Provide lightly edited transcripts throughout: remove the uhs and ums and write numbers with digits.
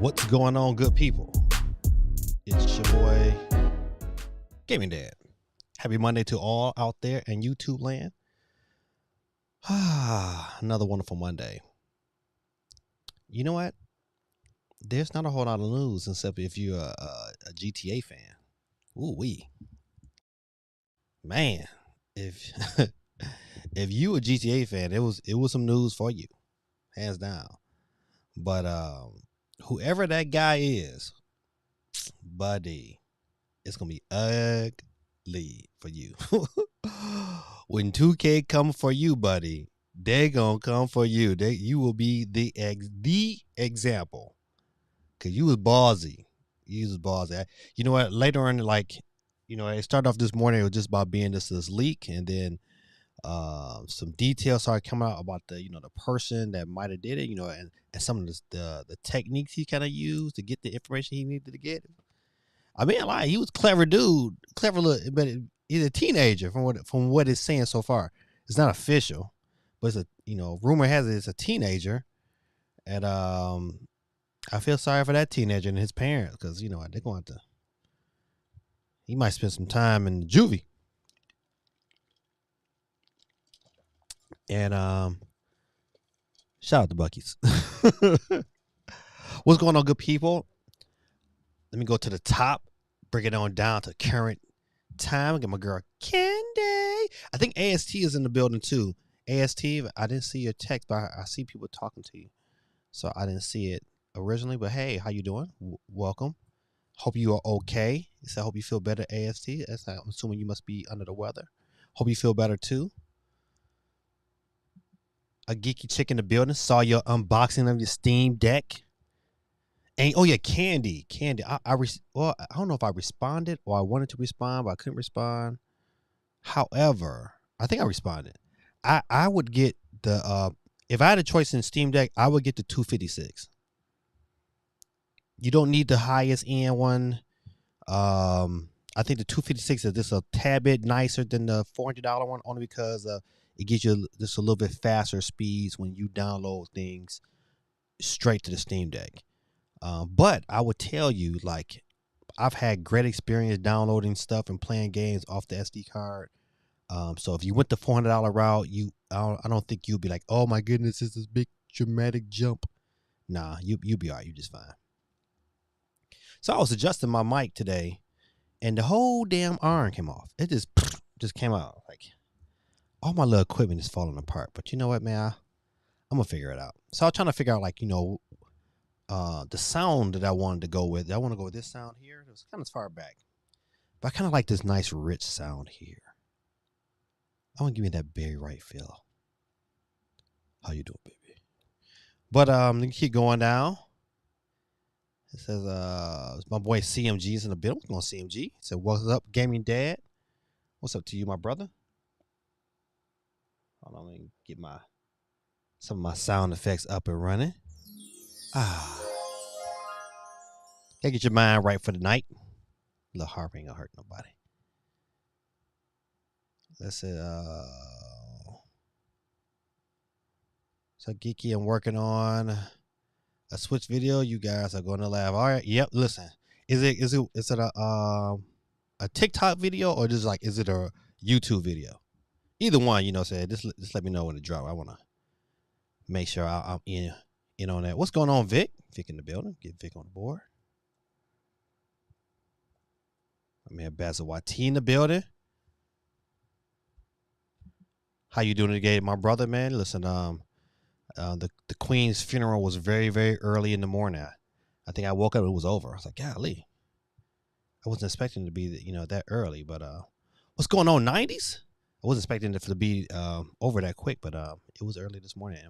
What's going on, good people? It's your boy, Gaming Dad. Happy Monday to all out there in YouTube land. Another wonderful Monday. You know what? There's not a whole lot of news except if you're a GTA fan. Ooh wee, man! If if you a GTA fan, it was some news for you, hands down. But whoever that guy is, buddy, it's gonna be ugly for you. When 2K come for you, buddy, they gonna come for you. You will be the example, cause you was ballsy. You was ballsy. You know what? Later on, it started off this morning. It was just about being this leak, and then some details started coming out about the person that might have did it. And some of the techniques he kind of used to get the information he needed to get. I mean, like, he was a clever dude, but he's a teenager from what it's saying so far. It's not official, but it's rumor has it it's a teenager, and I feel sorry for that teenager and his parents because they're going to. He might spend some time in juvie, and shout out to Buc-ee's. What's going on, good people? Let me go to the top, bring it on down to current time. Get my girl Candy. I think AST is in the building too. AST, I didn't see your text, but I see people talking to you, so I didn't see it originally. But hey, how you doing? Welcome. Hope you are okay. I hope you feel better, AST. I'm assuming you must be under the weather. Hope you feel better too. A geeky chick in the building. Saw your unboxing of your Steam Deck. And oh yeah, Candy. I don't know if I responded or I wanted to respond, but I couldn't respond. However, I think I responded. I would get the if I had a choice in Steam Deck, I would get the 256. You don't need the highest end one. I think the 256 is just a tad bit nicer than the $400 one, only because it gives you just a little bit faster speeds when you download things straight to the Steam Deck. But I would tell you, like, I've had great experience downloading stuff and playing games off the SD card. So if you went the $400 route, I don't think you'd be like, oh my goodness, it's this big dramatic jump. Nah, you'll be all right. You just fine. So I was adjusting my mic today, and the whole damn arm came off. It just came out. Like, all my little equipment is falling apart. But you know what, man? I'm gonna figure it out. So I was trying to figure out, like, the sound that I wanted to go with. I want to go with this sound here. It was kind of far back, but I kind of like this nice rich sound here. I want to give me that Barry White feel. How you doing, baby? But let me keep going down. It says my boy CMG's in the building. What's going on, CMG? It said, what's up, Gaming Dad? What's up to you, my brother? Hold on, let me get some of my sound effects up and running. Gotta get your mind right for the night. A little harp ain't gonna hurt nobody. Let's say so geeky, I'm working on a Switch video. You guys are gonna laugh. All right, yep. Listen, is it a TikTok video or is it a YouTube video? Either one, say just let me know when it drop. I wanna make sure I'm in on that. What's going on, Vic? Vic in the building. Get Vic on the board. My man Basil YT in the building. How you doing today, my brother, man? Listen, the Queen's funeral was very, very early in the morning. I think I woke up, it was over. I was like, golly. I wasn't expecting it to be that early, but what's going on, 90s? I wasn't expecting it to be over that quick, but it was early this morning,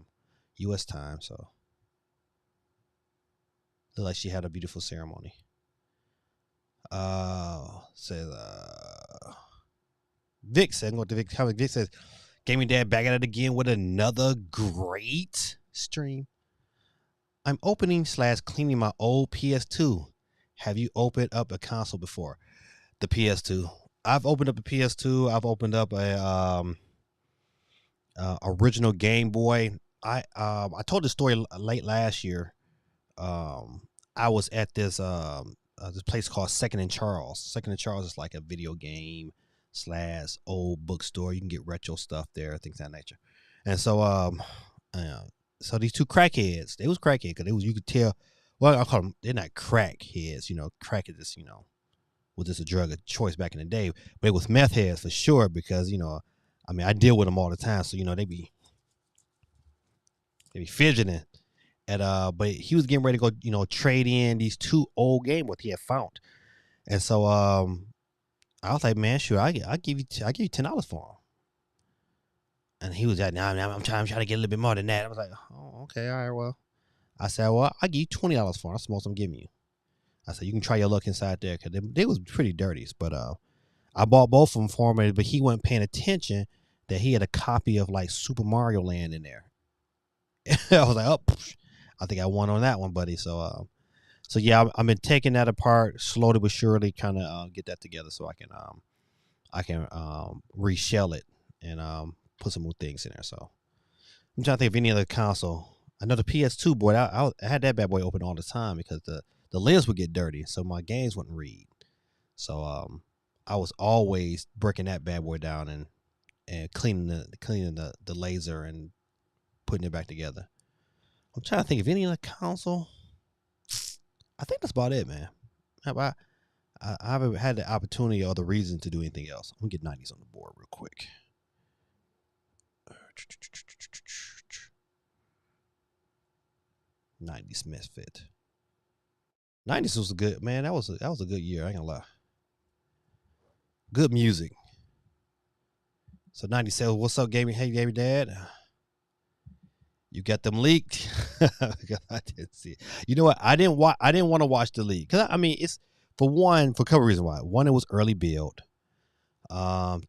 U.S. time, so looked like she had a beautiful ceremony. Says Vic said, go to Vic. Vic says, Gaming Dad back at it again with another great stream. I'm opening / cleaning my old PS2. Have you opened up a console before? The PS2. I've opened up the PS2. I've opened up a original Game Boy. I told the story late last year. I was at this place called Second and Charles. Second and Charles is like a video game slash old bookstore. You can get retro stuff there, things of that nature. And so uh, so these two crackheads, they was crackhead because they was, you could tell. Well, I call them, they're not crackheads. Crack is just, was just a drug of choice back in the day. But it was meth heads for sure because I mean, I deal with them all the time, so they be fidgeting. But he was getting ready to go, trade in these two old game what he had found. And so I was like, man, sure, I give you $10 for them. And he was like, nah, I'm trying to get a little bit more than that. I was like, oh, okay, all right, well. I said, well, I'll give you $20 for them. That's the most I'm giving you. I said, you can try your luck inside there because they was pretty dirty. But I bought both of them for him, but he wasn't paying attention that he had a copy of like Super Mario Land in there. I was like, oh, I think I won on that one, buddy. So yeah, I've been taking that apart slowly but surely, kind of get that together so I can reshell it and put some more things in there. So I'm trying to think of any other console. Another PS2 boy. I had that bad boy open all the time because the lids would get dirty, so my games wouldn't read. So I was always breaking that bad boy down and cleaning the laser and putting it back together. I'm trying to think of any other console. I think that's about it, man. I haven't had the opportunity or the reason to do anything else. I'm gonna get 90s on the board real quick. 90s Misfit. 90s was a good, man. That was a good year. I ain't gonna lie. Good music. So 97. What's up, gaming? Hey, gaming dad. You got them leaked. I didn't see it. You know what? I didn't want to watch the leak because I mean it's for a couple reasons why. One, it was early build.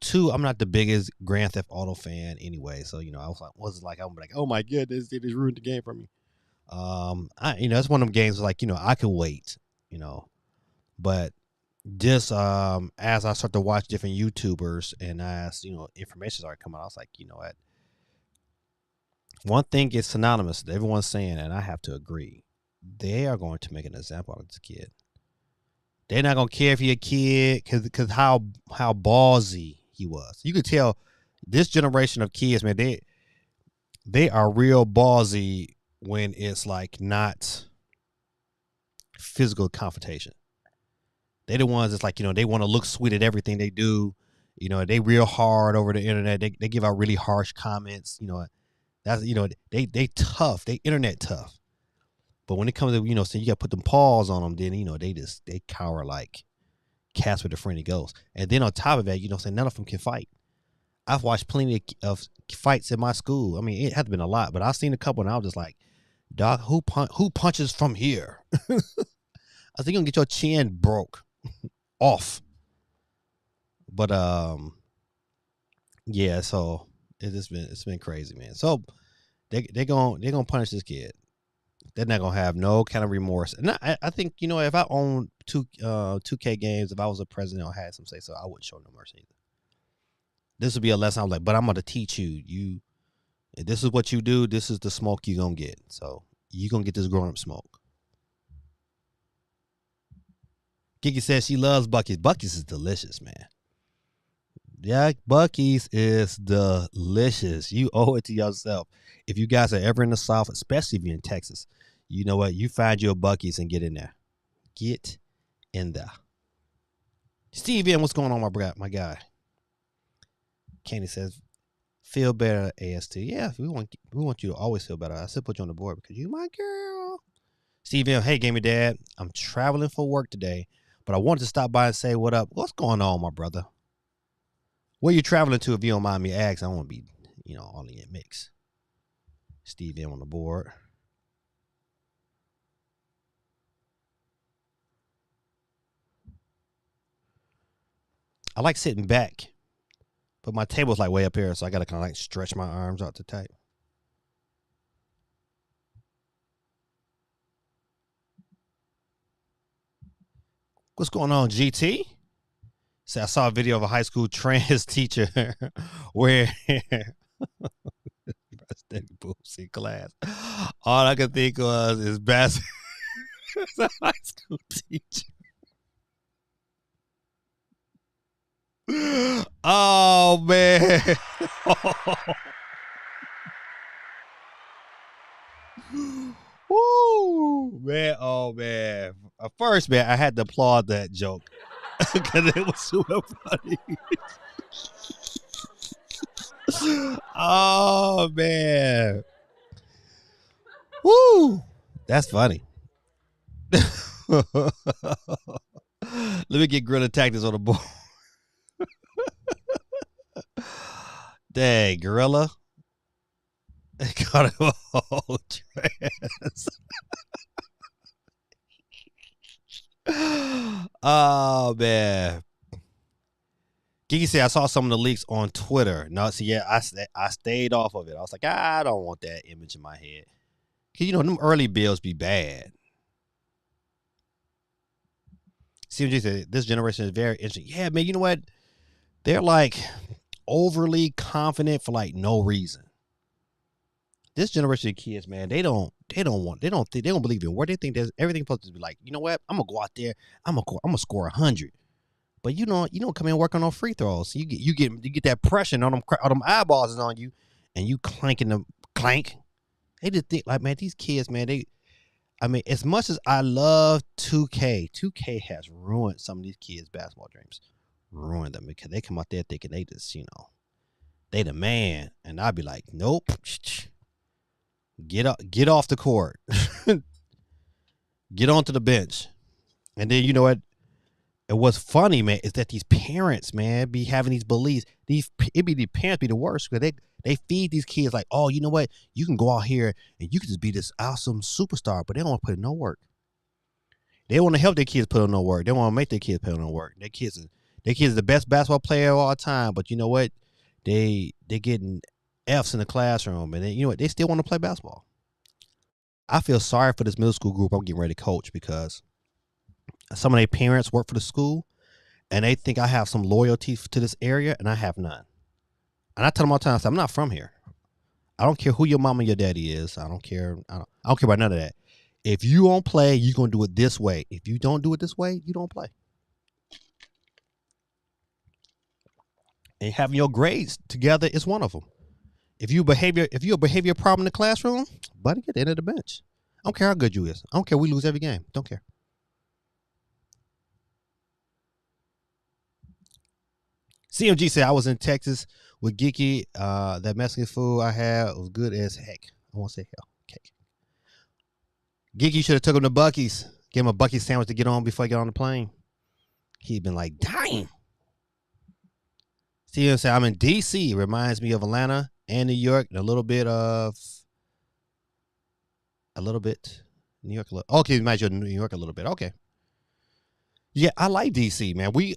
Two, I'm not the biggest Grand Theft Auto fan anyway, so I wasn't like I'm like, oh my goodness, it has ruined the game for me. It's one of them games like I could wait, but just as I start to watch different YouTubers and as information started coming out, I was like, you know what? One thing is synonymous that everyone's saying, and I have to agree. They are going to make an example of this kid. They're not gonna care if you're a kid because how ballsy he was. You could tell this generation of kids, man, they are real ballsy when it's like not physical confrontation. They're the ones that's like, they want to look sweet at everything they do. They real hard over the internet. They give out really harsh comments. That's they tough. They internet tough. But when it comes to so you got to put them paws on them, then they cower like cats with a friendly ghost. And then on top of that, none of them can fight. I've watched plenty of fights in my school. I mean, it hasn't been a lot, but I've seen a couple, and I was just like, "Dog, who punches from here?" I was like, "You're gonna get your chin broke off." But yeah. So it's been crazy, man. So they're gonna punish this kid. They're not gonna have no kind of remorse. And I think if I owned 2K games, if I was a president or had some say so, I wouldn't show no mercy either. This would be a lesson. I was like, but I'm gonna teach you. This is what you do. This is the smoke you gonna get. So you gonna get this grown up smoke. Kiki says she loves Buc-ee's. Buc-ee's is delicious, man. Yeah, Buc-ee's is delicious. You owe it to yourself. If you guys are ever in the South, especially if you're in Texas, you know what? You find your Buc-ee's and get in there. Get in there. Steve M, what's going on, my guy? Candy says, feel better, AST. Yeah, we want you to always feel better. I still put you on the board because you my girl. Steve M, hey, gaming dad. I'm traveling for work today, but I wanted to stop by and say what up. What's going on, my brother? Where you traveling to, if you don't mind me asking? I want to be, all in your mix. Steve M on the board. I like sitting back, but my table's like way up here, so I got to kind of like stretch my arms out to type. What's going on, GT? So I saw a video of a high school trans teacher where boobs in class. All I could think was is basketball. It's a high school teacher. Oh man. Woo, man. Oh man. First, man, I had to applaud that joke because it was super funny. Oh man. Woo. That's funny. Let me get Gorilla Tactics on the board. Dang, Gorilla. Got him all trans. Oh man. Gigi said I saw some of the leaks on Twitter. No, see, yeah, I stayed off of it. I was like, I don't want that image in my head. Cause you know them early builds be bad. CMG said this generation is very interesting. Yeah, man, you know what? They're like overly confident for like no reason. This generation of kids, man, they don't believe in where they think there's everything supposed to be like, you know what? I'm gonna go out there, I'm gonna score 100. But you don't come in and work on those free throws. So you get that pressure on them eyeballs is on you, and you clanking them clank. They just think like, man, these kids, man, as much as I love 2K, 2K has ruined some of these kids' basketball dreams. Ruined them because they come out there thinking they just, they the man. And I'd be like, nope. Get off the court. Get onto the bench. And then you know what? And what's funny, man, is that these parents, man, be having these beliefs. The parents be the worst because they feed these kids like, oh, you know what? You can go out here and you can just be this awesome superstar, but they don't want to put in no work. They want to help their kids put in no work. They want to make their kids put in no work. Their kids are the best basketball player of all time, but you know what? They getting F's in the classroom, and they still want to play basketball. I feel sorry for this middle school group I'm getting ready to coach because some of their parents work for the school, and they think I have some loyalty to this area, and I have none. And I tell them all the time, I'm not from here. I don't care who your mom and your daddy is. I don't care. I don't care about none of that. If you don't play, you're going to do it this way. If you don't do it this way, you don't play. And having your grades together is one of them. If you're a behavior problem in the classroom, buddy, get the end of the bench. I don't care how good you is. I don't care. We lose every game. Don't care. CMG said I was in Texas with Geeky. That Mexican food I had was good as heck. I won't say hell. Okay. Geeky should have took him to Buc-ee's. Gave him a Buc-ee's sandwich to get on before he got on the plane. He'd been like, dying. CMG said I'm in DC. Reminds me of Atlanta and New York and a little bit New York. Okay, reminds you of New York a little bit. Okay. Yeah, I like DC, man. We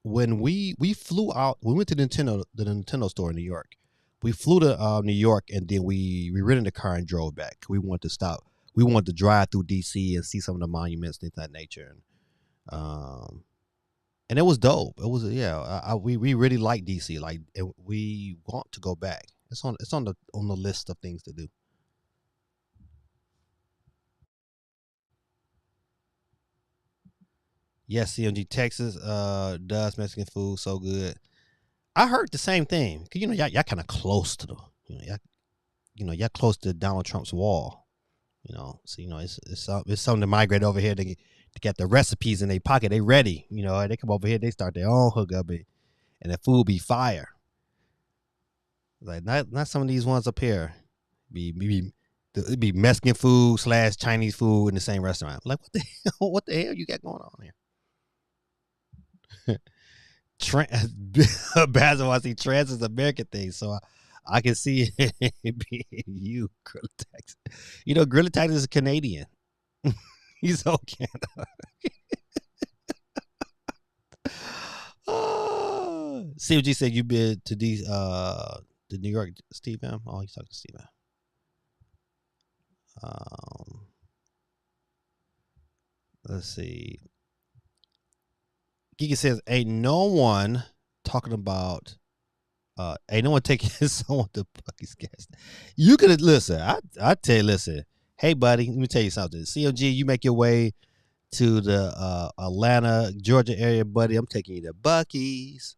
when we flew out, we went to the Nintendo store in New York. We flew to New York, and then we rented a car and drove back. We wanted to stop. We wanted to drive through DC and see some of the monuments, things of that nature. And it was dope. It was we really like DC. Like we want to go back. It's on the list of things to do. Yes, CMG Texas does Mexican food so good. I heard the same thing. Cause y'all kind of close to y'all close to Donald Trump's wall. So it's something to migrate over here to get the recipes in their pocket. They ready. They come over here, they start their own hookup, and the food be fire. Like not some of these ones up here. It'd be Mexican food / Chinese food in the same restaurant. Like what the hell you got going on here? Basil, I see trans is American thing, so I can see it being you, Gorilla Tactics. Gorilla Tactics is Canadian. He's so Canada. CMG said you been to these the New York Steve M. Oh, he's talking to Steve M. Let's see. Giga says, ain't no one talking about ain't no one taking someone to Buc-ee's gas. You could listen. I tell you, listen. Hey, buddy, let me tell you something. COG, you make your way to the Atlanta, Georgia area, buddy. I'm taking you to Buc-ee's.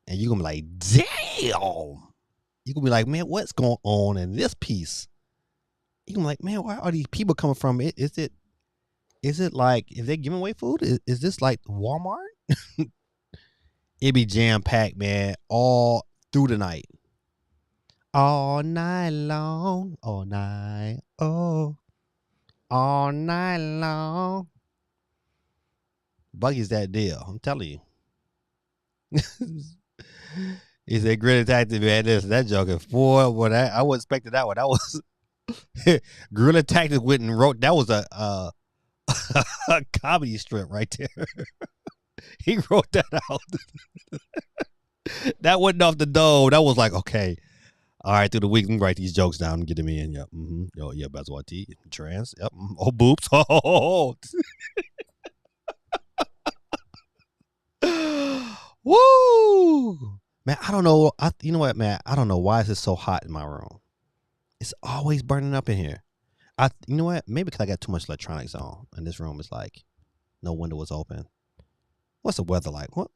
And you're going to be like, damn. You're going to be like, man, what's going on in this piece? You're going to be like, man, where are these people coming from? Is it like, if they're giving away food, is this like Walmart? It be jam-packed, man, all through the night. All night long, all night, oh, all night long. Buc-ee's that deal, I'm telling you. He said, Grid Detective, man, that joke is boy, what I wasn't expecting that one. That was Guerrilla Tactics went and wrote, that was a comedy strip right there. He wrote that out. That wasn't off the dome. That was like, okay, all right, through the week, let me write these jokes down and get them in. Yep. Mm-hmm. Yo, yeah, Bazwati, trans. Yep. Oh, boops. Oh. Woo. Man, I don't know. You know what, man? I don't know why is it so hot in my room. It's always burning up in here. You know what? Maybe because I got too much electronics on, and this room is like no window was open. What's the weather like? What?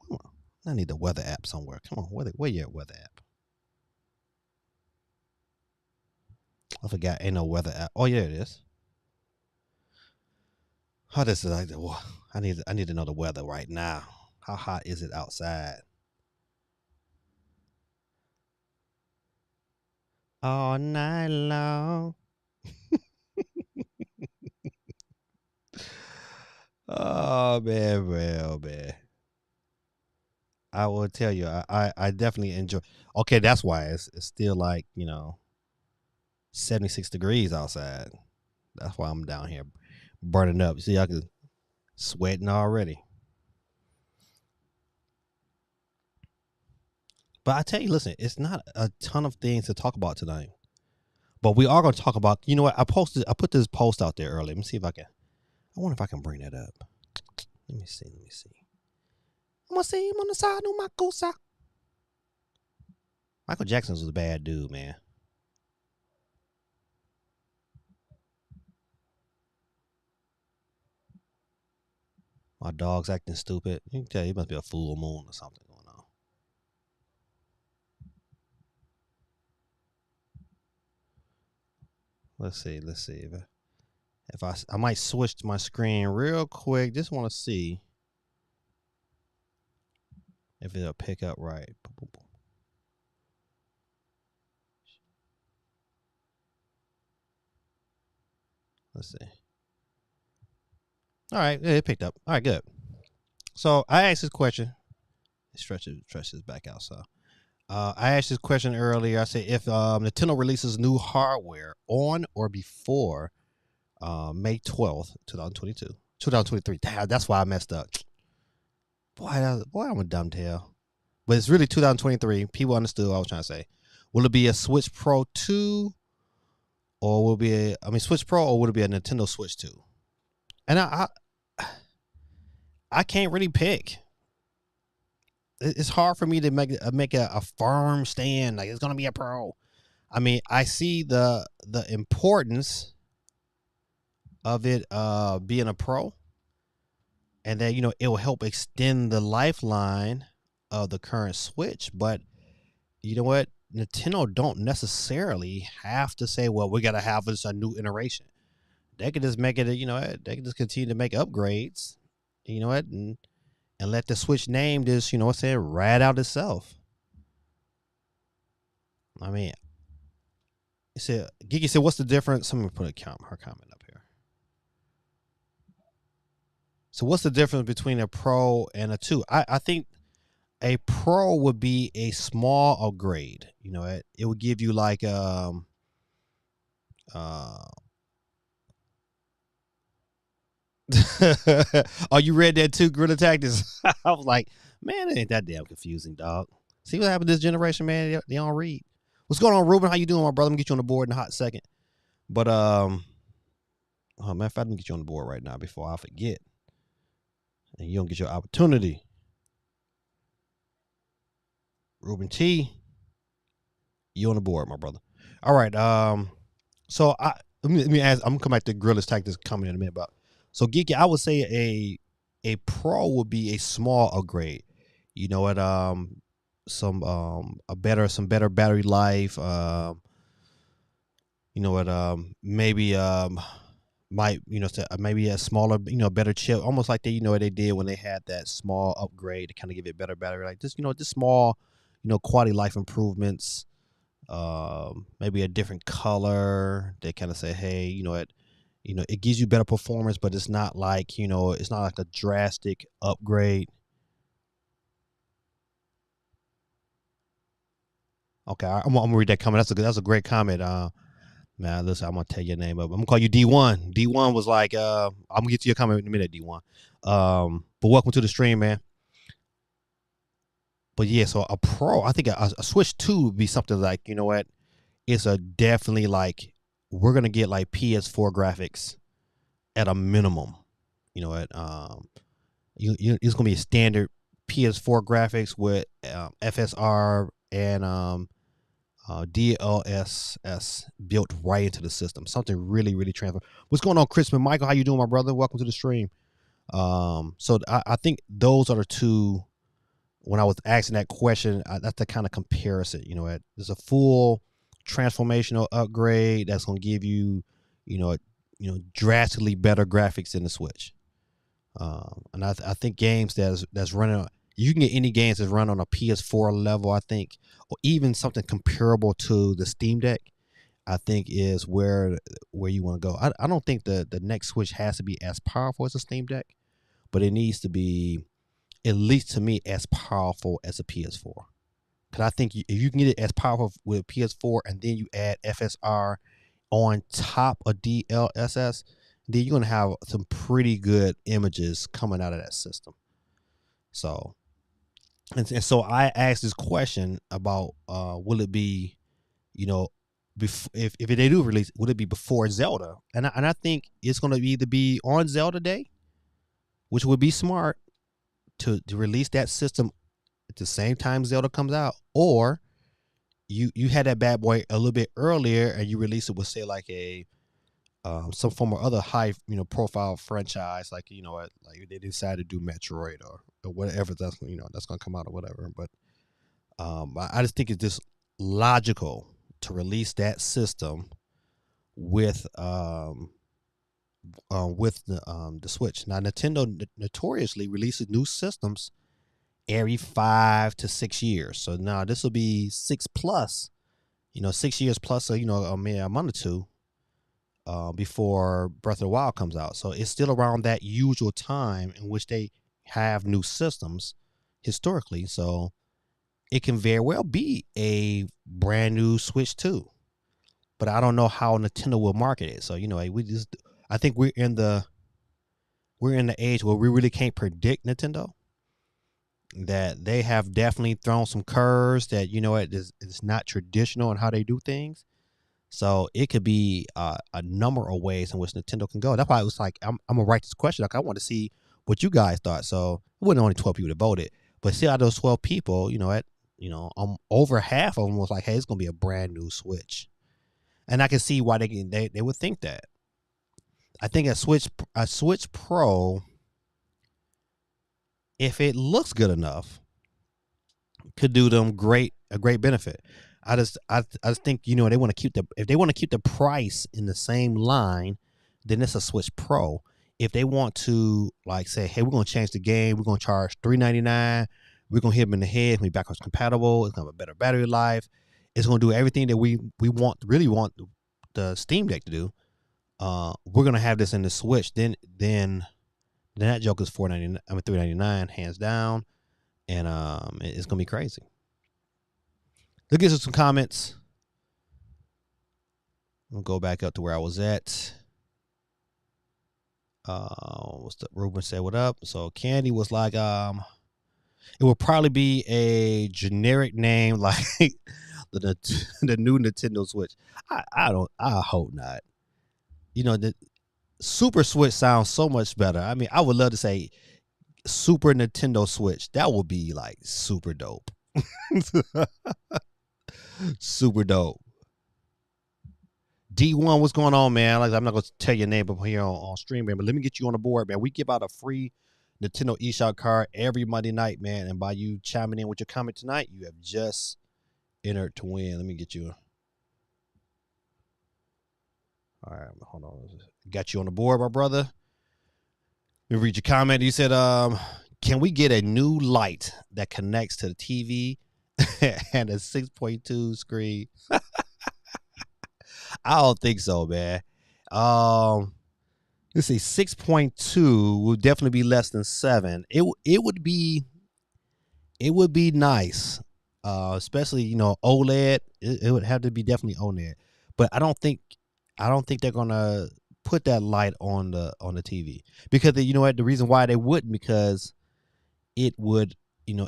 I need the weather app somewhere. Come on, where your weather app? I forgot. Ain't no weather app. Oh yeah, it is. How this is like? I need to know the weather right now. How hot is it outside? All night long. Oh man. I will tell you, I definitely enjoy. Okay, that's why it's still like 76 degrees outside. That's why I'm down here burning up. See, I can sweating already. But I tell you, listen, it's not a ton of things to talk about tonight. But we are going to talk about. You know what? I put this post out there earlier. Let me see if I can. I wonder if I can bring that up. Let me see. I'm gonna see him on the side of my cosa. Michael Jackson was a bad dude, man. My dog's acting stupid. You can tell he must be a full moon or something going on. Let's see. If I might switch to my screen real quick. Just want to see if it'll pick up right. Let's see. All right, it picked up. All right, good. So I asked this question. Stretch this back out. So I asked this question earlier. I said if Nintendo releases new hardware on or before May 12th, 2023. Damn, that's why I messed up. Boy, I'm a dumb tail. But it's really 2023. People understood what I was trying to say. Will it be a Switch Pro 2 or will it be Switch Pro or will it be a Nintendo Switch 2? And I can't really pick. It's hard for me to make a firm stand like it's going to be a Pro. I mean, I see the importance of it being a Pro, and that it will help extend the lifeline of the current Switch. But you know what? Nintendo don't necessarily have to say, well, we got to have this a new iteration. They could just make it, they could just continue to make upgrades, and let the Switch name just, ride out itself. I mean, Gigi said, what's the difference? I'm going to put her comment up here. So what's the difference between a Pro and a 2? I think a Pro would be a small upgrade. It would give you like oh, you read that too, Guerrilla Tactics? I was like, man, it ain't that damn confusing, dog. See what happened to this generation, man? They don't read. What's going on, Ruben? How you doing, my brother? I'm gonna get you on the board in a hot second. But oh man, if I didn't get you on the board right now before I forget, and you don't get your opportunity. Ruben T, you on the board, my brother. All right. So let me ask. I'm gonna come back to Gorilla's Tactics comment in a minute, but so Geeky, I would say a Pro would be a small upgrade. You know what? Some better battery life. You know what? Maybe might maybe a smaller, better chip, almost like they did when they had that small upgrade to kind of give it better battery, like this, just small, quality life improvements. Maybe a different color. They kind of say, hey, it gives you better performance, but it's not like it's not like a drastic upgrade. Okay, I'm gonna read that comment. That's a great comment. Man, listen, I'm gonna tell your name up. I'm gonna call you D1. D1 was like, I'm gonna get to your comment in a minute, D1. But welcome to the stream, man. But yeah, so a Pro, I think a Switch 2 would be something like, you know what? It's a definitely like we're gonna get like PS4 graphics at a minimum. You know what? It's gonna be a standard PS4 graphics with FSR and DLSS built right into the system. Something really, really transfer. What's going on, Chris and Michael? How you doing, my brother? Welcome to the stream. So I think those are the two. When I was asking that question, that's the kind of comparison. There's a full transformational upgrade that's going to give you, drastically better graphics in the Switch. And I think games that's running, you can get any games that run on a PS4 level, I think, or even something comparable to the Steam Deck, I think is where you want to go. I don't think the next Switch has to be as powerful as a Steam Deck, but it needs to be, at least to me, as powerful as a PS4. Because I think if you can get it as powerful with PS4 and then you add FSR on top of DLSS, then you're going to have some pretty good images coming out of that system. So, and so I asked this question about will it be, if they do release, would it be before Zelda? And I think it's going to either be on Zelda Day, which would be smart to release that system at the same time Zelda comes out, or you had that bad boy a little bit earlier and you release it with, say, like a some form of other high profile franchise, like like they decided to do Metroid or whatever that's that's gonna come out or whatever. But I just think it's just logical to release that system with the Switch. Now Nintendo notoriously releases new systems every 5 to 6 years. So now this will be 6 plus, 6 years plus, a month or two before Breath of the Wild comes out. So it's still around that usual time in which they have new systems historically. So it can very well be a brand new Switch 2. But I don't know how Nintendo will market it. So, I think we're in the age where we really can't predict Nintendo. That they have definitely thrown some curves that it's not traditional in how they do things. So it could be a number of ways in which Nintendo can go. That's why it was like I'm gonna write this question. Like I want to see what you guys thought. So it wasn't only 12 people that voted, but see, out of those 12 people, over half of them was like, "Hey, it's gonna be a brand new Switch," and I can see why they would think that. I think a Switch Pro, if it looks good enough, could do them a great benefit. I just think they want to keep the price in the same line, then it's a Switch Pro. If they want to like say, hey, we're gonna change the game, we're gonna charge $399, we're gonna hit them in the head, it's gonna be backwards compatible, it's gonna have a better battery life, it's gonna do everything that we really want the Steam Deck to do. We're gonna have this in the Switch. Then that joke is $399 hands down, and it's gonna be crazy. Let's get to some comments. I'll go back up to where I was at. What's the Ruben said? What up? So Candy was like, it will probably be a generic name like the new Nintendo Switch. I hope not. The Super Switch sounds so much better. I mean, I would love to say Super Nintendo Switch. That would be like super dope. Super dope. D1, what's going on, man? Like, I'm not gonna tell your name up here on stream, man, but let me get you on the board, man. We give out a free Nintendo eShop card every Monday night, man. And by you chiming in with your comment tonight, you have just entered to win. Let me get you. All right, hold on. Got you on the board, my brother. Let me read your comment. You said, can we get a new light that connects to the TV and a 6.2 screen? I don't think so, man. Um, let's see, 6.2 would definitely be less than 7. It would be nice, especially OLED. It would have to be definitely OLED, but I don't think they're gonna put that light on the TV because you know what, the reason why they wouldn't, because it would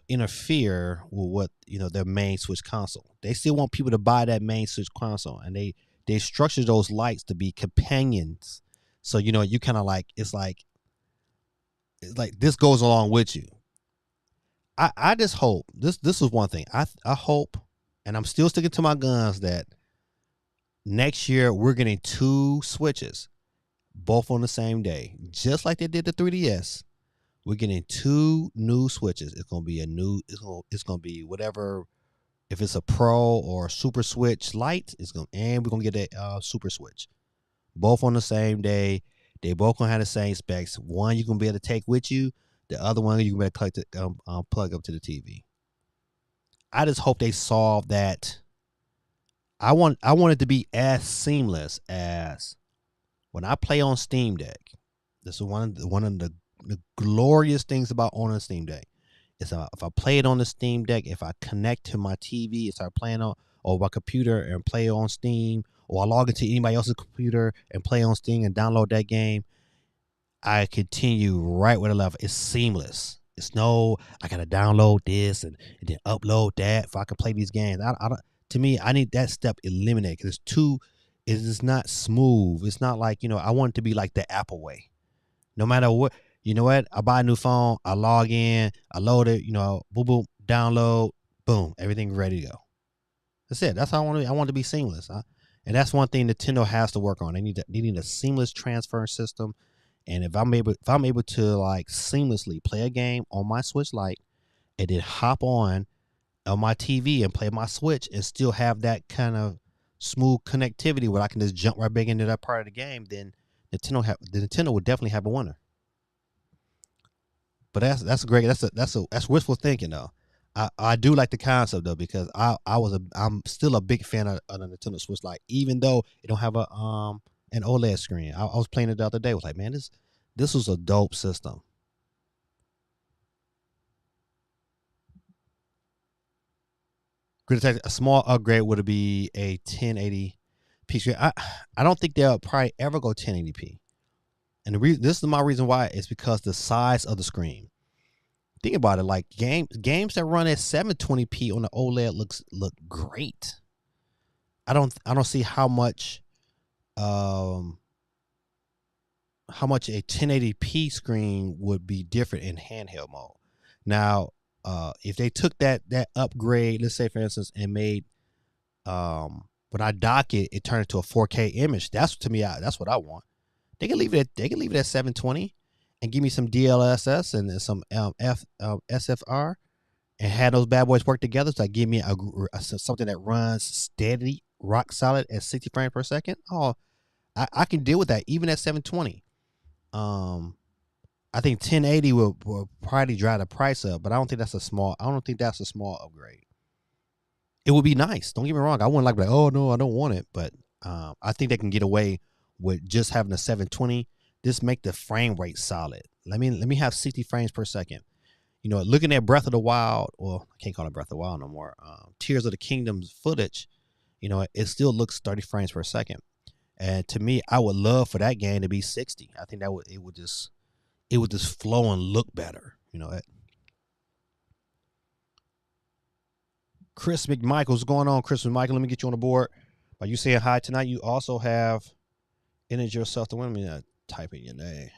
interfere with what their main Switch console. They still want people to buy that main Switch console, and they structure those lights to be companions. So you kind of like it's like this goes along with you. I just hope this is one thing. I hope, and I'm still sticking to my guns, that next year we're getting two Switches, both on the same day, just like they did the 3DS. We're getting two new Switches. It's gonna be a new. It's gonna be whatever. If it's a Pro or Super Switch Lite, and we're gonna get a Super Switch, both on the same day. They both gonna have the same specs. One you gonna be able to take with you. The other one you can be able to plug up to the TV. I just hope they solve that. I want it to be as seamless as when I play on Steam Deck. This is one of the glorious things about owning a Steam Deck. Is if I play it on the Steam Deck, if I connect to my TV and start playing on or my computer and play on Steam, or I log into anybody else's computer and play on Steam and download that game, I continue right where the level. It's seamless. It's no, I gotta download this and then upload that if I can play these games. I don't. To me, I need that step eliminated because it is not smooth. It's not like I want it to be like the Apple way. No matter what, you know what? I buy a new phone, I log in, I load it, boom, boom, download, boom, everything ready to go. That's it. That's how I want to. I want it to be seamless. And that's one thing Nintendo has to work on. They need a seamless transfer system. And if I'm able to like seamlessly play a game on my Switch Lite and then hop on my TV and play my Switch and still have that kind of smooth connectivity where I can just jump right back into that part of the game, then Nintendo would definitely have a winner. But that's great. That's wishful thinking though. I do like the concept though, because I'm still a big fan of the Nintendo Switch Lite, even though it don't have an OLED screen. I was playing it the other day. I was like, man, this was a dope system. A small upgrade would be a 1080p screen. I don't think they'll probably ever go 1080p. And this is my reason why is because the size of the screen. Think about it, like games that run at 720p on the OLED look great. I don't see how much a 1080p screen would be different in handheld mode. Now, if they took that upgrade, let's say for instance, and made when I dock it, it turned into a 4K image. That's to me, that's what I want. They can leave it at 720 and give me some DLSS and some SFR and have those bad boys work together to give me something that runs steady, rock solid at 60 frames per second. Oh, I can deal with that even at 720. Um, I think 1080 will probably drive the price up, but I don't think that's a small. I don't think that's a small upgrade. It would be nice. Don't get me wrong. I wouldn't like, oh no, I don't want it, but I think they can get away with just having a 720. Just make the frame rate solid. Let me have 60 frames per second. Looking at Breath of the Wild, well, I can't call it Breath of the Wild no more. Tears of the Kingdom's footage, it still looks 30 frames per second. And to me, I would love for that game to be 60. I think it would just flow and look better. Chris McMichael's going on. Chris McMichael, let me get you on the board. While you saying hi tonight, you also have entered yourself to win. Let me type in your name.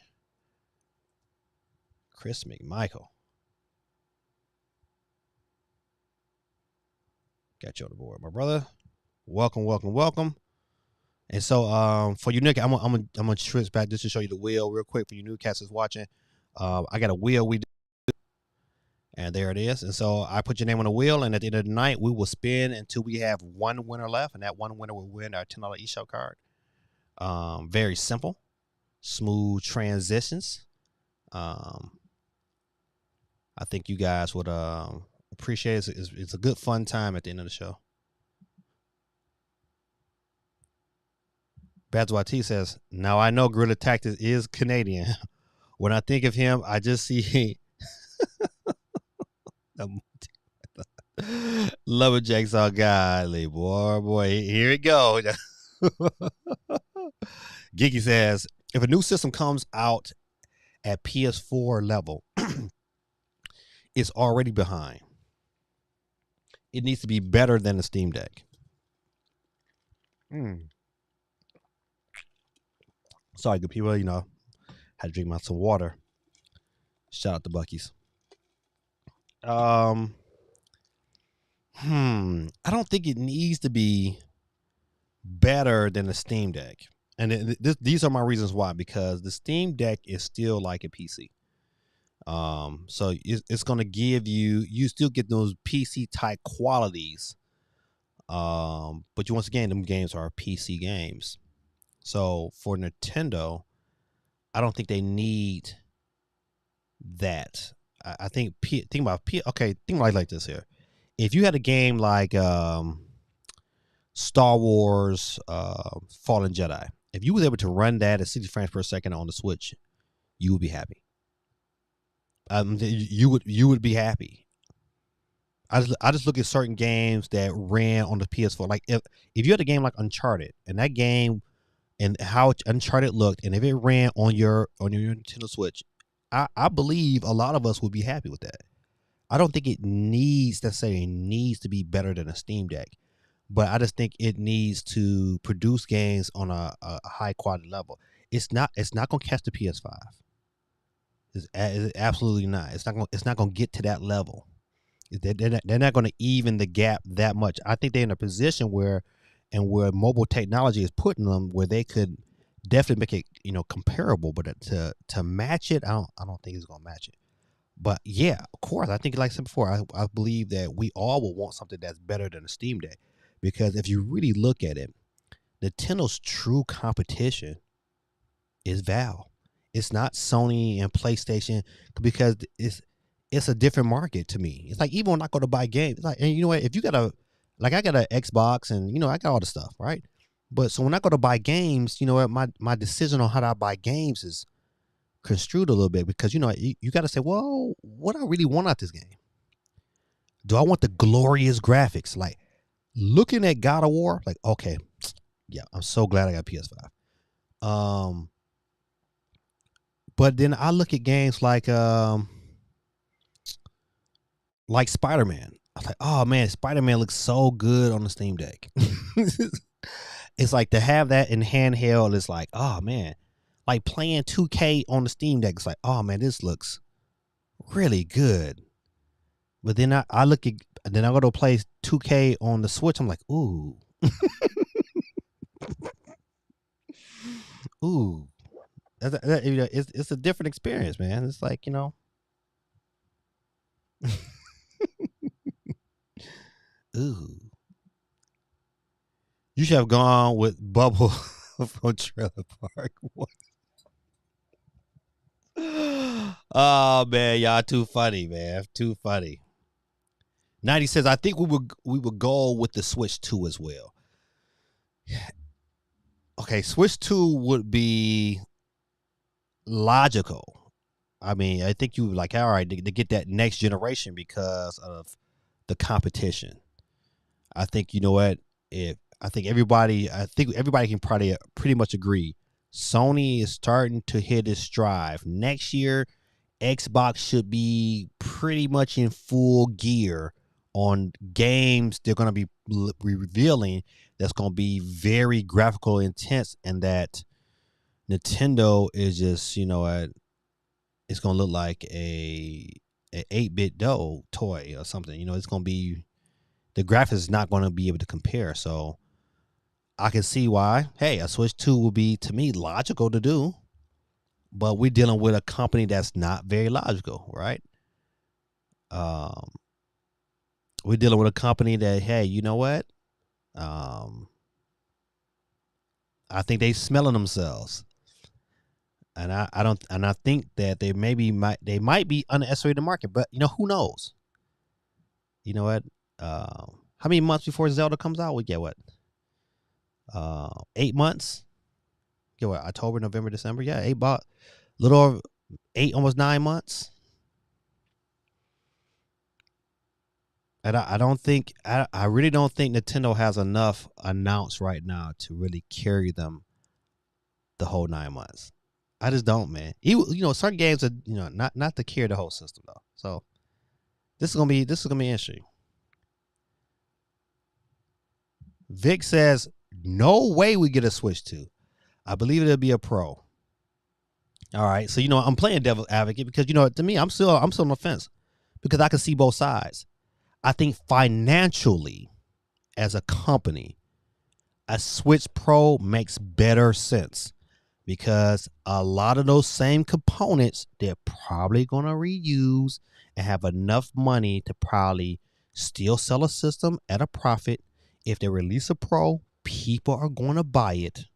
Chris McMichael. Got you on the board, my brother. Welcome, welcome, welcome. And so for you new, I'm gonna switch back just to show you the wheel real quick for you newcasters watching. I got a wheel and there it is. And so I put your name on the wheel, and at the end of the night, we will spin until we have one winner left, and that one winner will win our $10 eShop card. Very simple, smooth transitions. Um, I think you guys would appreciate it. It's a good fun time at the end of the show. Baz YT says, "Now I know Gorilla Tactics is Canadian. When I think of him, I just see Lumberjacks are godly. Boy, here it go." Gigi says, if a new system comes out at PS4 level, it's already behind. It needs to be better than the Steam Deck. Sorry, good people. Had to drink some water. Shout out to Bucky's. I don't think it needs to be better than the Steam Deck. And these are my reasons why, because the Steam Deck is still like a PC. So it's going to give you still get those PC type qualities. But once again, them games are PC games. So for Nintendo, I don't think they need that. I think think about like this here. If you had a game like Star Wars Fallen Jedi, if you was able to run that at 60 frames per second on the Switch, you would be happy. You would be happy. I just look at certain games that ran on the PS4. Like if you had a game like Uncharted, and that game and how Uncharted looked, and if it ran on your Nintendo Switch, I believe a lot of us would be happy with that. I don't think it needs to be better than a Steam Deck, but I just think it needs to produce games on a high quality level. It's not going to catch the PS5. It's absolutely not. It's not going to get to that level. They're not going to even the gap that much. I think they're in a position where mobile technology is putting them where they could definitely make it comparable, but to match it, I don't think it's going to match it. But yeah, of course, I think like I said before, I believe that we all will want something that's better than a Steam Deck, because if you really look at it, Nintendo's true competition is Valve. It's not Sony and PlayStation, because it's a different market to me. It's like even when I go to buy games, like, and you know what, if you got I got an Xbox, and I got all the stuff, right? But so when I go to buy games, you know what, my decision on how to buy games is construed a little bit, because you got to say, well, what I really want out this game. Do I want the glorious graphics? Like looking at God of War, like, okay, yeah, I'm so glad I got PS5. But then I look at games like Spider-Man. I was like, oh man, Spider-Man looks so good on the Steam Deck. It's like to have that in handheld is like, oh man, like playing 2K on the Steam Deck. It's like, oh man, this looks really good. But then I look at, then I go to play 2K on the Switch. I'm like, ooh, ooh, it's a different experience, man. It's like ooh, you should have gone with Bubble from Trailer Park. Oh man, y'all too funny, man. Too funny. 90 says, I think we would go with the Switch 2 as well. Okay, Switch 2 would be logical. I mean, I think you would like, all right, to get that next generation because of the competition. I think you know what? I think everybody can probably pretty much agree. Sony is starting to hit its stride. Next year, Xbox should be pretty much in full gear on games they're going to be revealing that's going to be very graphical intense, and that Nintendo is just, it's going to look like a 8-bit dough toy or something. It's going to be, the graphics is not going to be able to compare. So I can see why. Hey, a Switch 2 would be, to me, logical to do, but we're dealing with a company that's not very logical, right? Um, we're dealing with a company that, hey, you know what? Um, I think they smelling themselves, and I don't, and I think that they might be underestimating the market, but who knows? You know what? How many months before Zelda comes out? We get what? 8 months. Get what? October, November, December. Yeah, little over 8, almost 9 months. And I don't think I really don't think Nintendo has enough announced right now to really carry them the whole 9 months. I just don't, man. Certain games are not to carry the whole system though. So this is gonna be interesting. Vic says no way we get a Switch 2. I believe it'll be a Pro. All right, so I'm playing devil's advocate because to me I'm still on the fence because I can see both sides. I think financially, as a company, a Switch Pro makes better sense because a lot of those same components they're probably going to reuse and have enough money to probably still sell a system at a profit. If they release a Pro, people are going to buy it.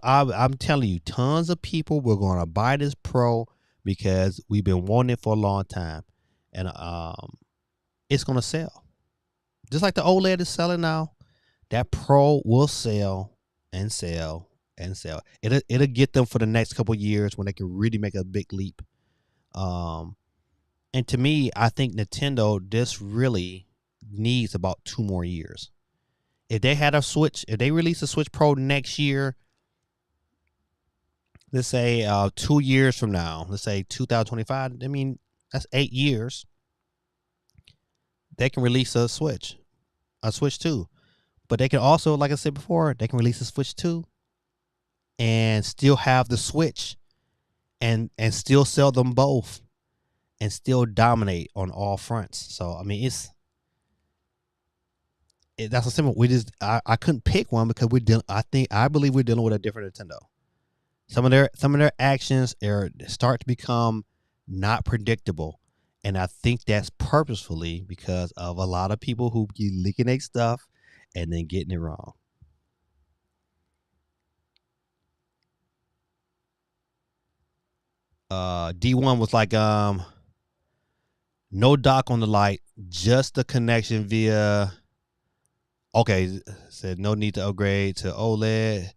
I'm telling you, tons of people were going to buy this Pro because we've been wanting it for a long time, and it's going to sell just like the OLED is selling now. That Pro will sell and sell and sell. It'll get them for the next couple of years when they can really make a big leap. And to me, I think Nintendo this really needs about 2 more years. If they release a Switch Pro next year, let's say 2 years from now, let's say 2025. I mean, that's 8 years. They can release a Switch 2. But they can also, like I said before, they can release a Switch 2 and still have the Switch and still sell them both and still dominate on all fronts. So I mean, that's a simple. I couldn't pick one because I believe we're dealing with a different Nintendo. Some of their actions start to become not predictable, and I think that's purposefully because of a lot of people who be leaking their stuff and then getting it wrong. D1 was like no dock on the light, just the connection via. Okay, said no need to upgrade to OLED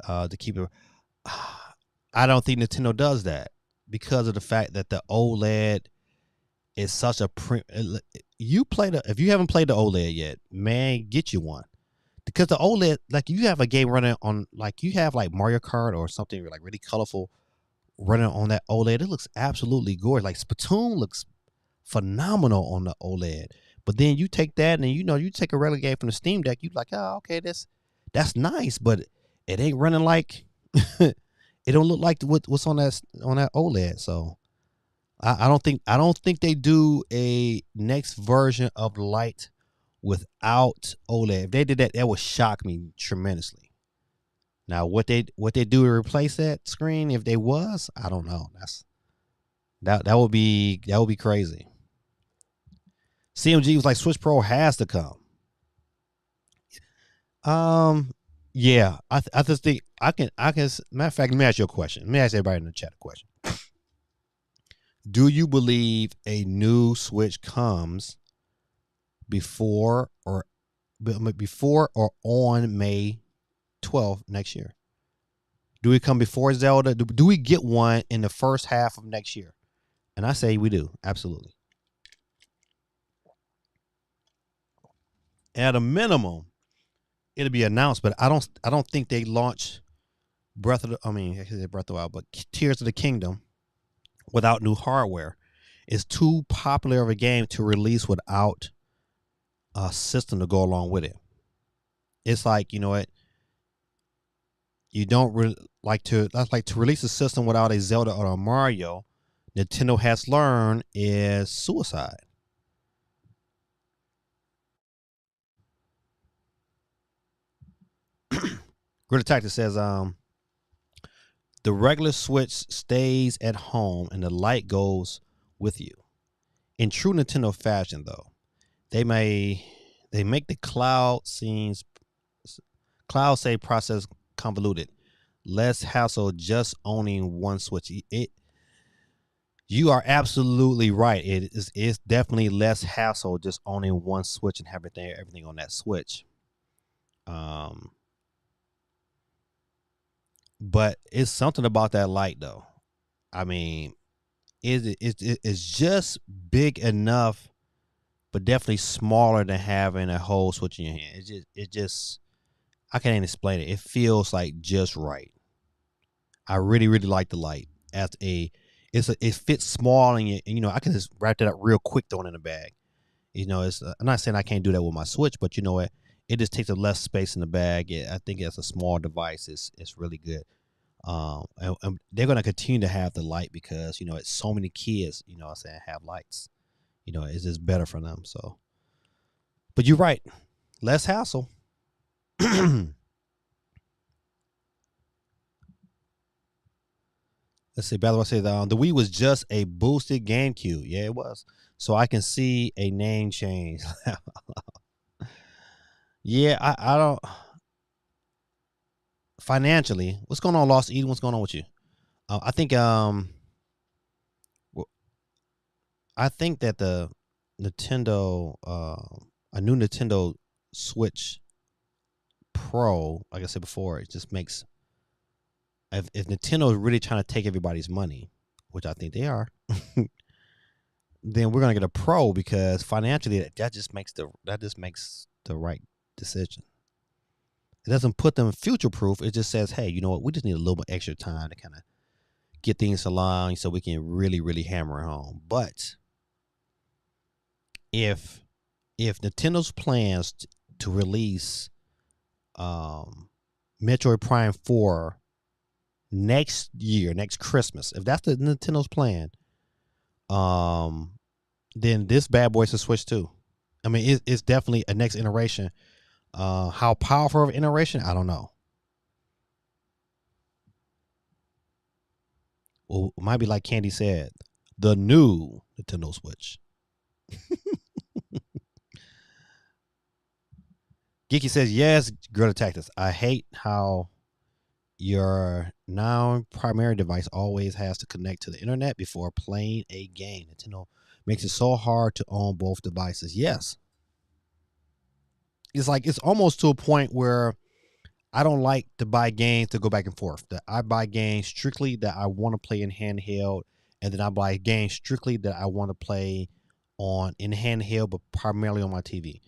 to keep it. I don't think Nintendo does that because of the fact that the OLED is such a if you haven't played the OLED yet, man, get you one because the OLED, like you have a game running on, like you have like Mario Kart or something like really colorful running on that OLED. It looks absolutely gorgeous. Like Splatoon looks phenomenal on the OLED. But then you take that and you take a regular game from the Steam Deck, you like, oh, okay, that's nice, but it ain't running like it don't look like what's on that OLED. So I don't think they do a next version of the light without OLED. If they did that, that would shock me tremendously. Now what they do to replace that screen, if they was, I don't know. That would be crazy. CMG was like Switch Pro has to come. Yeah, I just think I can. Matter of fact, let me ask you a question. Let me ask everybody in the chat a question. Do you believe a new Switch comes before or on May 12th next year? Do we come before Zelda? Do we get one in the first half of next year? And I say we do, absolutely. At a minimum, it'll be announced, but I don't think they launch I say Breath of the Wild, but Tears of the Kingdom without new hardware. It's too popular of a game to release without a system to go along with it. It's like, you know what? You don't that's like to release a system without a Zelda or a Mario. Nintendo has learned is suicide. Grid Tactic says, the regular Switch stays at home and the light goes with you. In true Nintendo fashion, though, they make the cloud save process convoluted. Less hassle just owning one Switch. You are absolutely right. It's definitely less hassle just owning one Switch and having everything on that Switch. But it's something about that light, though. I mean, it's just big enough, but definitely smaller than having a whole Switch in your hand. It just I can't even explain it. It feels like just right. I really like the light as it fits small and I can just wrap that up real quick throwing it in the bag. I'm not saying I can't do that with my Switch, but you know what? It just takes up less space in the bag. I think as a small device, it's really good. And they're going to continue to have the light because it's so many kids I'm saying have lights. It's just better for them. So, but you're right, less hassle. Let's see. By the way, say the Wii was just a boosted GameCube. Yeah, it was. So I can see a name change. Yeah, I don't. Financially, what's going on, Lost Eden? What's going on with you? I think I think that the Nintendo, a new Nintendo Switch Pro, like I said before, it just makes if Nintendo is really trying to take everybody's money, which I think they are, then we're gonna get a Pro because financially that just makes the right decision. It doesn't put them future proof. It just says, hey, you know what? We just need a little bit extra time to kind of get things along so we can really hammer home. But if Nintendo's plans to release Metroid Prime 4 next year, next Christmas, if that's the Nintendo's plan, then this bad boy's a Switch too. I mean, it's definitely a next iteration. How powerful of an iteration, I don't know. Well, it might be like Candy said, the new Nintendo Switch. Geeky says, yes, Girl Tactics. I hate how your now primary device always has to connect to the internet before playing a game. Nintendo makes it so hard to own both devices. Yes. It's almost to a point where I don't like to buy games to go back and forth. That I buy games strictly that I want to play in handheld, and then I buy games strictly that I want to play in handheld, but primarily on my TV.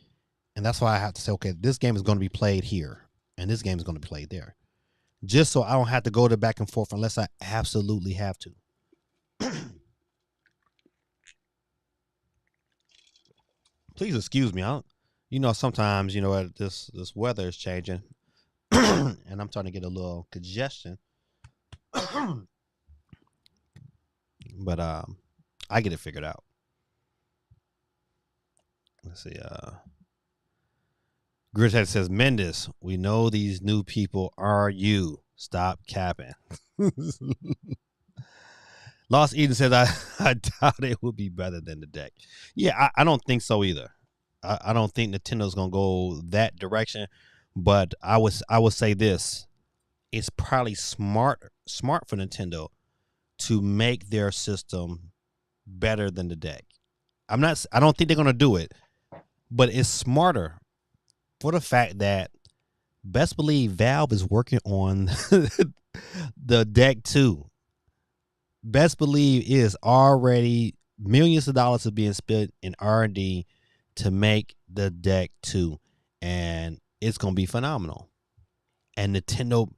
And that's why I have to say, okay, this game is going to be played here, and this game is going to be played there, just so I don't have to go to back and forth unless I absolutely have to. Please excuse me. Sometimes this weather is changing, and I'm starting to get a little congestion. But I get it figured out. Let's see. Grishead says, Mendes, we know these new people are you. Stop capping. Lost Eden says, I doubt it will be better than the deck. Yeah, I don't think so either. I don't think Nintendo's gonna go that direction. But I would say this: it's probably smart for Nintendo to make their system better than the deck. I don't think they're gonna do it, but it's smarter for the fact that best believe Valve is working on the deck too. Best believe is already millions of dollars are being spent in R&D to make the deck too, and it's gonna be phenomenal. And Nintendo,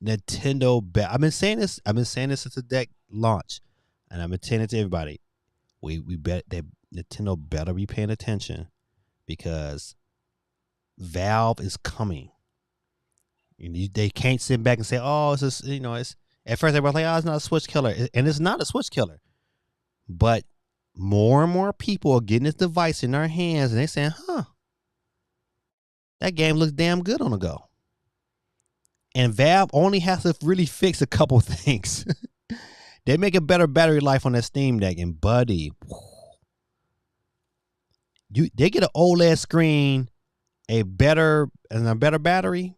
I've been saying this since the deck launch, and I've been saying it to everybody. We bet that Nintendo better be paying attention because Valve is coming. They can't sit back and say, "Oh, it's just, it's." At first, everybody's like, "Oh, it's not a Switch killer," and it's not a Switch killer. But more and more people are getting this device in their hands, and they're saying, "Huh, that game looks damn good on the go." And Valve only has to really fix a couple things. They make a better battery life on that Steam Deck, and buddy, they get an OLED screen, a better battery.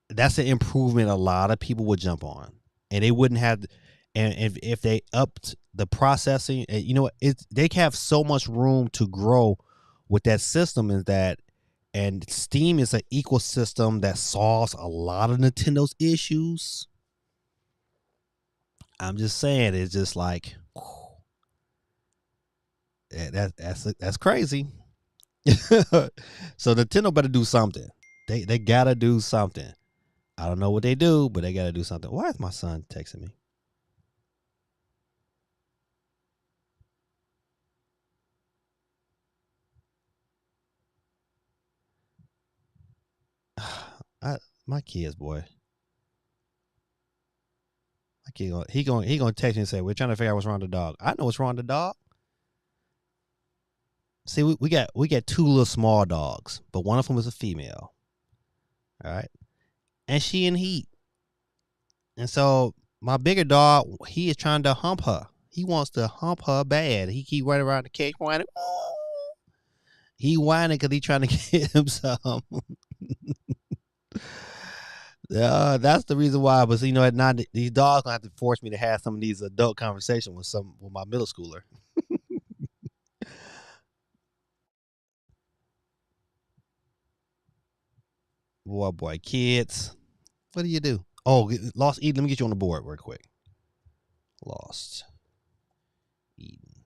That's an improvement a lot of people would jump on, and they wouldn't have. And if they upped the processing, you know, they have so much room to grow with that system. Is that, and Steam is an ecosystem that solves a lot of Nintendo's issues. I'm just saying, it's just like that's crazy. So Nintendo better do something. They gotta do something. I don't know what they do, but they gotta do something. Why is my son texting me? My kids, boy. My kid, he gonna text me and say, "We're trying to figure out what's wrong with the dog." I know what's wrong with the dog. See, we got two little small dogs, but one of them is a female. All right, and she in heat, and so my bigger dog, he is trying to hump her. He wants to hump her bad. He keep running around the cage whining. He whining because he trying to get him some. That's the reason why. But you know, not these dogs gonna have to force me to have some of these adult conversations with my middle schooler. Boy, kids. What do you do? Oh, Lost Eden. Let me get you on the board real quick. Lost Eden,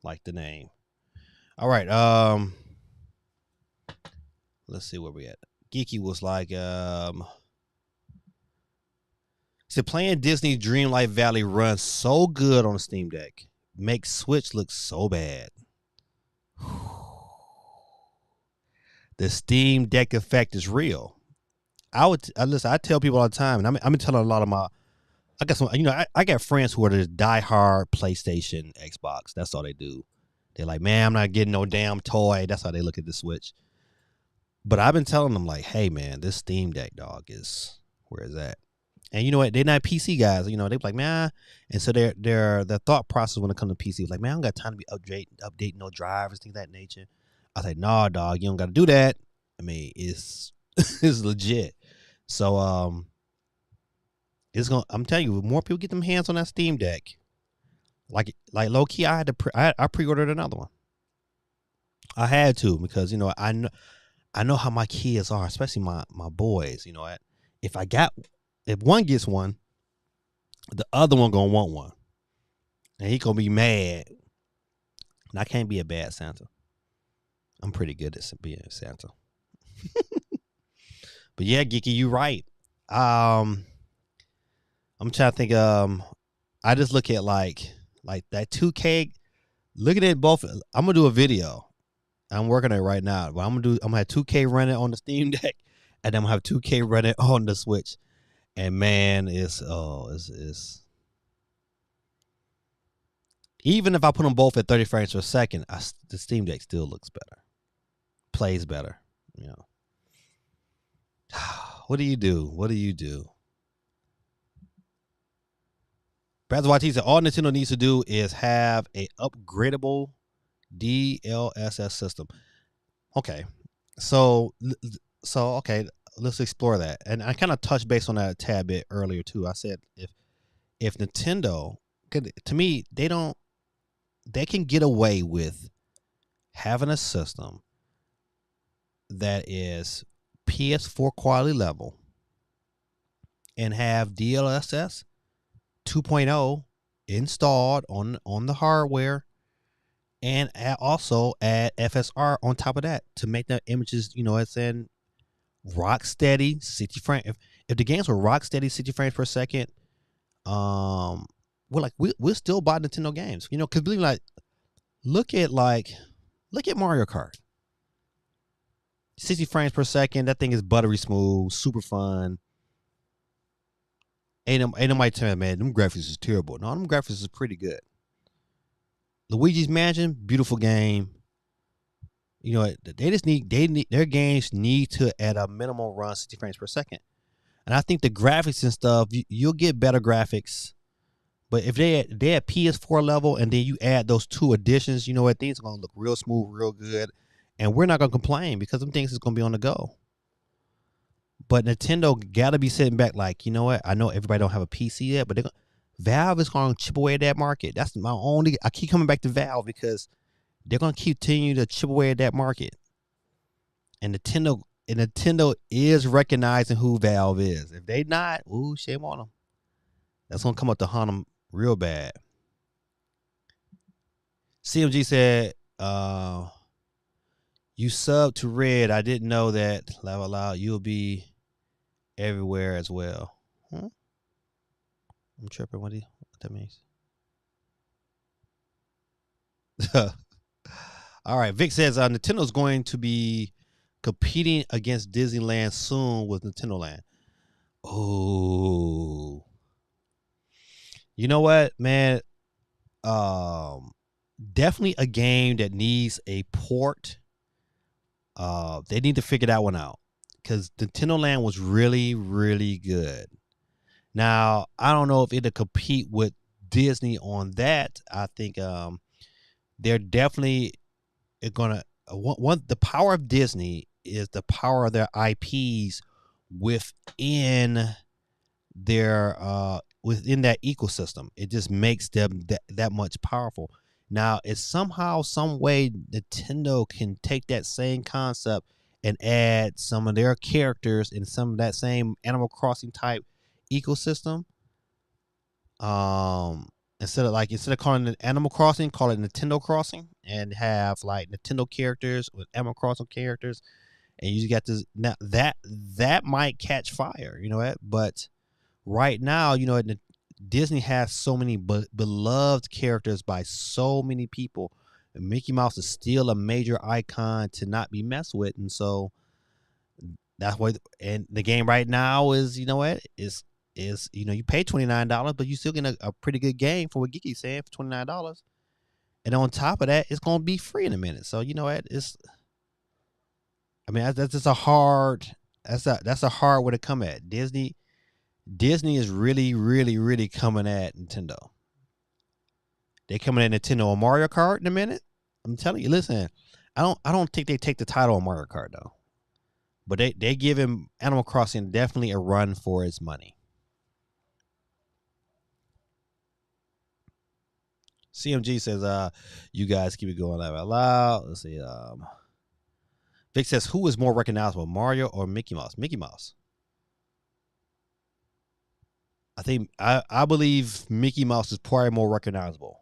like the name. All right. Let's see where we at. Geeky was like, said playing Disney Dreamlight Valley runs so good on the Steam Deck, makes Switch look so bad. The Steam Deck effect is real. Listen. I tell people all the time, and I'm telling a lot of my. I got some. You know, I got friends who are the diehard PlayStation, Xbox. That's all they do. They're like, man, I'm not getting no damn toy. That's how they look at the Switch. But I've been telling them like, hey man, this Steam Deck dog is where is that? And you know what? They're not PC guys. You know, they're like, man. And so their thought process when it comes to PC is like, man, I don't got time to be updating no drivers, things of that nature. I was like, nah, dog, you don't got to do that. I mean, it's it's legit. So it's gonna. I'm telling you, more people get them hands on that Steam Deck. Like low key, I had to. I pre-ordered another one. I had to because you know I know how my kids are, especially my boys. You know, if one gets one, the other one gonna want one, and he gonna be mad. And I can't be a bad Santa. I'm pretty good at being a Santa. But yeah, Geeky, you right. I'm trying to think. I just look at like that 2K. Looking at both, I'm gonna do a video. I'm working on it right now. But I'm gonna have 2K running on the Steam Deck, and I'm gonna have 2K running on the Switch. And man, it's even if I put them both at 30 frames per second, the Steam Deck still looks better, plays better. You know. What do you do? What do you do? Brad YT said all Nintendo needs to do is have a upgradable DLSS system. Okay, so okay, let's explore that. And I kind of touched base on that a tad bit earlier too. I said if Nintendo, to me, they can get away with having a system that is PS4 quality level and have DLSS 2.0 installed on the hardware, and also add FSR on top of that to make the images, you know, it's in rock steady 60 frames. If the games were rock steady 60 frames per second, we'll still buy Nintendo games, you know, because believe like look at Mario Kart. 60 frames per second, that thing is buttery smooth, super fun. Ain't nobody telling me, man, them graphics is terrible. No, them graphics is pretty good. Luigi's Mansion, beautiful game. you know, they just need their games need to at a minimum run 60 frames per second. And I think the graphics and stuff, you'll get better graphics. But if they at PS4 level and then you add those 2 additions, you know what, things are gonna look real smooth, real good, and we're not gonna complain because them things is gonna be on the go. But Nintendo gotta be sitting back like, you know what? I know everybody don't have a PC yet, but Valve is gonna chip away at that market. That's my only. I keep coming back to Valve because they're gonna continue to chip away at that market. And Nintendo is recognizing who Valve is. If they not, ooh, shame on them. That's gonna come up to haunt them real bad. CMG said, you sub to Red. I didn't know that. Laugh out loud. You'll be everywhere as well. I'm tripping. What that means? All right. Vic says Nintendo's going to be competing against Disneyland soon with Nintendo Land. Oh, you know what, man? Definitely a game that needs a port. They need to figure that one out because Nintendo Land was really, really good. Now, I don't know if it'll compete with Disney on that. I think they're definitely gonna one. The power of Disney is the power of their IPs within their within that ecosystem. It just makes them that much powerful. Now, it's somehow, some way, Nintendo can take that same concept and add some of their characters in some of that same Animal Crossing type ecosystem. Instead of calling it Animal Crossing, call it Nintendo Crossing, and have like Nintendo characters with Animal Crossing characters, and you got this. Now that might catch fire, you know what? But right now, you know, Disney has so many beloved characters by so many people. And Mickey Mouse is still a major icon to not be messed with, and so that's why. And the game right now is, you know what, is you know, you pay $29, but you still get a pretty good game for what Geeky's saying for $29. And on top of that, it's gonna be free in a minute. So you know what, that's just a hard. That's a hard way to come at Disney. Disney is really, really, really coming at Nintendo. They coming at Nintendo on Mario Kart in a minute. I'm telling you, listen, I don't think they take the title on Mario Kart though. But they give him Animal Crossing definitely a run for its money. CMG says, you guys keep it going out loud. Let's see. Vic says, who is more recognizable, Mario or Mickey Mouse? Mickey Mouse. I believe Mickey Mouse is probably more recognizable.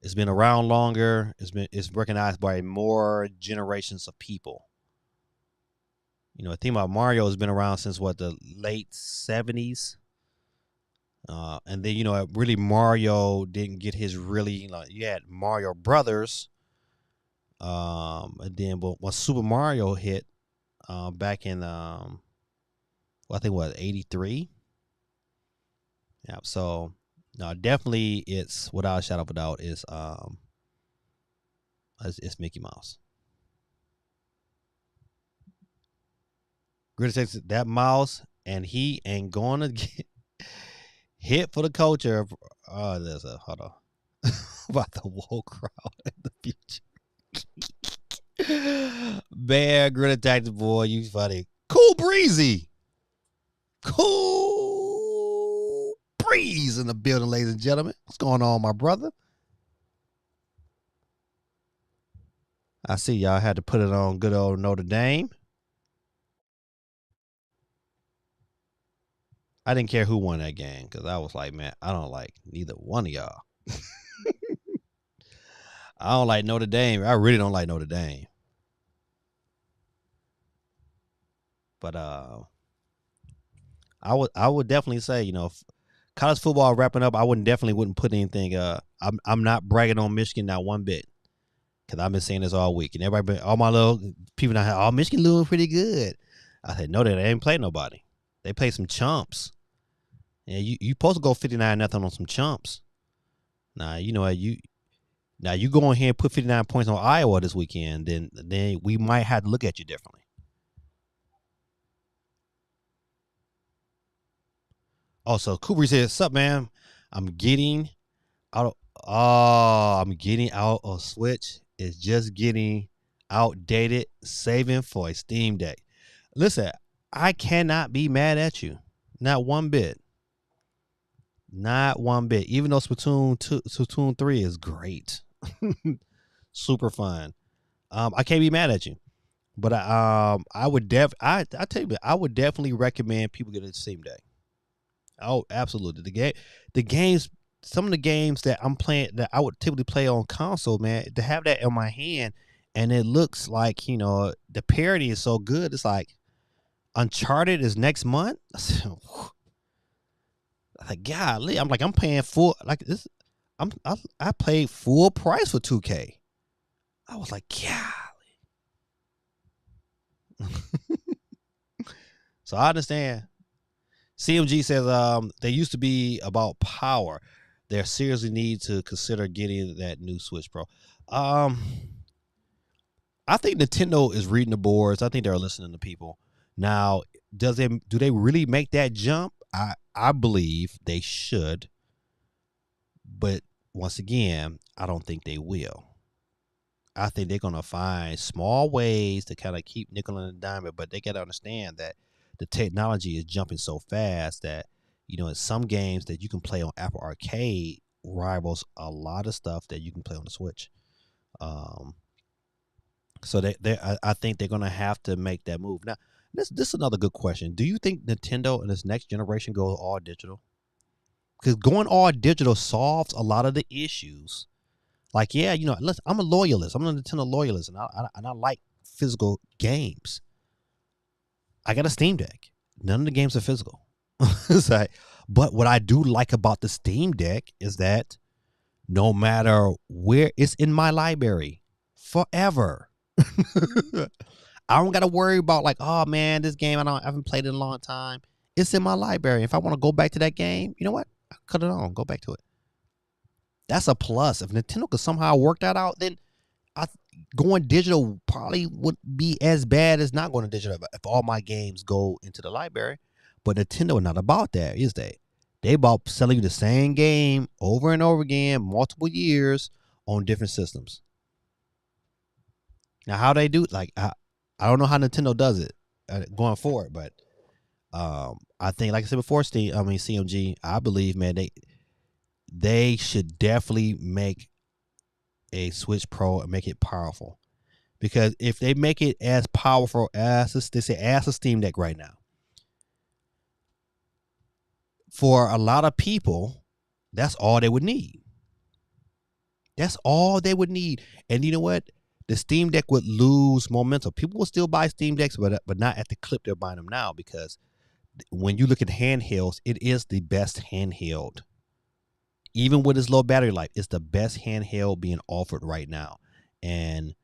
It's been around longer. It's recognized by more generations of people. You know, I think about Mario has been around since the late 70s. And then, you know, really Mario didn't get his really, you know, you had Mario Brothers. And then when Super Mario hit back in I think 83. Yeah, so no, definitely it's without a shadow of a doubt is it's Mickey Mouse. Grid takes that mouse and he ain't gonna get hit for the culture. There's a hold on about the woke crowd in the future. Bear Grid attack the boy. You funny. Cool breezy. Cool breeze in the building, ladies and gentlemen. What's going on, my brother? I see y'all had to put it on good old Notre Dame. I didn't care who won that game because I was like, man, I don't like neither one of y'all. I don't like Notre Dame. I really don't like Notre Dame. But I would definitely say, you know, if college football wrapping up, I wouldn't put anything. I'm not bragging on Michigan not one bit because I've been saying this all week, and all my little people now, oh, Michigan doing pretty good. I said, no, they ain't play nobody. They play some chumps. Yeah, you supposed to go 59-0 on some chumps. Nah, you know what, Now you go in here and put 59 points on Iowa this weekend, then we might have to look at you differently. Also, Cooper says, "Sup, man? I'm getting out. I'm getting out of Switch. It's just getting outdated. Saving for a Steam Deck. Listen, I cannot be mad at you, not one bit, not one bit. Even though Splatoon 3 is great, super fun. I can't be mad at you, but I would I tell you, I would definitely recommend people get a Steam Deck. Oh, absolutely. The games, some of the games that I'm playing that I would typically play on console, man, to have that in my hand and it looks like, the parity is so good. It's like Uncharted is next month. Like, golly, I'm paying full like this. I paid full price for 2K. I was like, yeah. So I understand. CMG says they used to be about power. They seriously need to consider getting that new Switch Pro. I think Nintendo is reading the boards. I think they're listening to people. Now, do they really make that jump? I believe they should. But once again, I don't think they will. I think they're gonna find small ways to kind of keep nickel and diamond, but they gotta understand that the technology is jumping so fast that in some games that you can play on Apple Arcade rivals a lot of stuff that you can play on the Switch. So I think they're gonna have to make that move. Now, this is another good question. Do you think Nintendo in this next generation goes all digital? Because going all digital solves a lot of the issues. Like, yeah, listen, I'm a loyalist. I'm a Nintendo loyalist, and I like physical games. I got a Steam Deck. None of the games are physical. It's like, but what I do like about the Steam Deck is that no matter where it's in my library forever. I don't got to worry about like, oh man, this game I haven't played in a long time. It's in my library. If I want to go back to that game, you know what? I'll cut it on, go back to it. That's a plus. If Nintendo could somehow work that out, then going digital probably wouldn't be as bad as not going to digital if all my games go into the library. But Nintendo is not about that, is they? They about selling you the same game over and over again, multiple years on different systems. Now, how they do like I don't know how Nintendo does it going forward, but I think, like I said before, CMG, I believe, man, they should definitely make a Switch Pro and make it powerful. Because if they make it as powerful as a Steam Deck right now, for a lot of people, that's all they would need. That's all they would need. And you know what? The Steam Deck would lose momentum. People will still buy Steam Decks, but not at the clip they're buying them now, because when you look at handhelds, it is the best handheld. Even with its low battery life, it's the best handheld being offered right now. And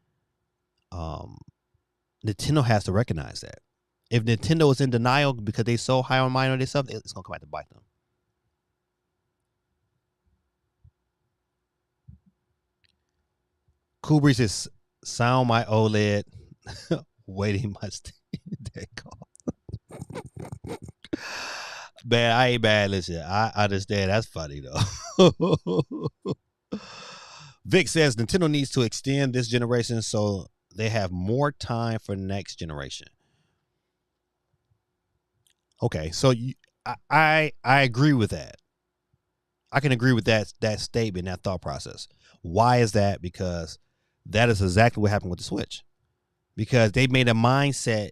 Nintendo has to recognize that. If Nintendo is in denial because they so high on mind on this stuff, it's going to come back to bite them. Cool Breeze is sound my OLED, waiting my Steam Deck off. Man, I ain't bad. Listen, I understand. That's funny, though. Vic says Nintendo needs to extend this generation so they have more time for next generation. Okay, so I agree with that. I can agree with that statement, that thought process. Why is that? Because that is exactly what happened with the Switch. Because they made a mindset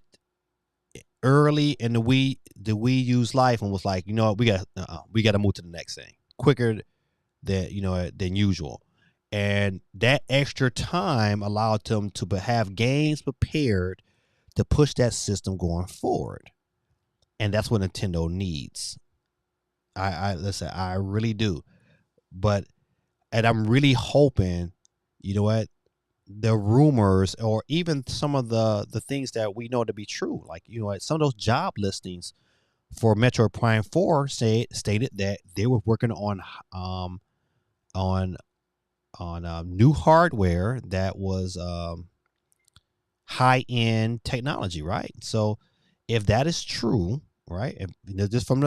early in the Wii U's life and was like, we got to move to the next thing quicker than usual. And that extra time allowed them to have games prepared to push that system going forward. And that's what Nintendo needs. I listen, I really do. And I'm really hoping, the rumors or even some of the things that we know to be true, like, some of those job listings for Metroid Prime 4 stated that they were working on on new hardware that was high end technology, right? So if that is true, right, if, just from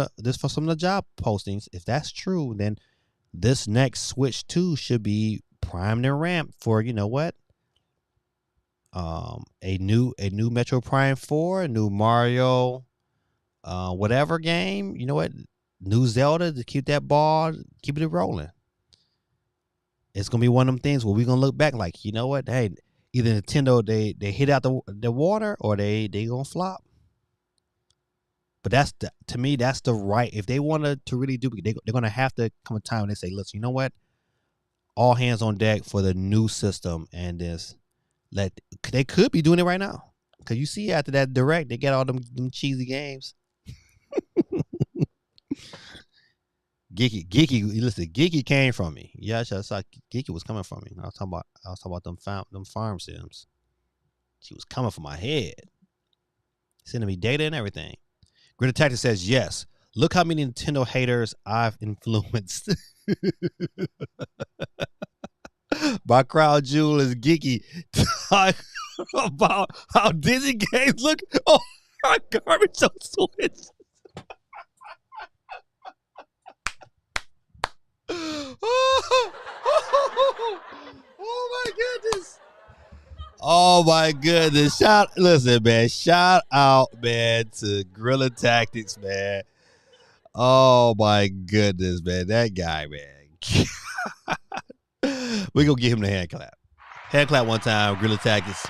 some of the job postings, if that's true, then this next Switch 2 should be primed and ramped for, you know what, a new Metro Prime 4, a new Mario, whatever game, you know what, new Zelda to keep that ball, keep it rolling. It's gonna be one of them things where we're gonna look back like, you know what, hey, either Nintendo they hit out the water or they gonna flop. But to me, that's the right. If they wanted to really do, they're gonna have to come a time when they say, "Listen, you know what? All hands on deck for the new system." And this, they could be doing it right now because you see after that direct, they get all them cheesy games. Geeky, listen, Geeky came from me. Yeah, I saw Geeky was coming from me. I was talking about them farm sims. She was coming from my head, sending me data and everything. Grid Tactic says, yes. Look how many Nintendo haters I've influenced. My crowd jewel is Geeky. Talk about how Disney games look. Oh, garbage on Switch. Oh my goodness. Oh my goodness. Listen, man. Shout out, man, to Guerrilla Tactics, man. Oh my goodness, man. That guy, man. We're gonna give him the hand clap. Hand clap one time, Guerrilla Tactics.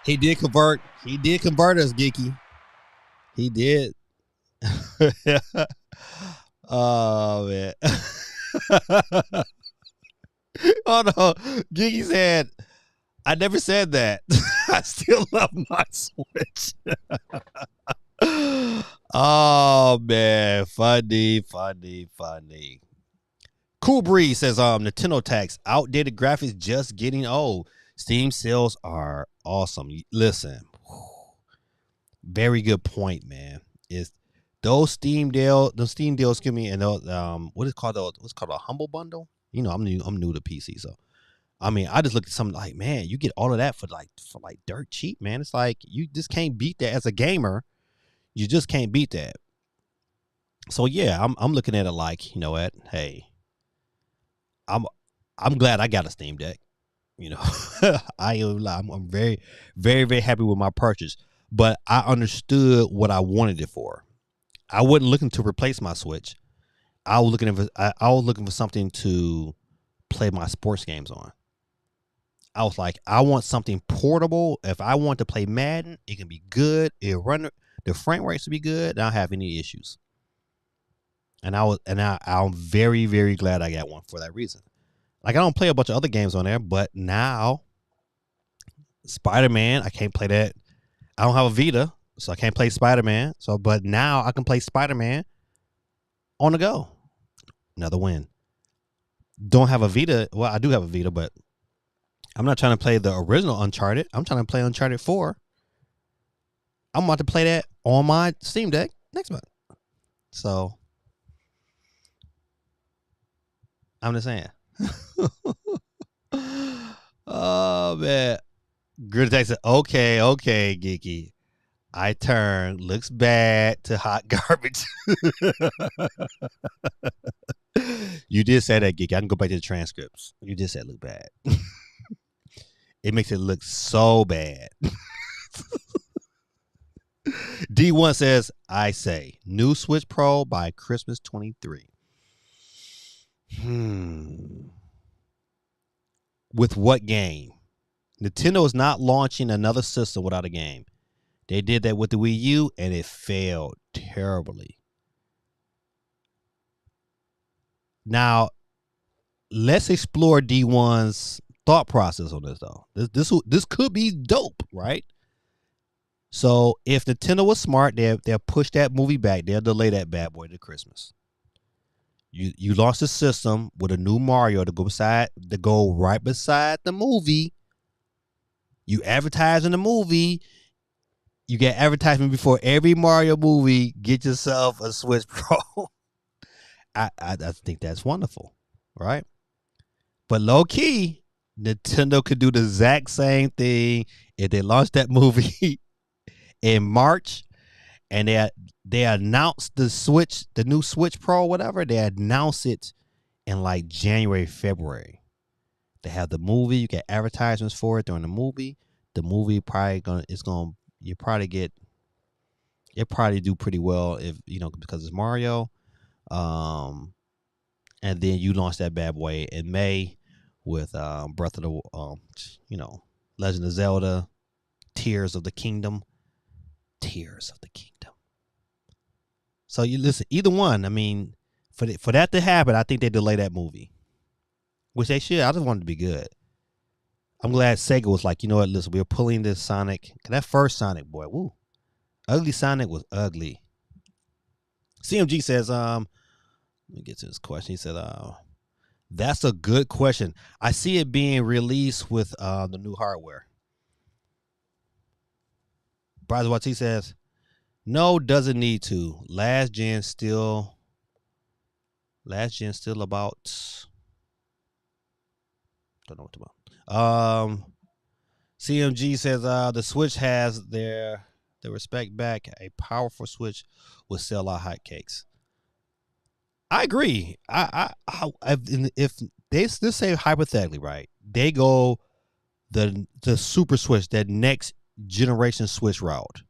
He did convert us, Geeky. He did. Oh man. Oh no. Geeky said, I never said that. I still love my Switch. Oh man, funny. Cool Breeze says, Nintendo tax, outdated graphics just getting old. Steam sales are awesome. Listen, very good point, man. Is those Steam deals, excuse me, and those, what's called a humble bundle? You know, I'm new to PC, so I mean, I just looked at something like, man, you get all of that for like dirt cheap, man. It's like you just can't beat that as a gamer. You just can't beat that. So yeah, I'm looking at it like, you know what? Hey, I'm glad I got a Steam Deck. You know, I'm very, very, very happy with my purchase. But I understood what I wanted it for. I wasn't looking to replace my Switch. I was looking for something to play my sports games on. I was like, I want something portable. If I want to play Madden, it can be good. It run the frame rates to be good. I don't have any issues. And I'm very, very glad I got one for that reason. Like I don't play a bunch of other games on there, but now Spider-Man, I can't play that. I don't have a Vita, so I can't play Spider-Man. So, but now I can play Spider-Man on the go. Another win. Don't have a Vita. Well, I do have a Vita, but I'm not trying to play the original Uncharted. I'm trying to play Uncharted 4. I'm about to play that on my Steam Deck next month. So, I'm just saying. Oh, man. Good text said, okay, Geeky. I turn looks bad to hot garbage. You did say that, Geeky. I can go back to the transcripts. You did say it look bad. It makes it look so bad. D1 says, I say, new Switch Pro by Christmas 23. With what game? Nintendo is not launching another system without a game. They did that with the Wii U, and it failed terribly. Now, let's explore D1's thought process on this, though. This could be dope, right? So, if Nintendo was smart, they'll push that movie back. They'll delay that bad boy to Christmas. You launched a system with a new Mario to go right beside the movie. You advertise in the movie. You get advertisement before every Mario movie. Get yourself a Switch Pro. I think that's wonderful, right? But low key, Nintendo could do the exact same thing if they launched that movie in March and they announced the Switch, the new Switch Pro, whatever. They announced it in like January, February. They have the movie. You get advertisements for it during the movie. The movie probably you probably do pretty well if because it's Mario. And then you launch that bad boy in May with Breath of the Legend of Zelda, Tears of the Kingdom. Tears of the Kingdom. So you listen, either one. I mean, for that to happen, I think they delay that movie, which they should. I just want it to be good. I'm glad Sega was like, you know what? Listen, we're pulling this Sonic. That first Sonic, boy, woo, ugly Sonic was ugly. CMG says, let me get to this question. He said, that's a good question. I see it being released with the new hardware. Brother, what he says, no, doesn't need to. Last gen still about. Don't know what to about. CMG says the Switch has their respect back. A powerful Switch will sell out hotcakes. I agree. If they say hypothetically, right, they go the Super Switch, that next generation Switch route,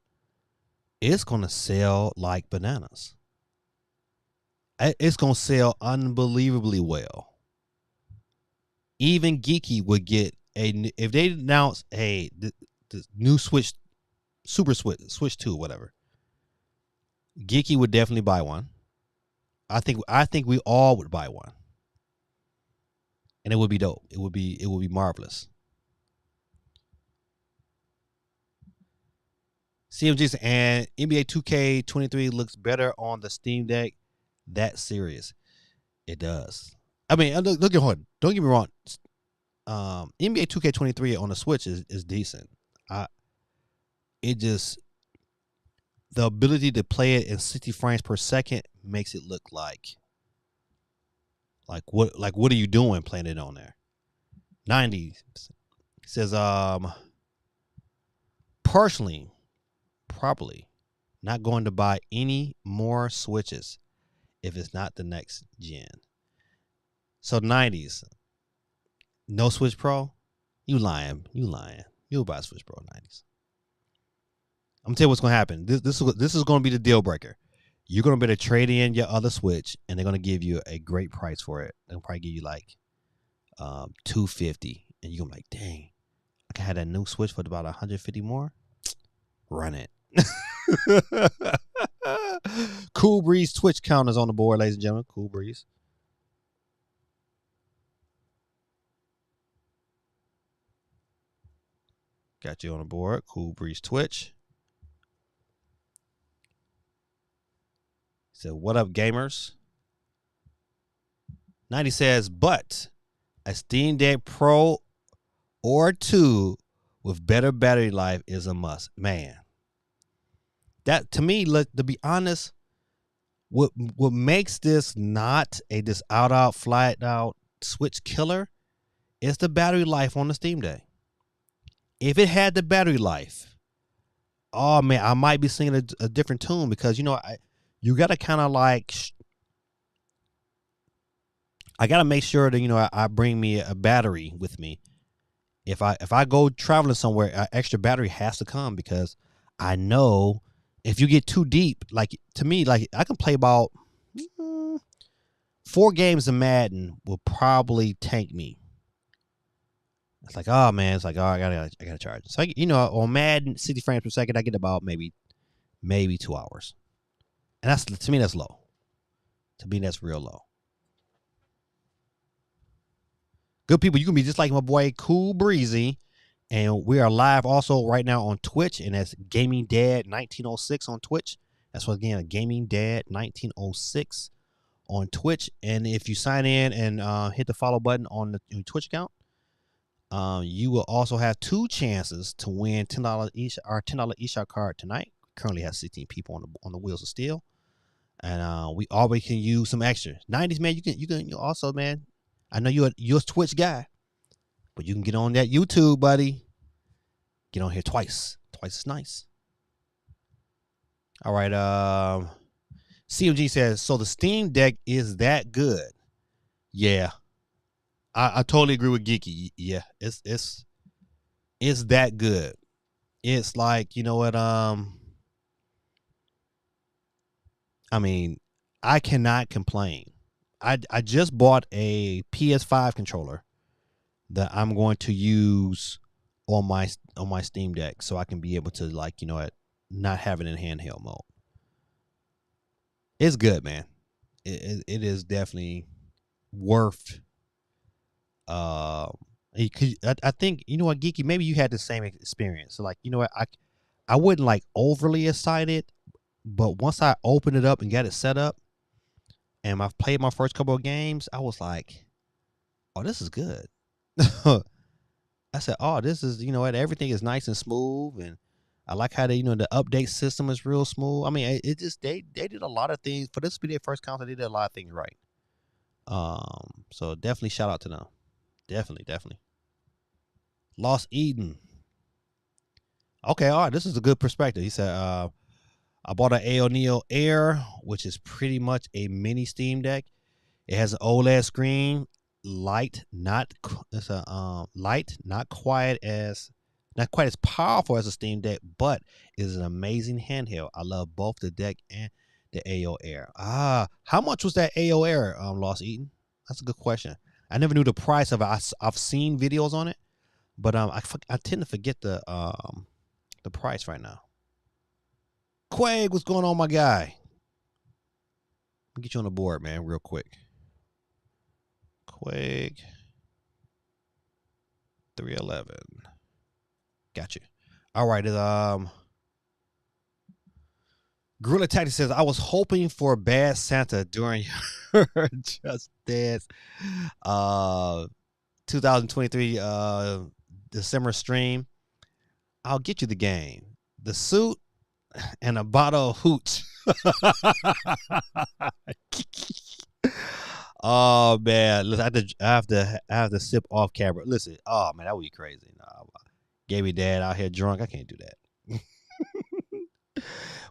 it's gonna sell like bananas. It's gonna sell unbelievably well. Even Geeky would get if they announce, hey, the new Switch, Super Switch 2, whatever. Geeky would definitely buy one. I think we all would buy one, and it would be dope. It would be marvelous. CMG and NBA 2K23 looks better on the Steam Deck. That serious, it does. I mean, look at hold. Don't get me wrong. NBA 2K23 on the Switch is decent. It just, the ability to play it in 60 frames per second makes it look like what are you doing playing it on there? 90 says personally, probably not going to buy any more Switches if it's not the next gen. So 90s, no Switch Pro? You lying. You'll buy Switch Pro 90s. I'm gonna tell you what's gonna happen. This is gonna be the deal breaker. You're gonna be able to trade in your other Switch, and they're gonna give you a great price for it. They'll probably give you like $250, and you're gonna be like, dang, I can have that new Switch for about $150 more. Run it. Cool Breeze Twitch counters on the board, ladies and gentlemen. Cool Breeze. Got you on the board. Cool Breeze Twitch. So, what up, gamers? 90 says, but a Steam Deck Pro or 2 with better battery life is a must. Man, that to me, to be honest, what makes this not this out flat out Switch killer is the battery life on the Steam Deck. If it had the battery life, oh man, I might be singing a different tune, because you got to kind of like, I got to make sure that I bring me a battery with me. If I go traveling somewhere, an extra battery has to come, because I know if you get too deep, like to me, like I can play about 4 games of Madden will probably tank me. It's like, oh man, it's like, oh, I gotta charge. So on Madden 60 frames per second, I get about maybe 2 hours, and to me that's low. To me that's real low. Good people, you can be just like my boy Cool Breezy, and we are live also right now on Twitch, and that's Gaming Dad 1906 on Twitch. That's what, again, Gaming Dad 1906 on Twitch. And if you sign in and hit the follow button on your Twitch account, you will also have 2 chances to win $10 each, our $10 eShop card tonight. Currently have 16 people on the wheels of steel, and we always can use some extra 90s, man. You can also, man, I know you're a Twitch guy, but you can get on that YouTube, buddy. Get on here twice. Twice is nice. All right. CMG says, so the Steam Deck is that good. Yeah. I totally agree with Geeky. Yeah, it's that good. It's like, you know what, I mean, I cannot complain. I just bought a PS5 controller that I'm going to use on my Steam Deck so I can be able to, like, you know what, not have it in handheld mode. It's good, man. It is definitely worth. Uh, I think, you know what, Geeky, maybe you had the same experience. So, like, you know what, I wasn't like overly excited, but once I opened it up and got it set up, and I played my first couple of games, I was like, "Oh, this is good." I said, "Oh, this is, you know what, everything is nice and smooth, and I like how they, you know, the update system is real smooth. I mean, it just they did a lot of things for this to be their first console. They did a lot of things right. So definitely shout out to them. Definitely. Lost Eden. Okay, all right, this is a good perspective. He said, I bought an AO Neo Air, which is pretty much a mini Steam Deck. It has an OLED screen, light, not it's a light, not quite as powerful as a Steam Deck, but is an amazing handheld. I love both the deck and the AO Air. How much was that AO Air, Lost Eaton? That's a good question. I never knew the price of it. I've seen videos on it, but I tend to forget the price right now. Quag, what's going on, my guy? Let me get you on the board, man, real quick. Quag 311. Gotcha. All right. Gorilla Tactic says, I was hoping for a Bad Santa during your Just Dance 2023 December stream. I'll get you the game, the suit, and a bottle of hooch. Oh man, listen, I have to sip off camera. Listen, oh man, that would be crazy. Nah, Gabby dad out here drunk. I can't do that.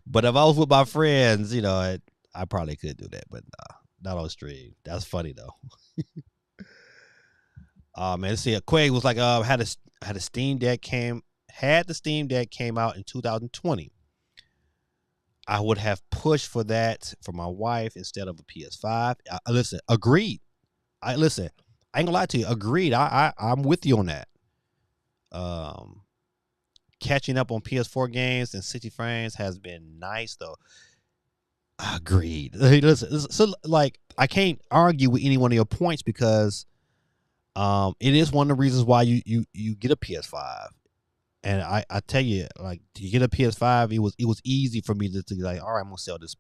But if I was with my friends, you know, I probably could do that, but not on stream. That's funny though. Man, let's see. Quake was like, had a Steam Deck came out in 2020. I would have pushed for that for my wife instead of a PS5. Listen, agreed. I ain't gonna lie to you. Agreed. I'm with you on that. Catching up on PS4 games and 60 frames has been nice though. Agreed. Listen, so like I can't argue with any one of your points because it is one of the reasons why you get a PS5. And I tell you, like, to get a PS5, it was easy for me to like, all right, I'm gonna sell this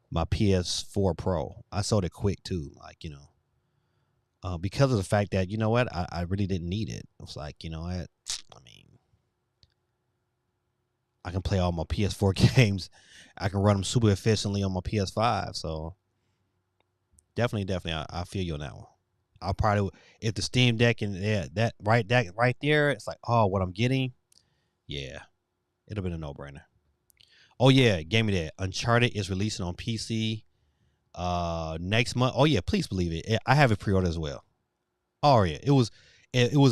my PS4 Pro. I sold it quick too, like, you know, because of the fact that, you know what, I really didn't need it. It was like, you know what, I mean, I can play all my PS4 games. I can run them super efficiently on my PS5. So definitely, I feel you on that one. I'll probably, if the Steam Deck and that right there, it's like, oh, what I'm getting, yeah, it'll be a no-brainer. Oh yeah, Game Me That. Uncharted is releasing on PC next month. Oh yeah, please believe it. I have it pre-ordered as well. Oh yeah, it was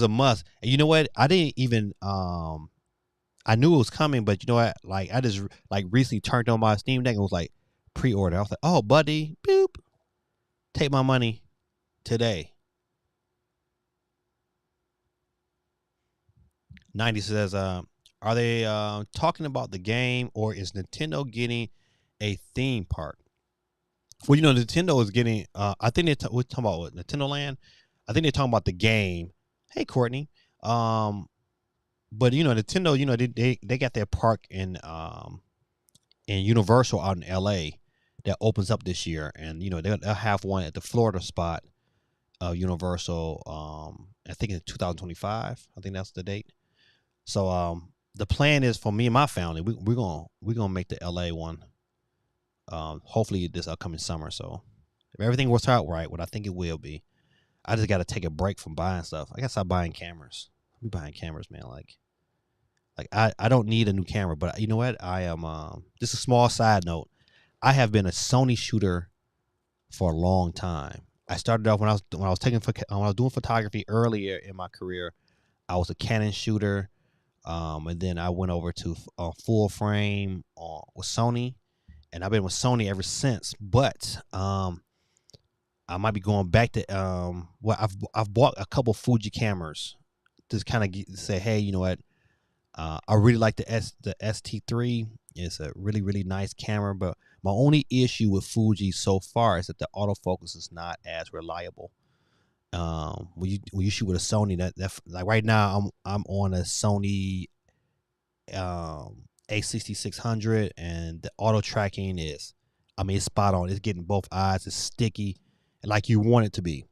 a must. And you know what? I didn't even I knew it was coming, but you know what? Like, I just like recently turned on my Steam Deck and was like pre-order. I was like, oh buddy, boop, take my money today. 90 says, are they talking about the game, or is Nintendo getting a theme park? Well, you know, Nintendo is getting. I think we're talking about what, Nintendo Land. I think they're talking about the game. Hey, Courtney. But you know, Nintendo. You know, they got their park in Universal out in L.A. that opens up this year, and you know they'll have one at the Florida spot of Universal. I think in 2025. I think that's the date. So the plan is for me and my family, we're gonna make the LA one. Hopefully this upcoming summer. So if everything works out right, what I think it will be, I just got to take a break from buying stuff. I guess I'm buying cameras. I'm buying cameras, man. Like I don't need a new camera, but you know what? I am. Just a small side note. I have been a Sony shooter for a long time. I started off when I was doing photography earlier in my career. I was a Canon shooter, and then I went over to full frame with Sony, and I've been with Sony ever since. But I might be going back to well, I've bought a couple Fuji cameras to kind of say, hey, you know what? I really like the ST3. It's a really, really nice camera, but my only issue with Fuji so far is that the autofocus is not as reliable. When you shoot with a Sony, that like right now I'm on a Sony A6600, and the auto tracking is, I mean, it's spot on. It's getting both eyes. It's sticky, like you want it to be.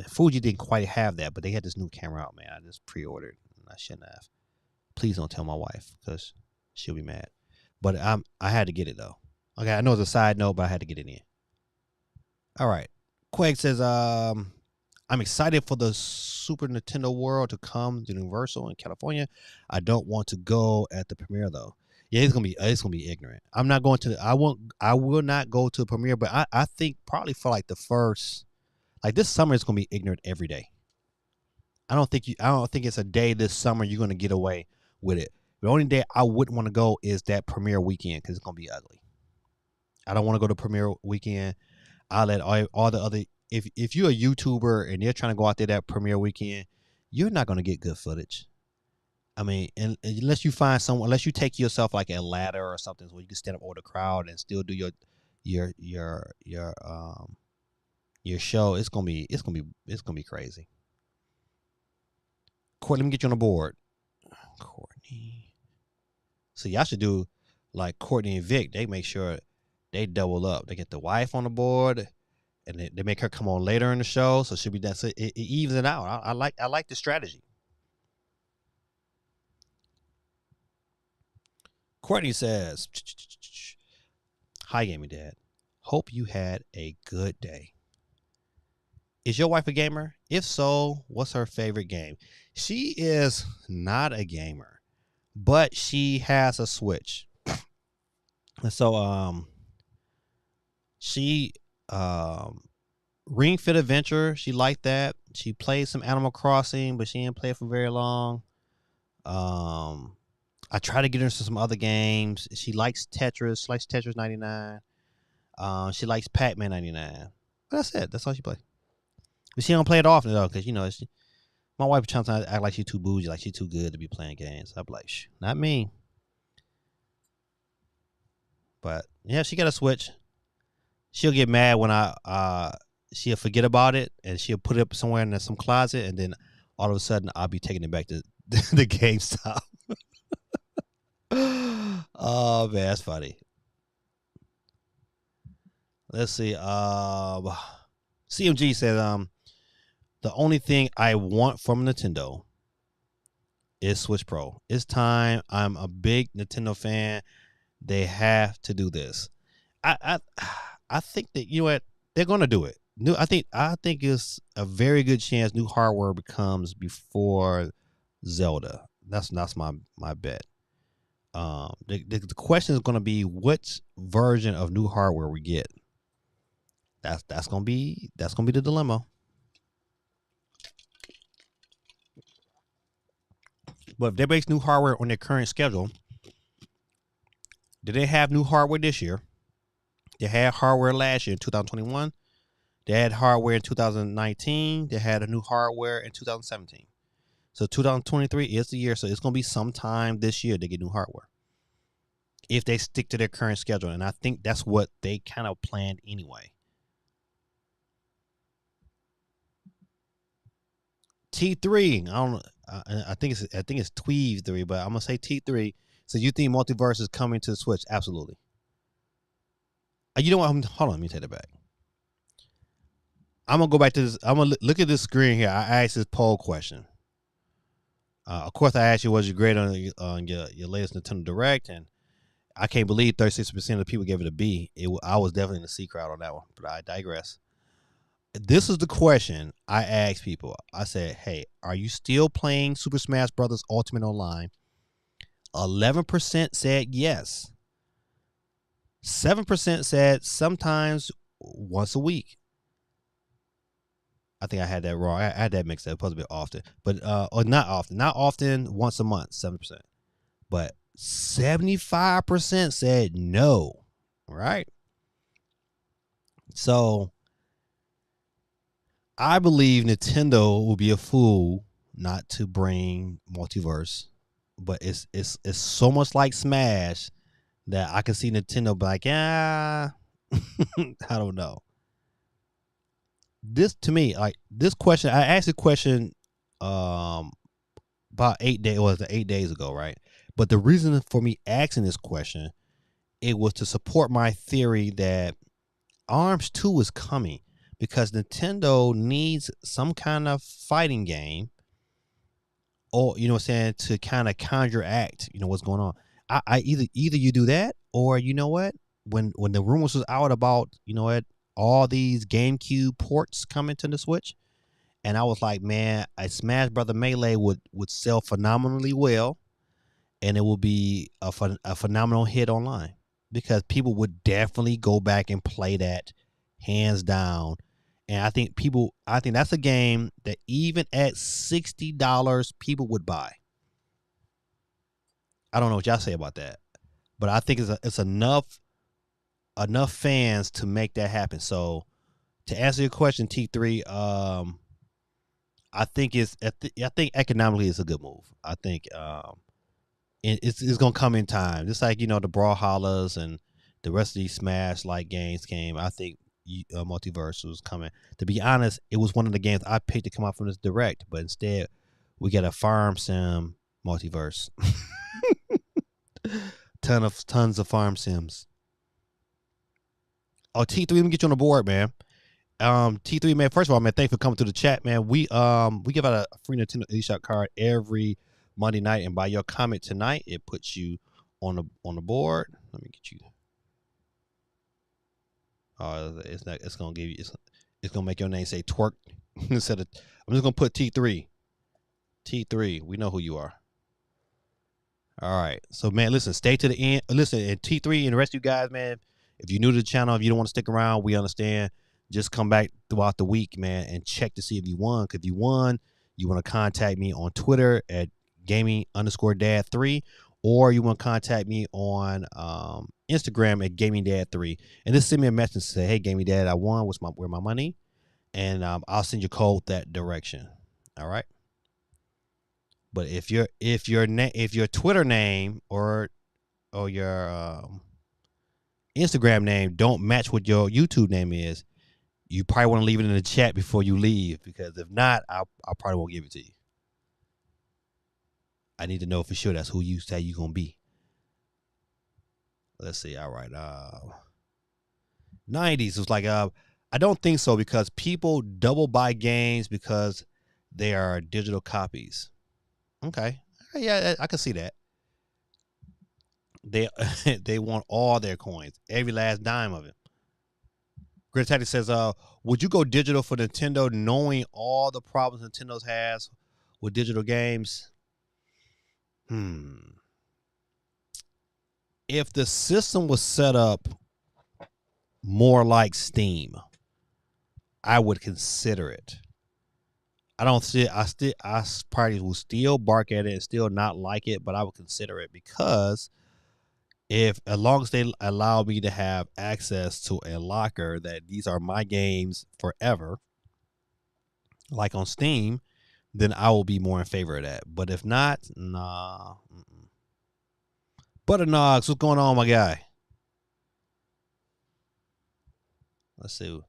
Fuji didn't quite have that, but they had this new camera out, man. I just pre-ordered, and I shouldn't have. Please don't tell my wife, because she'll be mad. But I had to get it though. Okay, I know it's a side note, but I had to get it in. All right. Quake says, I'm excited for the Super Nintendo World to come to Universal in California. I don't want to go at the premiere though. Yeah, it's gonna be ignorant. I'm not going to. I will not go to the premiere, but I think probably for like the first, like this summer, it's gonna be ignorant every day. I don't think it's a day this summer you're gonna get away with it. The only day I wouldn't want to go is that premiere weekend, because it's gonna be ugly. I don't want to go to premiere weekend. I'll let all the other, if you're a YouTuber and they're trying to go out there that premiere weekend, you're not gonna get good footage. I mean, unless you find someone, unless you take yourself like a ladder or something where you can stand up over the crowd and still do your show, it's gonna be crazy. Courtney, let me get you on the board. Courtney. So y'all should do like Courtney and Vic. They make sure they double up. They get the wife on the board, and they make her come on later in the show, so she'll be that. So it evens it out. I like the strategy. Courtney says, "Hi, Gaming Dad. Hope you had a good day. Is your wife a gamer? If so, what's her favorite game?" She is not a gamer, but she has a Switch. So she Ring Fit Adventure, she liked that. She played some Animal Crossing, but she didn't play it for very long. I try to get her into some other games. She likes Tetris. She likes Tetris 99. She likes Pac-Man 99. But that's it. That's all she plays. But she don't play it often though, because my wife trying to act like she's too bougie, like she's too good to be playing games. I'm like, not me. But yeah, she got a Switch. She'll get mad when she'll forget about it, and she'll put it up somewhere in some closet, and then all of a sudden I'll be taking it back to the GameStop. Oh man, that's funny. Let's see. CMG said, the only thing I want from Nintendo is Switch Pro. It's time. I'm a big Nintendo fan. They have to do this. I think that, you know what, they're gonna do it. I think it's a very good chance new hardware becomes before Zelda. That's my bet. The question is gonna be which version of new hardware we get. That's gonna be the dilemma. But if they base new hardware on their current schedule, did they have new hardware this year? They had hardware last year in 2021. They had hardware in 2019. They had a new hardware in 2017. So 2023 is the year. So it's going to be sometime this year they get new hardware, if they stick to their current schedule. And I think that's what they kind of planned anyway. T3, I think it's Tweeve 3, but I'm gonna say T3. So you think Multiverse is coming to the Switch? Absolutely. You know what? Hold on, let me take it back. I'm gonna go back to this. I'm gonna look at this screen here. I asked this poll question. Of course, I asked you, was you great on your latest Nintendo Direct, and I can't believe 36% of the people gave it a B. I was definitely in the C crowd on that one, but I digress. This is the question I asked people. I said, "Hey, are you still playing Super Smash Brothers Ultimate Online?" 11% said yes. 7% said sometimes once a week. I think I had that wrong. I had that mixed up. It's supposed to be often, but or not often. Not often. Once a month. 7%. But 75% said no. Right. So I believe Nintendo will be a fool not to bring multiverse, but it's so much like Smash that I can see Nintendo be like, yeah, I don't know. This to me, like this question, I asked a question about 8 days, was 8 days ago, right? But the reason for me asking this question, it was to support my theory that Arms 2 is coming because Nintendo needs some kind of fighting game, or you know what I'm saying, to kind of counteract, what's going on. I either you do that, or you know what, when the rumors was out about, what, all these GameCube ports coming to the Switch, and I was like, man, a Smash Brother Melee would sell phenomenally well, and it will be a phenomenal hit online because people would definitely go back and play that hands down. And I think that's a game that even at $60 people would buy. I don't know what y'all say about that, but I think it's enough fans to make that happen. So to answer your question, T3, I think I think economically it's a good move. I think it's gonna come in time. Just like the Brawlhallas and the rest of these Smash like games came. I think Multiverse was coming. To be honest, it was one of the games I picked to come out from this direct, but instead we got a farm sim Multiverse. Tons of farm sims. Oh, T3, let me get you on the board, man. T3, man, first of all, man, thanks for coming to the chat, man. We give out a free Nintendo eShop card every Monday night, and by your comment tonight, it puts you on the board. Let me get you. It's gonna give you. It's gonna make your name say twerk instead of. I'm just gonna put T3. T3, we know who you are. All right, so man, listen, stay to the end. Listen, and T3 and the rest of you guys, man. If you're new to the channel, if you don't want to stick around, we understand. Just come back throughout the week, man, and check to see if you won. Because if you won, you want to contact me on Twitter at gaming_dad3, or you want to contact me on Instagram at gamingdad3, and just send me a message and say, hey, gaming dad, I won. Where my money? And I'll send you code that direction. All right. But if your Twitter name or your Instagram name don't match what your YouTube name is, you probably want to leave it in the chat before you leave, because if not, I probably won't give it to you. I need to know for sure that's who you say you're gonna be. Let's see. All right. 90s was like I don't think so, because people double buy games because they are digital copies. Okay. Yeah, I can see that. They want all their coins, every last dime of it. Great Tactic says, would you go digital for Nintendo, knowing all the problems Nintendo has with digital games? If the system was set up more like Steam, I would consider it. I don't see. I probably will still bark at it and still not like it, but I would consider it, because as long as they allow me to have access to a locker that these are my games forever, like on Steam, then I will be more in favor of that. But if not, nah. Butternogs, what's going on, my guy? Let's see.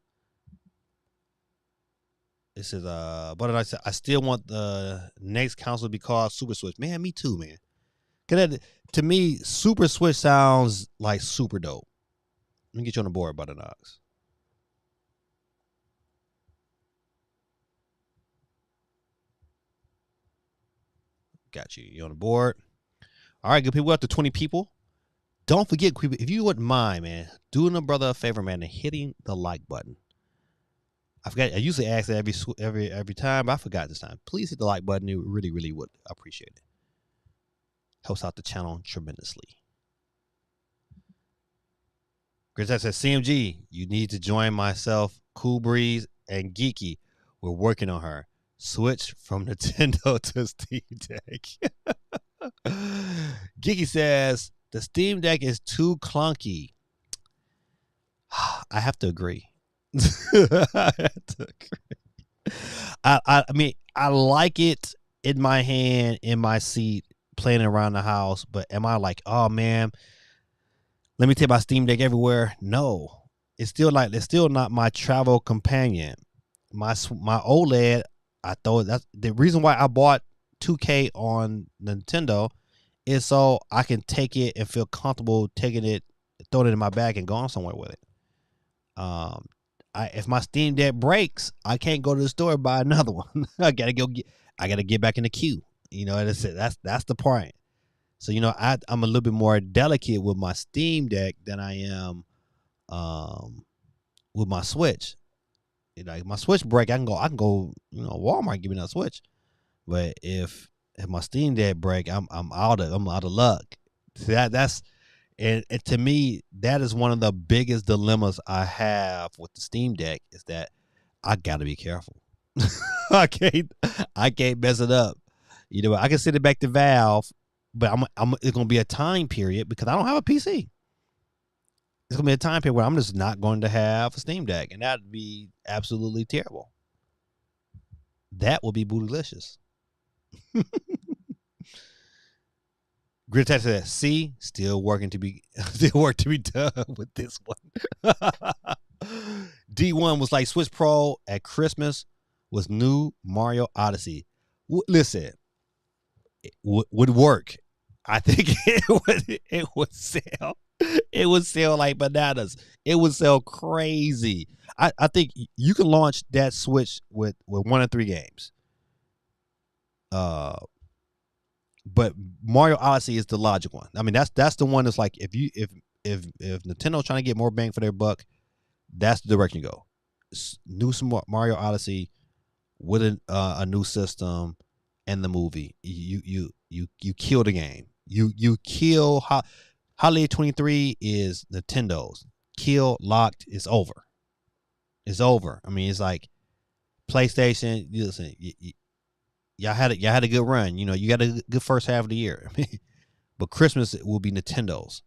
This is Butternogs. I still want the next console to be called Super Switch. Man, me too, man. Cause to me, Super Switch sounds like super dope. Let me get you on the board, Butternogs. Got you. You on the board? All right, good people. We're up to 20 people. Don't forget, if you wouldn't mind, man, doing a brother a favor, man, and hitting the like button. I forgot. I usually ask that every time, but I forgot this time. Please hit the like button. It really would appreciate it. Helps out the channel tremendously. Chris says, CMG, you need to join myself, Cool Breeze, and Geeky. We're working on her. Switch from Nintendo to Steam Deck. Geeky says, the Steam Deck is too clunky. I have to agree. I mean, I like it in my hand, in my seat, playing around the house, but am I like, oh man, let me take my Steam Deck everywhere? No. It's still not my travel companion. My OLED, I thought that's the reason why I bought 2K on Nintendo is so I can take it and feel comfortable taking it, throwing it in my bag and going somewhere with it. If my Steam Deck breaks, I can't go to the store and buy another one. I gotta get back in the queue. You know, that's the point. So, you know, I'm a little bit more delicate with my Steam Deck than I am with my Switch. You know, if my Switch break, I can go, you know, Walmart and give me that Switch. But if my Steam Deck break, I'm out of luck. See, that's and to me, that is one of the biggest dilemmas I have with the Steam Deck is that I gotta be careful. I can't mess it up. You know, I can send it back to Valve, but it's gonna be a time period because I don't have a PC. It's gonna be a time period where I'm just not going to have a Steam Deck, and that'd be absolutely terrible. That would be bootylicious. Grit says, "See, still work to be done with this one." D1 was like Switch Pro at Christmas was new Mario Odyssey. Listen, it would work. I think it would sell. It would sell like bananas. It would sell crazy. I think you can launch that Switch with 1 or 3 games. But Mario Odyssey is the logic one. I mean, that's the one that's like if Nintendo's trying to get more bang for their buck, that's the direction you go. New Mario Odyssey with a new system and the movie. You kill the game. You kill Holiday 23 is Nintendo's. Kill locked is over. It's over. I mean, it's like PlayStation. Listen, y'all had a good run. You know, you got a good first half of the year. But Christmas will be Nintendo's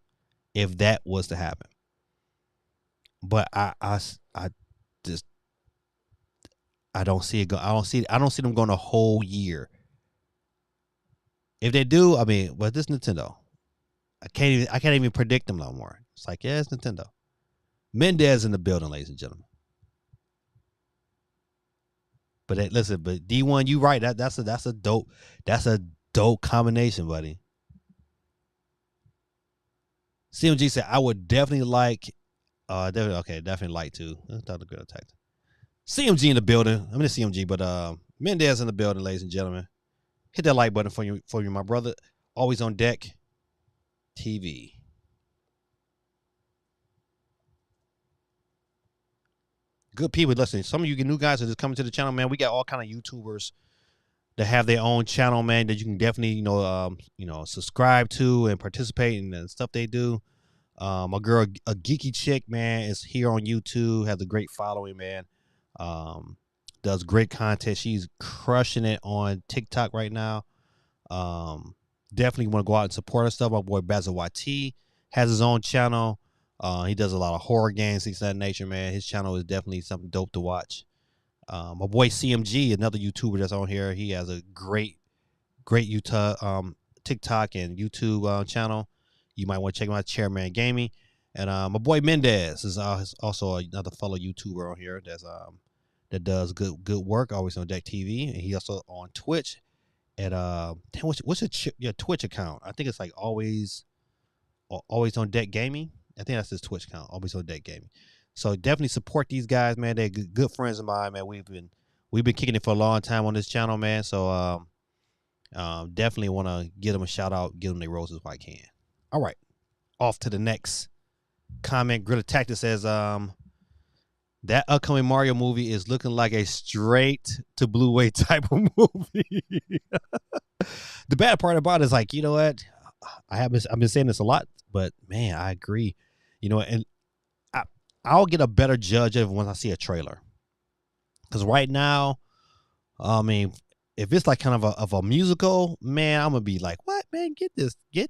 if that was to happen. But I don't see it go. I don't see them going a whole year. If they do, I mean, but this Nintendo, I can't even predict them no more. It's like, yeah, it's Nintendo. Mendez in the building, ladies and gentlemen. But listen, but D1, you right. That's a dope combination, buddy. CMG said I would definitely like definitely like to. That's a good attack. CMG in the building. I'm in the CMG, but Mendez in the building, ladies and gentlemen. Hit that like button for you, my brother. Always on deck. TV. Good people listening. Some of you new guys are just coming to the channel, man. We got all kind of YouTubers that have their own channel, man, that you can definitely, subscribe to and participate in the stuff they do. My girl, a geeky chick, man, is here on YouTube, has a great following, man. Does great content. She's crushing it on TikTok right now. Definitely want to go out and support her stuff. My boy Basil YT has his own channel. He does a lot of horror games, things of that nature, man. His channel is definitely something dope to watch. My boy CMG, another YouTuber that's on here, he has a great YouTube, TikTok and YouTube channel. You might want to check him out, Chairman Gaming. And my boy Mendez is also another fellow YouTuber on here that does good work, always on Deck TV. And he also on Twitch at what's your Twitch account? I think it's like always on Deck Gaming. I think that's his Twitch account, always on Deck Gaming. So definitely support these guys, man. They're good friends of mine, man. We've been kicking it for a long time on this channel, man. So definitely want to give them a shout out, give them their roses if I can. All right, off to the next comment. Grilla Tactic says, That upcoming Mario movie is looking like a straight to Blu-ray type of movie. The bad part about it is like, you know what? I've been saying this a lot, but man, I agree. You know, and I, I'll get a better judge of it when I see a trailer. Because right now, I mean, if it's like kind of a musical, man, I'm gonna be like, what, man? Get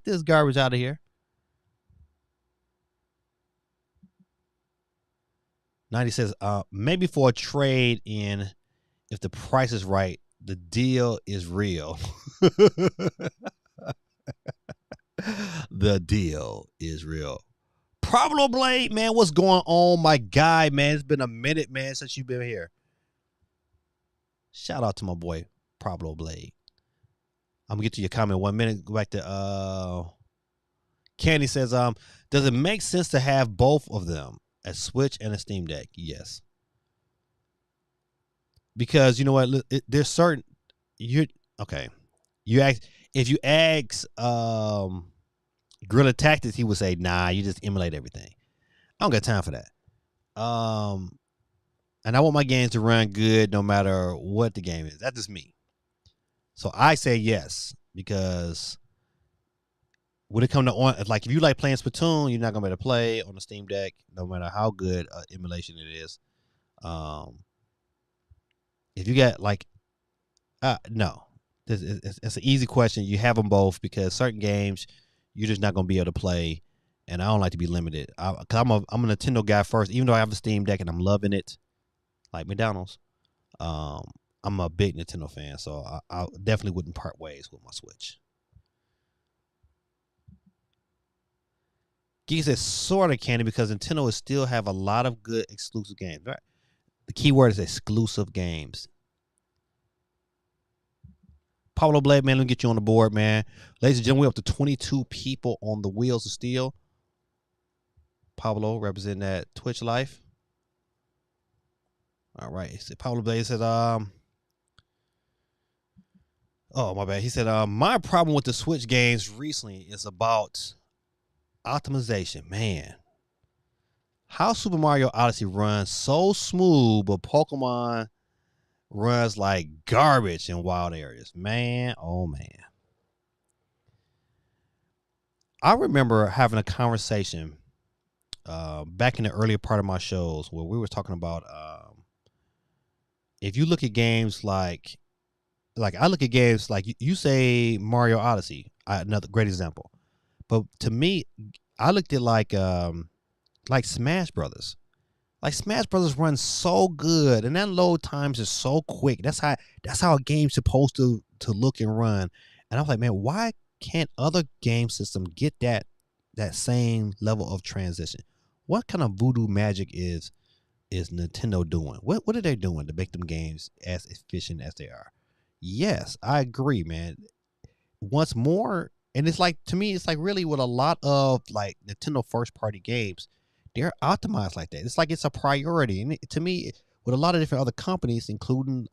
this garbage out of here. 90 says, maybe for a trade in, if the price is right, the deal is real. The deal is real. Pablo Blade, man, what's going on, my guy, man? It's been a minute, man, since you've been here. Shout out to my boy Pablo Blade. I'm gonna get to your comment 1 minute. Go back to Candy says, does it make sense to have both of them, a Switch and a Steam Deck? Yes. Because you know what, there's certain okay. You ask if you ask Guerrilla Tactics, he would say, nah, you just emulate everything. I don't got time for that. And I want my games to run good no matter what the game is. That's just me. So I say yes, because when it comes to like if you like playing Splatoon, you're not gonna be able to play on the Steam Deck, no matter how good emulation it is. If you got like, no, it's an easy question. You have them both because certain games you're just not gonna be able to play, and I don't like to be limited. Cause I'm a Nintendo guy first, even though I have a Steam Deck and I'm loving it, like McDonald's. I'm a big Nintendo fan, so I definitely wouldn't part ways with my Switch. Geek says sort of candy because Nintendo will still have a lot of good exclusive games. Right? The key word is exclusive games. Pablo Blade, man, let me get you on the board, man. Ladies and gentlemen, we're up to 22 people on the Wheels of Steel. Pablo representing that Twitch life. All right. Pablo Blade said, oh, my bad. He said, my problem with the Switch games recently is about optimization. Man, how Super Mario Odyssey runs so smooth, but Pokemon runs like garbage in wild areas. Man, oh man. I remember having a conversation back in the earlier part of my shows where we were talking about if you look at games like I look at games like you say Mario Odyssey, another great example. But to me, I looked at like Smash Brothers. Like Smash Brothers runs so good, and that load times is so quick. That's how a game's supposed to look and run. And I was like, man, why can't other game systems get that same level of transition? What kind of voodoo magic is Nintendo doing? What are they doing to make them games as efficient as they are? Yes, I agree, man. Once more, and it's like, to me, it's like really with a lot of like Nintendo first party games, they're optimized like that. It's like it's a priority. And to me, with a lot of different other companies, including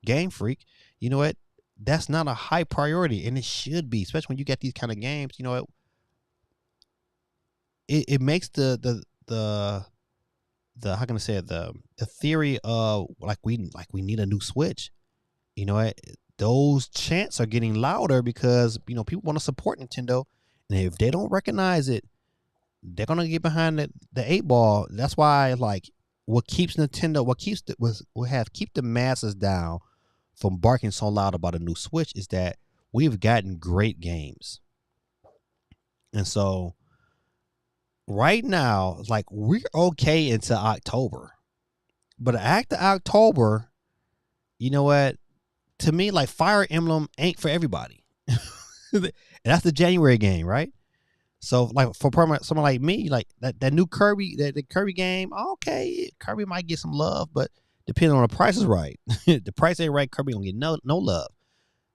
Game Freak, you know what? That's not a high priority, and it should be, especially when you get these kind of games. You know, it makes the how can I say it, the theory of like we need a new Switch. You know what? Those chants are getting louder because people want to support Nintendo, and if they don't recognize it, they're gonna get behind the 8 ball. That's why like what keeps Nintendo, keep the masses down from barking so loud about a new Switch is that we've gotten great games. And so right now, like we're okay until October. But after October, you know what? To me, like Fire Emblem ain't for everybody. And that's the January game, right? So like for someone like me, like that new Kirby, the Kirby game, okay, Kirby might get some love, but depending on the price is right. The price ain't right, Kirby gonna get no love.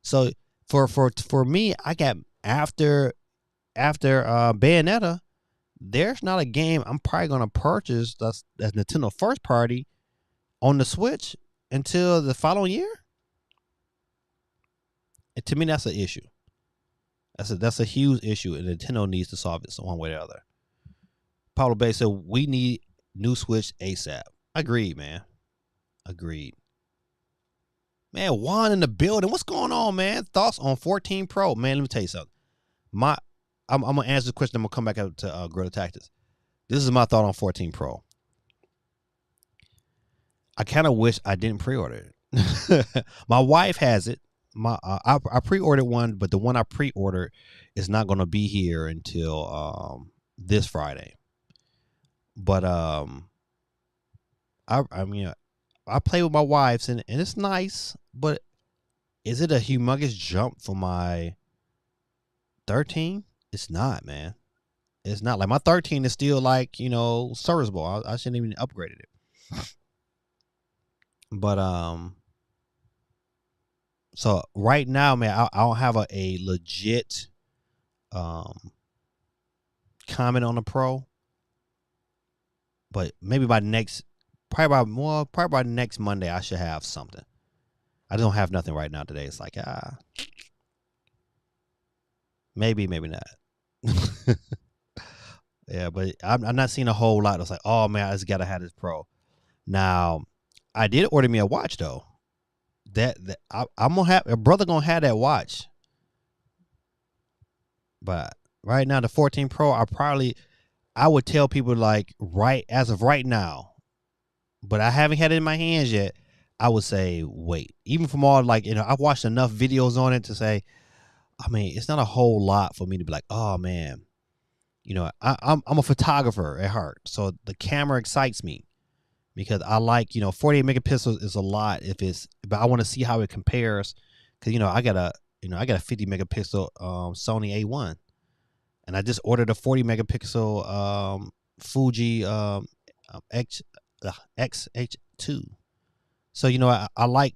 So for me, I got after Bayonetta, there's not a game I'm probably gonna purchase that's Nintendo first party on the Switch until the following year. And to me, that's an issue. That's a huge issue, and Nintendo needs to solve it one way or the other. Pablo Bay said we need new Switch ASAP. Agreed, man. Agreed. Man, Juan in the building. What's going on, man? Thoughts on 14 Pro? Man, let me tell you something. I'm gonna answer the question. I'm gonna come back up to Guerrilla Tactics. This is my thought on 14 Pro. I kind of wish I didn't pre-order it. My wife has it. I pre-ordered one, but the one I pre-ordered is not gonna be here until this Friday. But I mean, I play with my wives and it's nice, but is it a humongous jump for my 13? It's not, man. It's not. Like my 13 is still like, serviceable. I shouldn't even upgraded it. But so right now, man, I don't have a legit comment on the Pro. But maybe probably by next Monday, I should have something. I don't have nothing right now today. It's like, maybe not. Yeah, but I'm not seeing a whole lot. It's like, oh man, I just gotta have this Pro. Now, I did order me a watch though. I'm gonna have a brother gonna have that watch. But right now, the 14 Pro, I would tell people like as of right now, but I haven't had it in my hands yet. I would say wait. Even from all I've watched enough videos on it to say, I mean, it's not a whole lot for me to be like, oh man, I'm a photographer at heart, so the camera excites me because I like 48 megapixels is a lot but I want to see how it compares because I got a 50 megapixel Sony A1, and I just ordered a 40 megapixel Fuji XH2. So I like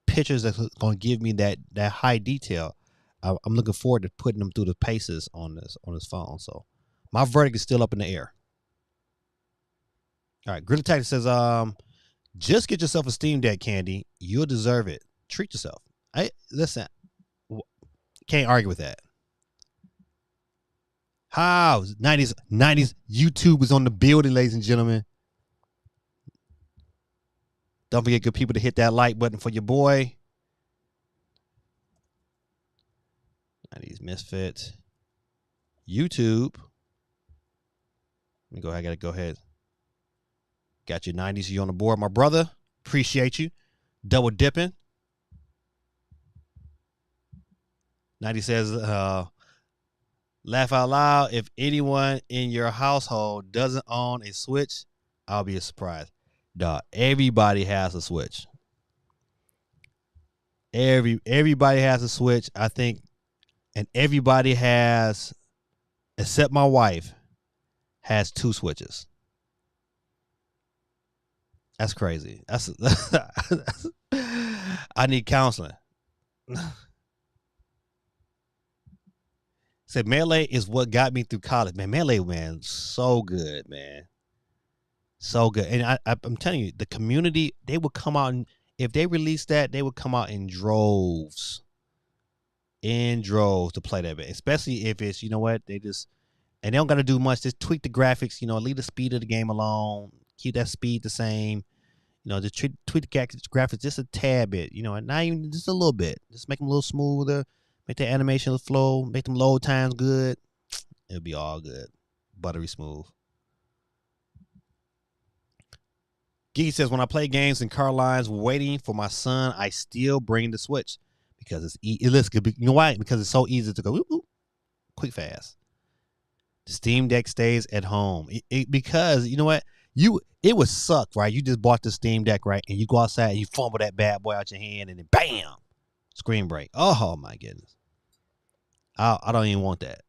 pictures that's going to give me that high detail. I'm looking forward to putting them through the paces on this phone. So my verdict is still up in the air. All right, Grid Attack says, just get yourself a Steam Deck, Candy. You'll deserve it. Treat yourself. Listen, can't argue with that. How 90s YouTube is on the building, ladies and gentlemen. Don't forget, good people, to hit that like button for your boy. 90s Misfits. YouTube. Let me go ahead. I gotta go ahead. Got your 90s. You on the board, my brother. Appreciate you. Double dipping. 90 says, laugh out loud. If anyone in your household doesn't own a Switch, I'll be surprised. Dog, everybody has a Switch. Everybody has a Switch, I think, and everybody has, except my wife, has 2 Switches. That's crazy. That's I need counseling. Said Melee is what got me through college. Man, Melee, man, so good, man. So good. And I'm telling you, the community, they would come out, and if they released that, they would come out in droves. To play that bit. Especially if it's, they they don't got to do much. Just tweak the graphics, leave the speed of the game alone. Keep that speed the same. Just tweak the graphics just a tad bit, and not even just a little bit. Just make them a little smoother. Make the animation flow. Make them load times good. It'll be all good. Buttery smooth. Geeky says, when I play games in car lines waiting for my son, I still bring the Switch because it looks good. You know why? Because it's so easy to go whoop, whoop, quick, fast. The Steam Deck stays at home because you know what? It would suck, right? You just bought the Steam Deck, right? And you go outside and you fumble that bad boy out your hand and then bam, screen break. Oh my goodness. I don't even want that.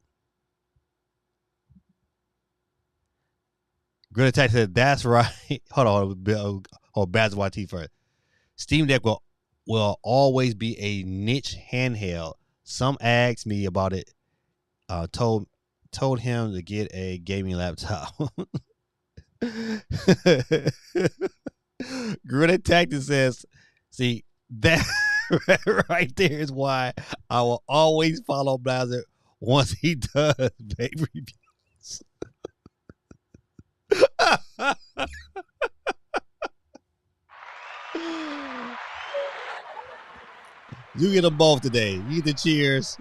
Grid Attack said, that's right. Hold on, Baz YT first. Steam Deck will always be a niche handheld. Some asked me about it. Told him to get a gaming laptop. Grid Attack says, see, that right there is why I will always follow Bowser once he does baby reviews. You get them both today. You get the cheers.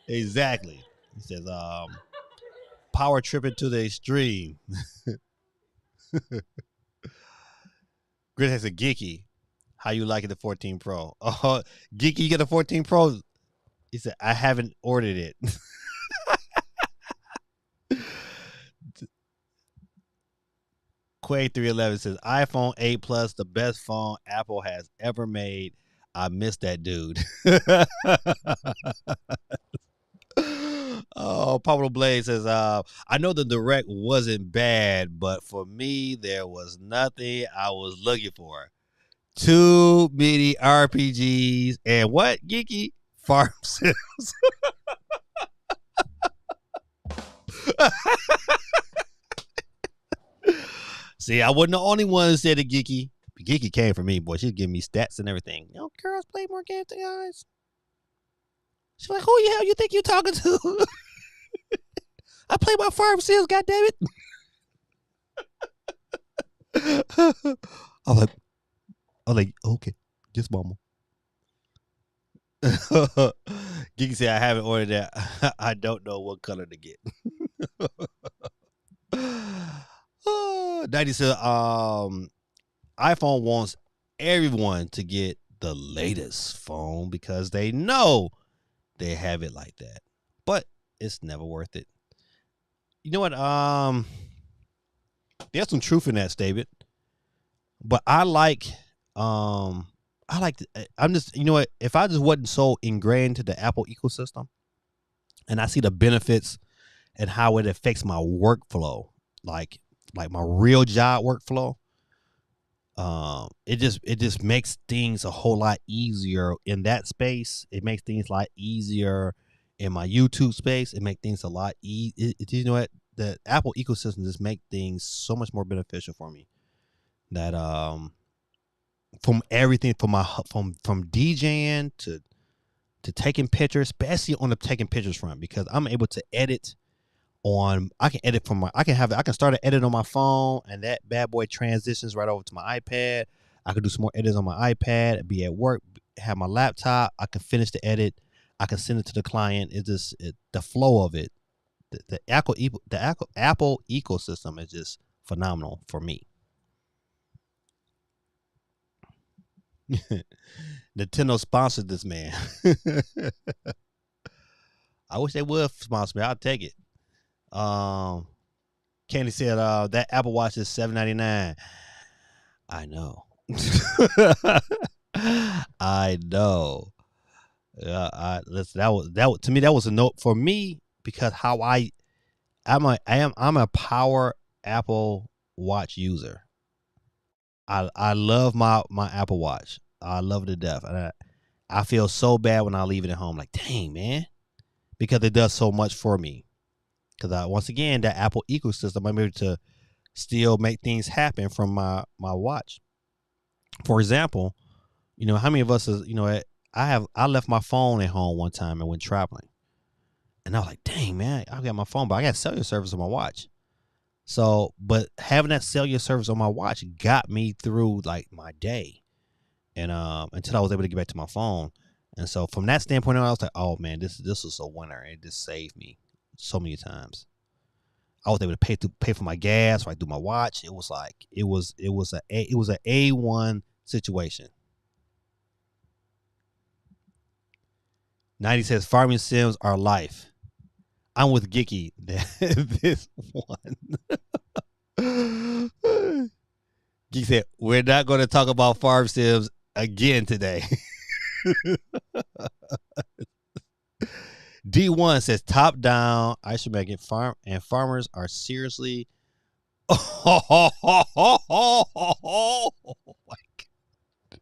Exactly. He says, power tripping to the extreme. Grit has a geeky. How you like it, the 14 Pro? Oh, geeky, you get a 14 Pro? He said, I haven't ordered it. Quay 311 says, iPhone 8 Plus, the best phone Apple has ever made. I miss that dude. Oh, Pablo Blaze says, I know the direct wasn't bad, but for me, there was nothing I was looking for. Too many RPGs and what, geeky? Farm sims. See, I wasn't the only one who said it, geeky. Geeky came from me, boy. She'd give me stats and everything. You know, girls play more games than guys. She's like, who the hell you think you're talking to? I play my farm sims, goddammit. I'm like, okay, just mama. Geeky said, I haven't ordered that. I don't know what color to get. 90 said, iPhone wants everyone to get the latest phone because they know they have it like that. But it's never worth it. You know what? There's some truth in that statement. But I'm just, you know what? If I just wasn't so ingrained to the Apple ecosystem and I see the benefits and how it affects my workflow, like my real job workflow, it just makes things a whole lot easier in that space. It makes things a lot easier in my YouTube space. It makes things a lot easier. You know what? The Apple ecosystem just make things so much more beneficial for me. That from everything from DJing to taking pictures, especially on the taking pictures front, because I'm able to edit I can edit I can start an edit on my phone and that bad boy transitions right over to my iPad. I can do some more edits on my iPad, be at work, have my laptop. I can finish the edit. I can send it to the client. The flow of it, the Apple ecosystem is just phenomenal for me. Nintendo sponsored this man. I wish they would sponsor me. I'll take it. Candy said that Apple Watch is $799. I know. I know. Listen, that was to me, that was a note for me because how I'm a power Apple Watch user. I love my Apple Watch. I love it to death. And I feel so bad when I leave it at home. Like, dang, man, because it does so much for me. Because once again, that Apple ecosystem, I'm able to still make things happen from my watch. For example, you know, how many of us is, you know, I left my phone at home one time and went traveling. And I was like, dang, man, I got my phone, but I got cellular service on my watch. So, but having that cellular service on my watch got me through like my day. And until I was able to get back to my phone. And so from that standpoint, I was like, oh man, this is a winner. It just saved me so many times. I was able to pay for my gas right through my watch. It was like it was a A1 situation. 90 says farming sims are life. I'm with Gicky. This one. Geek said, we're not going to talk about farm sims again today. D1 says top down. I should make it farm and farmers are seriously. Oh my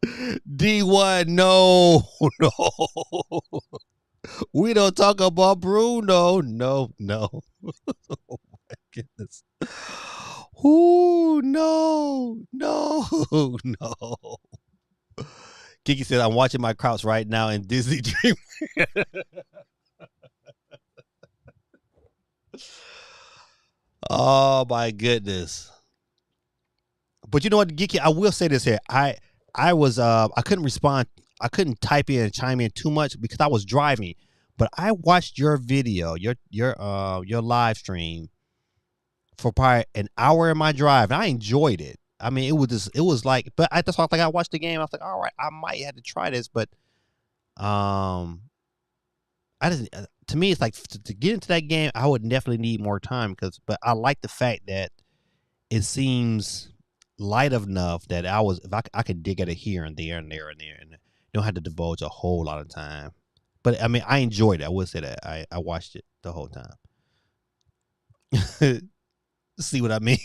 God. D1, no. We don't talk about Bruno. No. Oh my goodness. Ooh, no. Kiki said, I'm watching my crops right now in Disney Dream. Oh my goodness. But you know what, Geeky, I will say this here. I couldn't respond. I couldn't type in and chime in too much because I was driving. But I watched your video, your live stream for probably an hour in my drive, and I enjoyed it. I mean, it was like, but I just thought like I watched the game. I was like, all right, I might have to try this, but um, I didn't. To me, it's like to get into that game, I would definitely need more time but I like the fact that it seems light enough that I could dig at it here and there and there and there, and don't have to divulge a whole lot of time. But I mean, I enjoyed it. I would say that I watched it the whole time. See what I mean?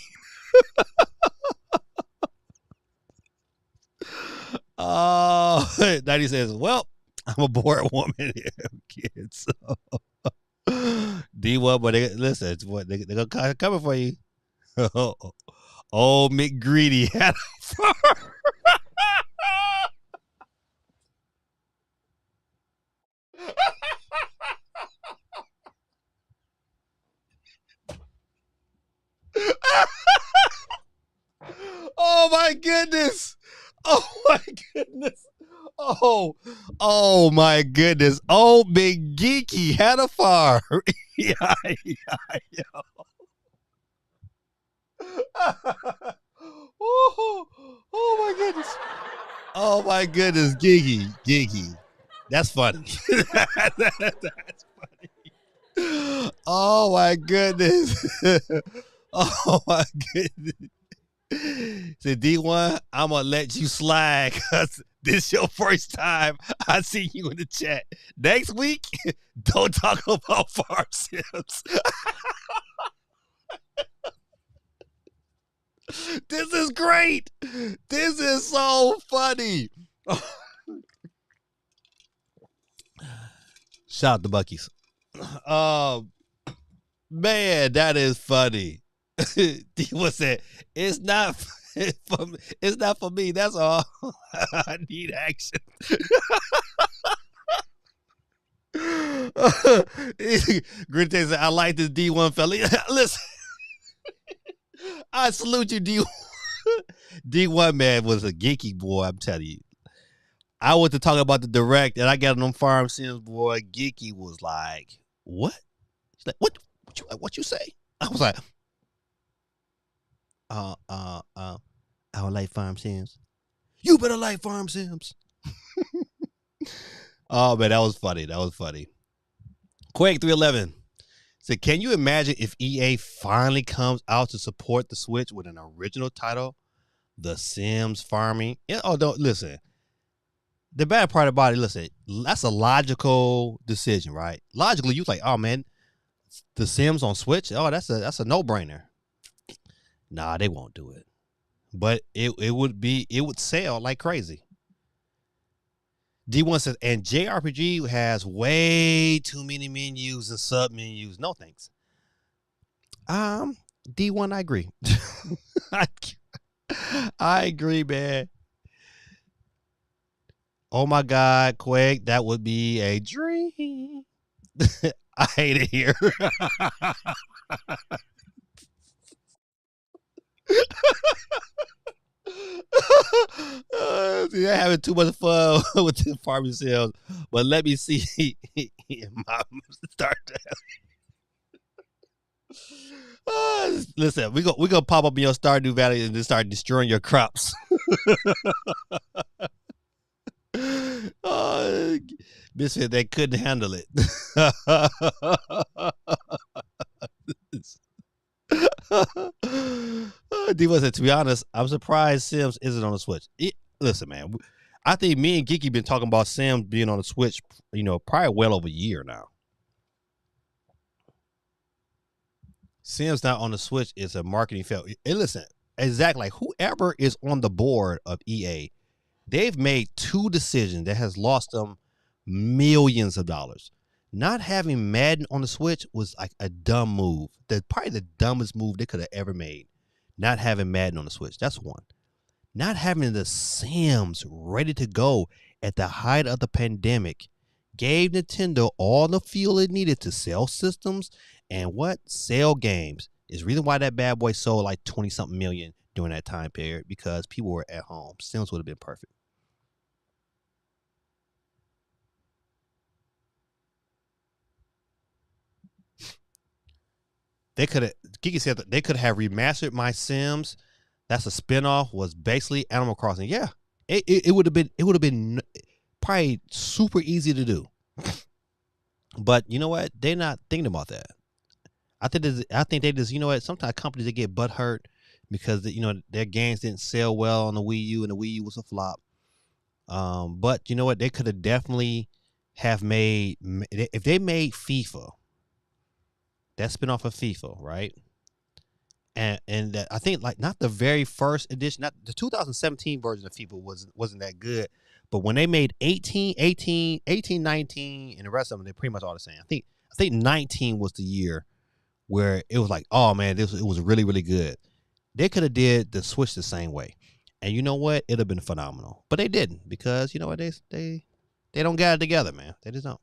Oh, 90 says, well, I'm a bored woman here, kids. D1, but listen, it's what they're gonna coming for you. Oh, McGreedy had a farm. Oh my goodness. Oh my goodness. Oh my goodness. Oh, Big Geeky had a farm. Yeah. Oh my goodness. Oh my goodness, Geeky. That's funny. That's funny. Oh my goodness. Oh my goodness. Say, D1, I'm gonna let you slide because this your first time I see you in the chat. Next week, don't talk about farm sims. This is great. This is so funny. Shout out to Bucky's. Man, that is funny. What's that? It's not for me. That's all. I need action. Grinch said, I like this D1 fella. Listen, I salute you, D1. D1 man was a geeky boy. I'm telling you. I went to talk about the direct, and I got on them farm sims, boy. Geeky was like, "What? She's like, what you say?" I was like, I don't like farm sims. You better like farm sims. Oh man, that was funny. Quake 311 said, "Can you imagine if EA finally comes out to support the Switch with an original title, The Sims Farming?" Yeah, oh, don't listen. The bad part about it, listen, that's a logical decision, right? Logically, you're like, oh man, The Sims on Switch, oh, that's a no-brainer. Nah, they won't do it. But it would sell like crazy. D1 says, and JRPG has way too many menus and sub menus. No thanks. D1, I agree. I agree, man. Oh my God, Quake, that would be a dream. I hate it here. They're having too much fun with the farming sales, but let me see. Mom, start listen, we're gonna pop up in your Stardew Valley and just start destroying your crops. Misfit, they couldn't handle it. D1 said, to be honest, I'm surprised Sims isn't on the Switch. Listen, man, I think me and Geeky been talking about Sims being on the Switch, probably well over a year now. Sims not on the Switch is a marketing failure. And listen, exactly, like whoever is on the board of EA, they've made two decisions that has lost them millions of dollars. Not having Madden on the Switch was like a dumb move. Probably the dumbest move they could have ever made. Not having Madden on the Switch. That's one. Not having the Sims ready to go at the height of the pandemic gave Nintendo all the fuel it needed to sell systems and sell games. Is reason why that bad boy sold like 20-something million during that time period because people were at home. Sims would have been perfect. They could have. Kiki said that they could have remastered My Sims. That's a spinoff. Was basically Animal Crossing. Yeah, it would have been. It would have been probably super easy to do. But you know what? They're not thinking about that. I think they just, you know what? Sometimes companies, they get butt hurt because their games didn't sell well on the Wii U, and the Wii U was a flop. But you know what? They could have definitely have made, if they made FIFA, that spinoff of FIFA, right? And that, I think, like, not the very first edition, not the 2017 version of FIFA wasn't that good, but when they made 19, and the rest of them, they're pretty much all the same. I think 19 was the year where it was like, oh man, it was really, really good. They could have did the Switch the same way, and you know what? It'd have been phenomenal. But they didn't, because you know what? They don't got it together, man. They just don't.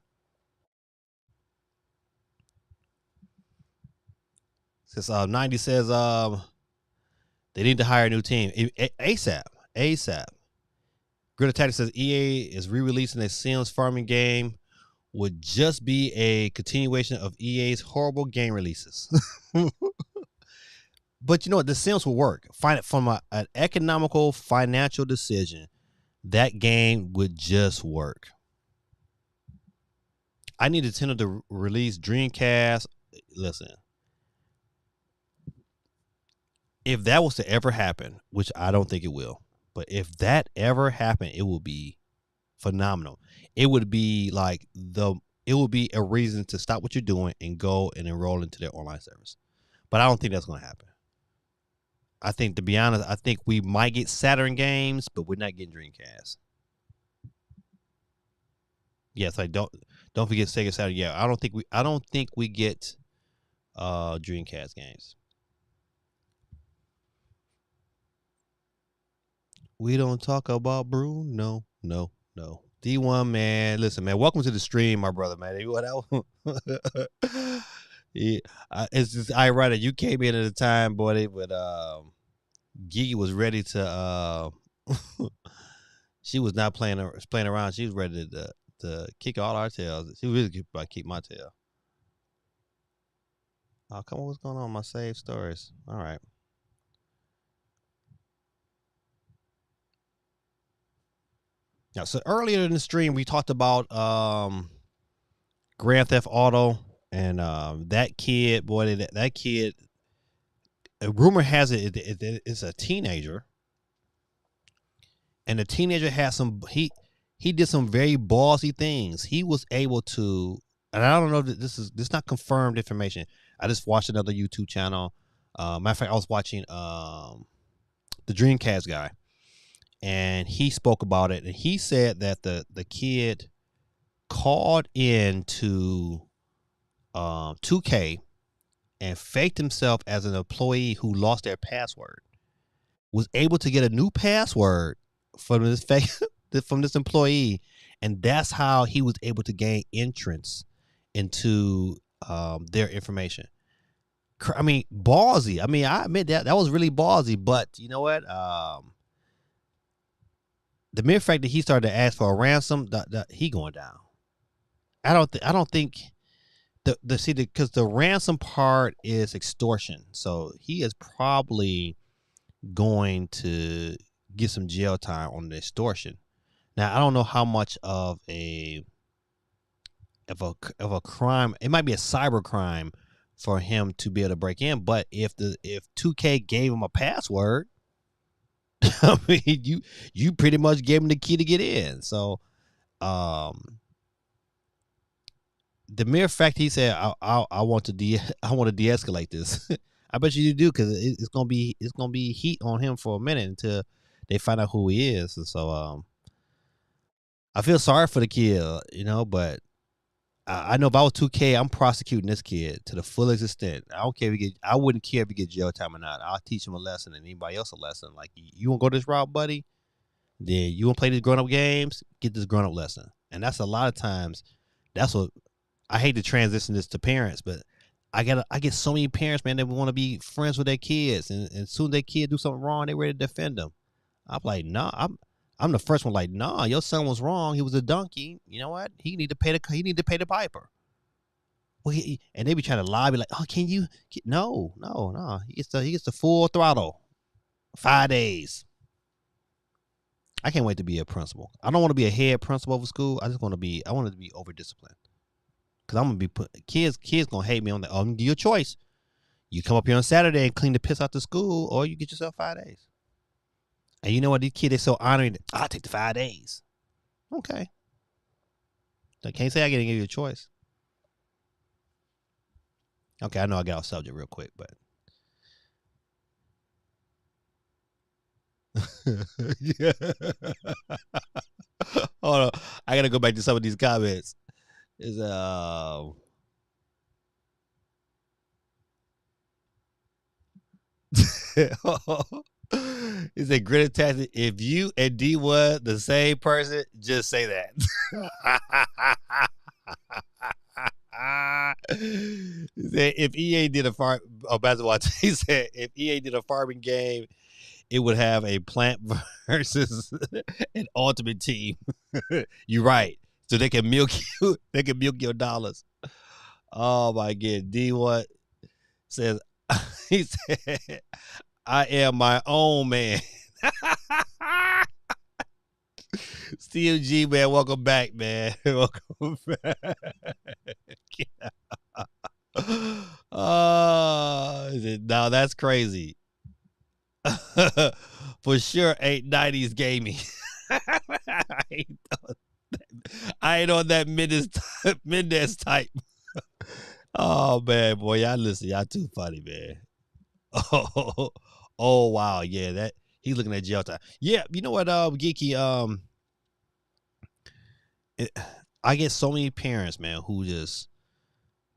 Since 90 says they need to hire a new team ASAP. ASAP. Grid Attack says EA is re-releasing a Sims farming game. Would just be a continuation of EA's horrible game releases. But you know what? The Sims will work. Find it from an economical financial decision. That game would just work. I need Nintendo to release Dreamcast. Listen, if that was to ever happen, which I don't think it will, but if that ever happened, it would be phenomenal. It would be like it would be a reason to stop what you're doing and go and enroll into their online service. But I don't think that's going to happen. I think, to be honest, I think we might get Saturn games, but we're not getting Dreamcast. Yes, I don't forget Sega Saturn. Yeah, I don't think we get Dreamcast games. We don't talk about Bruno. No, no. D1, man. Listen, man. Welcome to the stream, my brother, man. Yeah, it's just ironic. You came in at a time, boy, but Gigi was ready to. She was not playing around. She was ready to kick all our tails. She was really about to kick my tail. Oh, come on. What's going on with my saved stories? All right. Now, so earlier in the stream, we talked about Grand Theft Auto, and that kid, boy, that kid. A rumor has it's a teenager, and the teenager has he did some very ballsy things. He was able to, and I don't know that this is not confirmed information. I just watched another YouTube channel. Matter of fact, I was watching the Dreamcast guy, and he spoke about it, and he said that the kid called in to 2K and faked himself as an employee who lost their password, was able to get a new password from this from this employee, and that's how he was able to gain entrance into their information. I mean, ballsy. I mean, I admit that was really ballsy, but you know what? The mere fact that he started to ask for a ransom, he going down. I don't think because the ransom part is extortion, so he is probably going to get some jail time on the extortion. Now, I don't know how much of a crime it might be, a cyber crime for him to be able to break in. But if 2K gave him a password, I mean, you pretty much gave him the key to get in. So, the mere fact he said, I want to de-escalate this. I bet you do, because it's gonna be heat on him for a minute until they find out who he is. And so I feel sorry for the kid, but I know if I was 2K, I'm prosecuting this kid to the fullest extent. I don't care I wouldn't care if he get jail time or not. I'll teach him a lesson, and anybody else a lesson. Like, you want to go this route, buddy? Then you want to play these grown up games? Get this grown up lesson. And that's a lot of times. That's what I hate to transition this to parents, but I get so many parents, man, that want to be friends with their kids, and soon their kid do something wrong, they ready to defend them. I'm like, nah, I'm the first one. Like, nah, your son was wrong. He was a donkey. You know what? He need to pay the piper. Well, and they be trying to lobby like, oh, can you? No, no, no. He gets the full throttle. 5 days. I can't wait to be a principal. I don't want to be a head principal of a school. I want it to be over disciplined. Cause I'm gonna be kids gonna hate me on the your choice. You come up here on Saturday and clean the piss out the school, or you get yourself 5 days. And you know what? These kids are so honoring. I'll take the 5 days. Okay. I can't say I didn't give you a choice. Okay, I know I got off subject real quick, but yeah. Hold on. I gotta go back to some of these comments. Is He said grit tactic. If you and D was the same person, just say that. He said if EA did basketball, he said if EA did a farming game, it would have a plant versus an ultimate team. You're right. So they can milk you. They can milk your dollars. Oh my god. D what says he said I am my own man. CMG man, welcome back, man. Welcome back. No, that's crazy. For sure ain't 90s gaming. I ain't on that Mendez type. Oh man, boy, y'all listen, y'all too funny, man. Oh, oh wow, yeah, that he's looking at jail time. Yeah, you know what, Geeky, it, I get so many parents, man, who just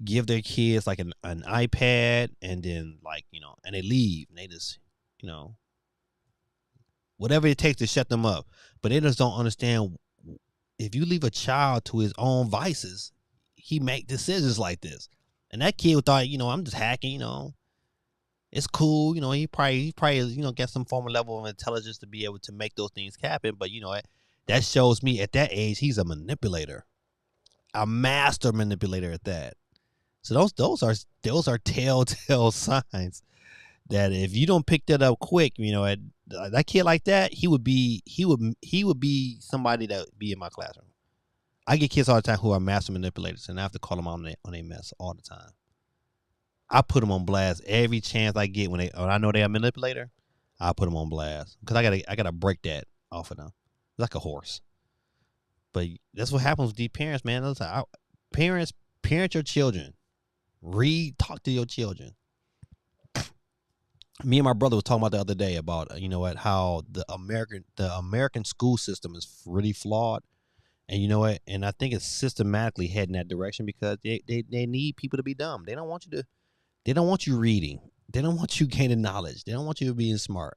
give their kids like an iPad and then like, and they leave and they just, you know, whatever it takes to shut them up. But they just don't understand if you leave a child to his own vices, he make decisions like this. And that kid thought, I'm just hacking, it's cool, he probably, got some form of level of intelligence to be able to make those things happen. But that shows me at that age he's a manipulator, a master manipulator at that. So those are telltale signs that if you don't pick that up quick, that kid like that, he would be somebody that would be in my classroom. I get kids all the time who are master manipulators, and I have to call them on their mess all the time. I put them on blast every chance I get when I know they're a manipulator. I put them on blast because I gotta break that off of them like a horse. But that's what happens with these parents, man. Parents parent your children. Talk to your children. Me and my brother was talking about the other day about how the American school system is really flawed, and and I think it's systematically heading that direction because they need people to be dumb. They don't want you reading. They don't want you gaining knowledge. They don't want you being smart.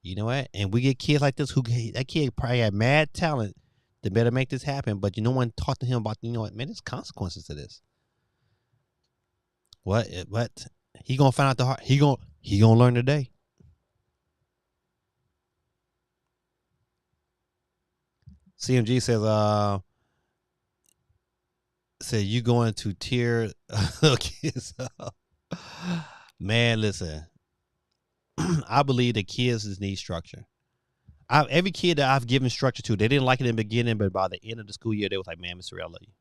You know what? And we get kids like this that kid probably had mad talent to better make this happen, but no one talked to him about man, there's consequences to this. What? He gonna find out the hard. He gonna learn today. CMG said you going to tear kids up. Man, listen. I believe that kids just need structure. Every kid that I've given structure to, they didn't like it in the beginning, but by the end of the school year, they was like, "Man, Mr. I love you.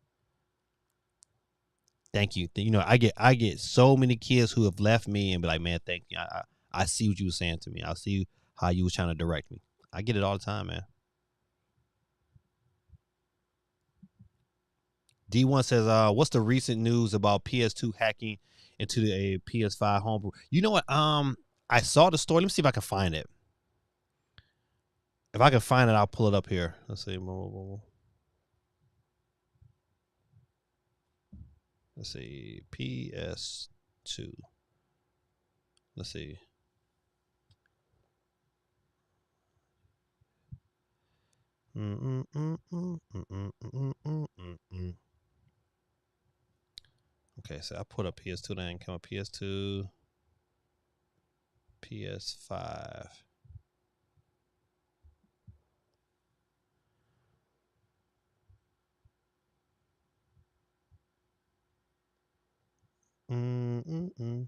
Thank you." I get so many kids who have left me and be like, "Man, thank you. I see what you were saying to me. I see how you was trying to direct me." I get it all the time, man. D1 says, "What's the recent news about PS2 hacking into a PS5 homebrew?" You know what? I saw the story. Let me see if I can find it. If I can find it, I'll pull it up here. Let's see. Let's see. PS2. Let's see. Okay, Okay, so I put up PS2, then come up PS2, PS5. Mm-mm-mm.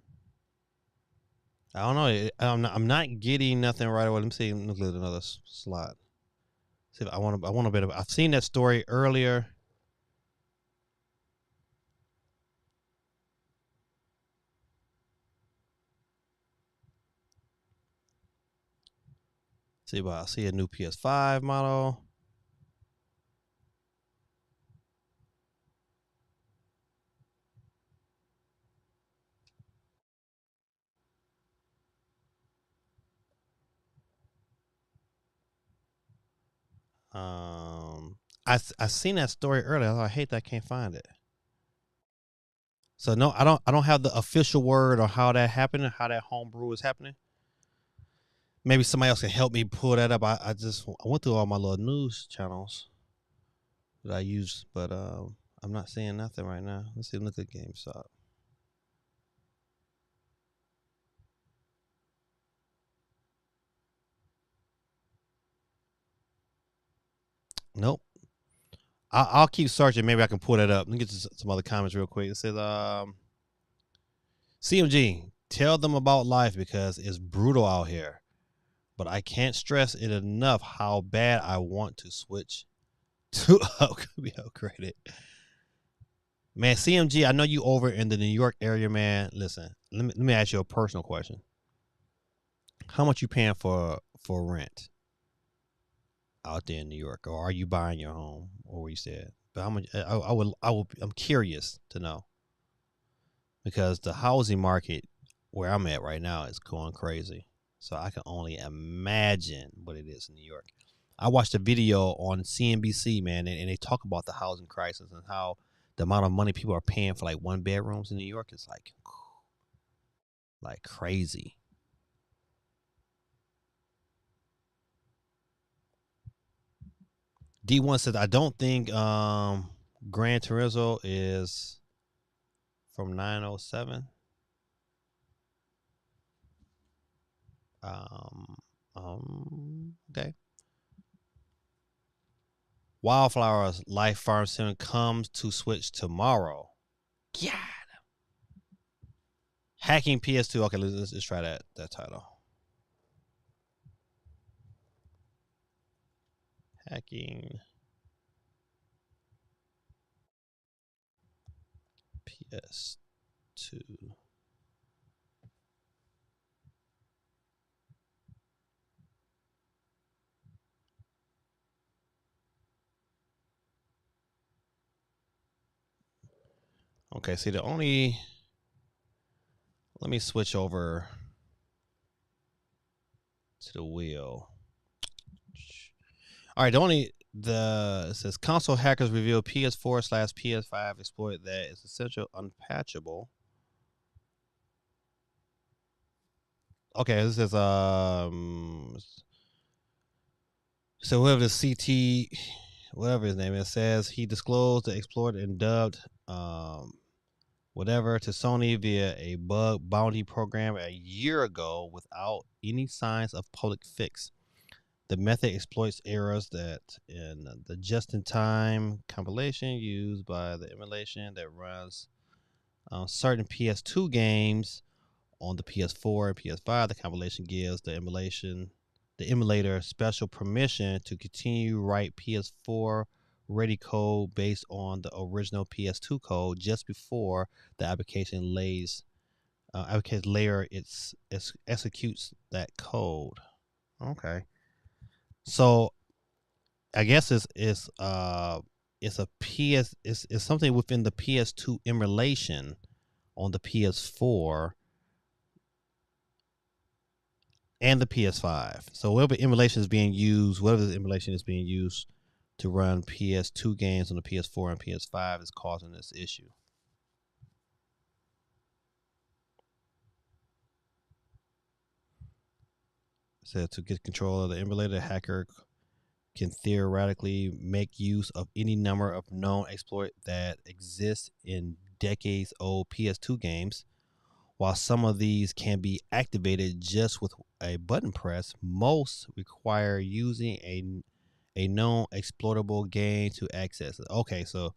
I don't know. I'm not getting nothing right away. Let me see. Look at another slot. See if I want a bit of. I've seen that story earlier. See, but I see a new PS5 model. I seen that story earlier. I hate that I can't find it. So no, I don't have the official word or how that happened, how that homebrew is happening. Maybe somebody else can help me pull that up. I went through all my little news channels that I use, but I'm not seeing nothing right now. Let's see. Look at GameStop. Nope. I'll keep searching. Maybe I can pull that up. Let me get to some other comments real quick. It says, CMG, tell them about life because it's brutal out here. But I can't stress it enough how bad I want to switch to be upgraded. Man, CMG, I know you over in the New York area, man. Listen, let me ask you a personal question. How much you paying for rent out there in New York, or are you buying your home, or where you said? But how much? I'm curious to know because the housing market where I'm at right now is going crazy. So I can only imagine what it is in New York. I watched a video on CNBC, man, and they talk about the housing crisis and how the amount of money people are paying for like one bedrooms in New York is like crazy. D1 says I don't think Gran Turismo is from 907. Um, okay. Wildflowers Life Farm Sim comes to Switch tomorrow. Yeah. Hacking PS2. Okay, let's try that title. Hacking PS2. Okay, see the only. Let me switch over to the wheel. All right, it says console hackers reveal PS4/PS5 exploit that is essential unpatchable. Okay, this is so whoever the CT, whatever his name is, says he disclosed the exploit and dubbed whatever to Sony via a bug bounty program a year ago without any signs of public fix. The method exploits errors that in the just-in-time compilation used by the emulation that runs certain PS2 games on the PS4 and PS5. The compilation gives the emulator special permission to continue write PS4 ready code based on the original PS2 code just before the application layer executes that code. Okay. So I guess it's a it's something within the PS2 emulation on the PS4 and the PS5. So whatever emulation is being used, whatever the emulation is being used to run PS2 games on the PS4 and PS5 is causing this issue. So to get control of the emulator, the hacker can theoretically make use of any number of known exploits that exist in decades-old PS2 games. While some of these can be activated just with a button press, most require using a known exploitable game to access it. Okay, so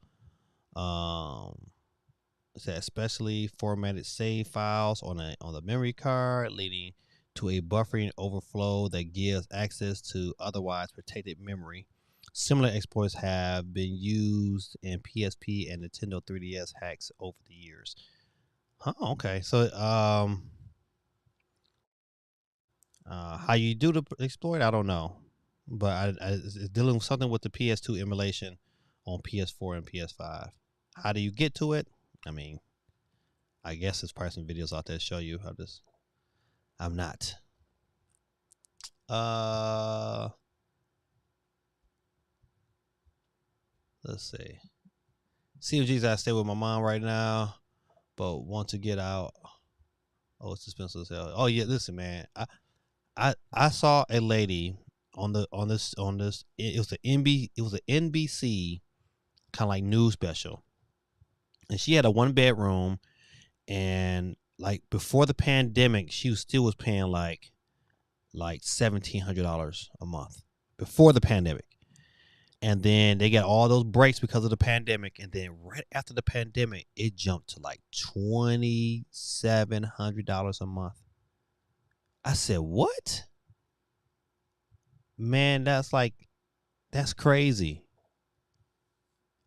it said especially formatted save files on the memory card, leading to a buffering overflow that gives access to otherwise protected memory. Similar exploits have been used in PSP and Nintendo 3DS hacks over the years. Huh, okay. So how you do the exploit, I don't know. But it's dealing with something with the PS2 emulation on PS4 and PS5. How do you get to it? I mean, I guess there's probably some videos out there to show you how this. I'm not. Let's see. CFG's I stay with my mom right now, but want to get out. Oh, it's expensive as hell. Oh yeah, listen, man. I saw a lady on this it was an NBC kind of like news special, and she had a 1 bedroom, and like before the pandemic, she was paying like $1,700 a month before the pandemic. And then they got all those breaks because of the pandemic. And then right after the pandemic, it jumped to like $2,700 a month. I said, what? Man, that's crazy.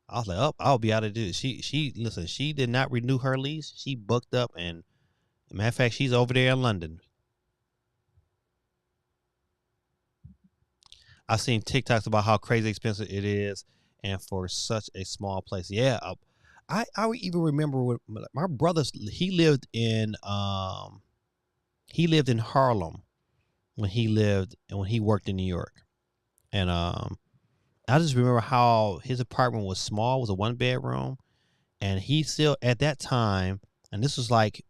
I was like, oh, I'll be out of this. Listen, she did not renew her lease. She booked up, and matter of fact, she's over there in London. I've seen TikToks about how crazy expensive it is, and for such a small place. Yeah, I even remember when my brother he lived in Harlem when he worked in New York, and I just remember how his apartment was small, was a 1 bedroom, and he still at that time, and this was like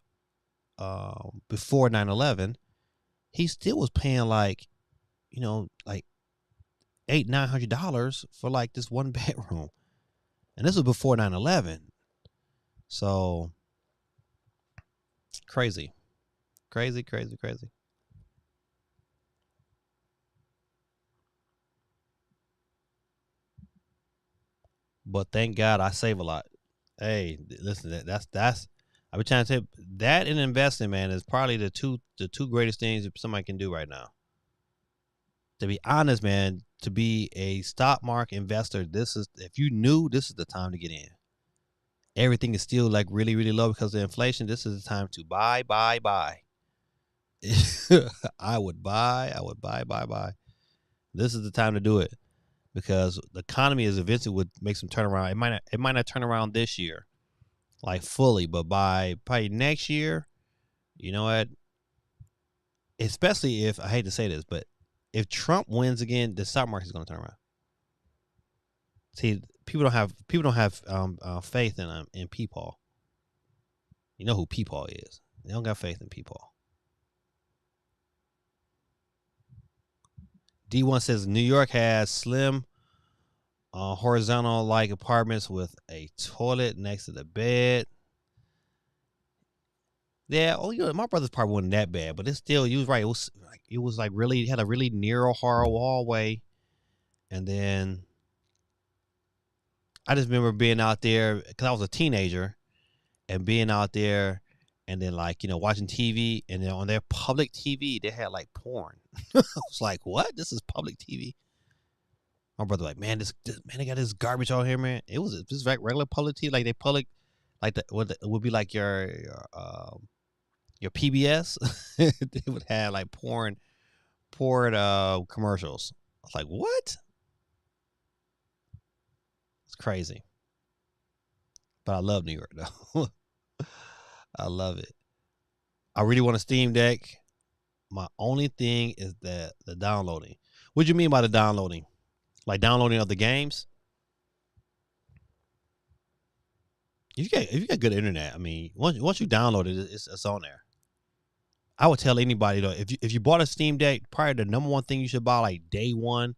before 9/11, he still was paying like like $800-900 for like this 1 bedroom, and this was before 9/11. So crazy. But thank God I save a lot. Hey, listen, that's I've been trying to say that in investing, man, is probably the two greatest things that somebody can do right now. To be honest, man, to be a stock market investor, if you knew, this is the time to get in. Everything is still like really, really low because of inflation. This is the time to buy. I would buy. This is the time to do it because the economy is eventually would make some turnaround. It might not turn around this year, like fully, but by probably next year, you know what? Especially if I hate to say this, but if Trump wins again, the stock market is going to turn around. See, people don't have faith in Peepaw. You know who Peepaw is? They don't got faith in Peepaw. D1 says New York has slim, horizontal like apartments with a toilet next to the bed. Yeah, my brother's apartment wasn't that bad, but it's still. You was right. It was like really had a really narrow hallway, and then I just remember being out there because I was a teenager and being out there, and then watching TV, and then on their public TV they had like porn. I was like, what? This is public TV. My brother like, man, they got this garbage out here, man. It was just like regular public TV, like they public, like what would be like your PBS. They would have like porn commercials. I was like, what? It's crazy. But I love New York though. I love it. I really want a Steam Deck. My only thing is the downloading. What do you mean by the downloading? Like downloading of the games? If you got good internet, I mean, once you download it, it's on there. I would tell anybody though, if you bought a Steam Deck, probably the number one thing you should buy like day one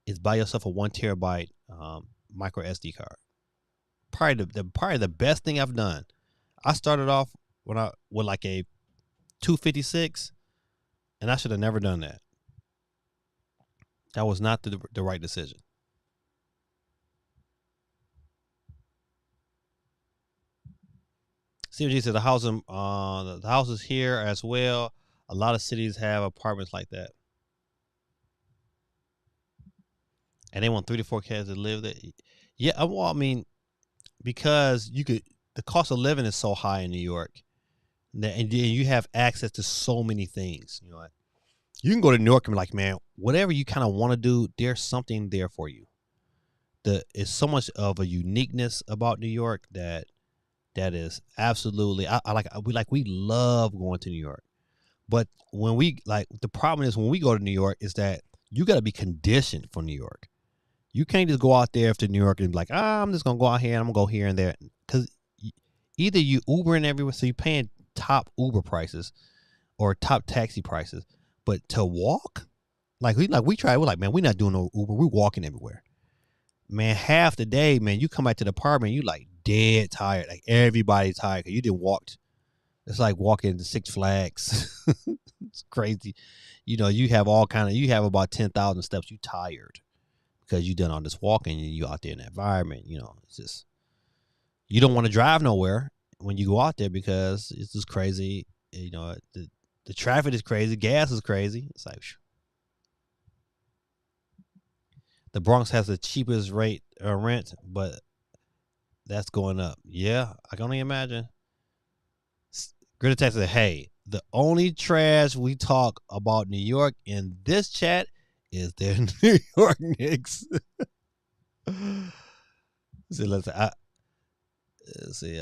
is buy yourself a 1 terabyte micro SD card. probably the best thing I've done. I started off with like a 256, and I should have never done that. That was not the right decision. CMG said the houses here as well. A lot of cities have apartments like that, and they want 3 to 4 cats to live there. Yeah, well, I mean, because the cost of living is so high in New York, and then you have access to so many things. You know, you can go to New York and be like, man, whatever you kind of want to do, there's something there for you. It's so much of a uniqueness about New York that is absolutely. We love going to New York, but when the problem is when we go to New York is that you got to be conditioned for New York. You can't just go out there after New York and be like, I'm just gonna go out here and I'm gonna go here and there, because either you Ubering everywhere, so you're paying top Uber prices or top taxi prices, but to walk, we try, we're like, man, we're not doing no Uber, we're walking everywhere. Man, half the day, man, you come back to the apartment, you like dead tired, like everybody's tired because you didn't walk. It's like walking to Six Flags. It's crazy. You have about 10,000 steps. You tired because you done all this walking and you out there in the environment. It's just, you don't want to drive nowhere when you go out there because it's just crazy. The traffic is crazy. Gas is crazy. It's like, the Bronx has the cheapest rate rent, but that's going up. Yeah, I can only imagine. Greta Tech said, hey, the only trash we talk about New York in this chat is their New York Knicks. See, let's see.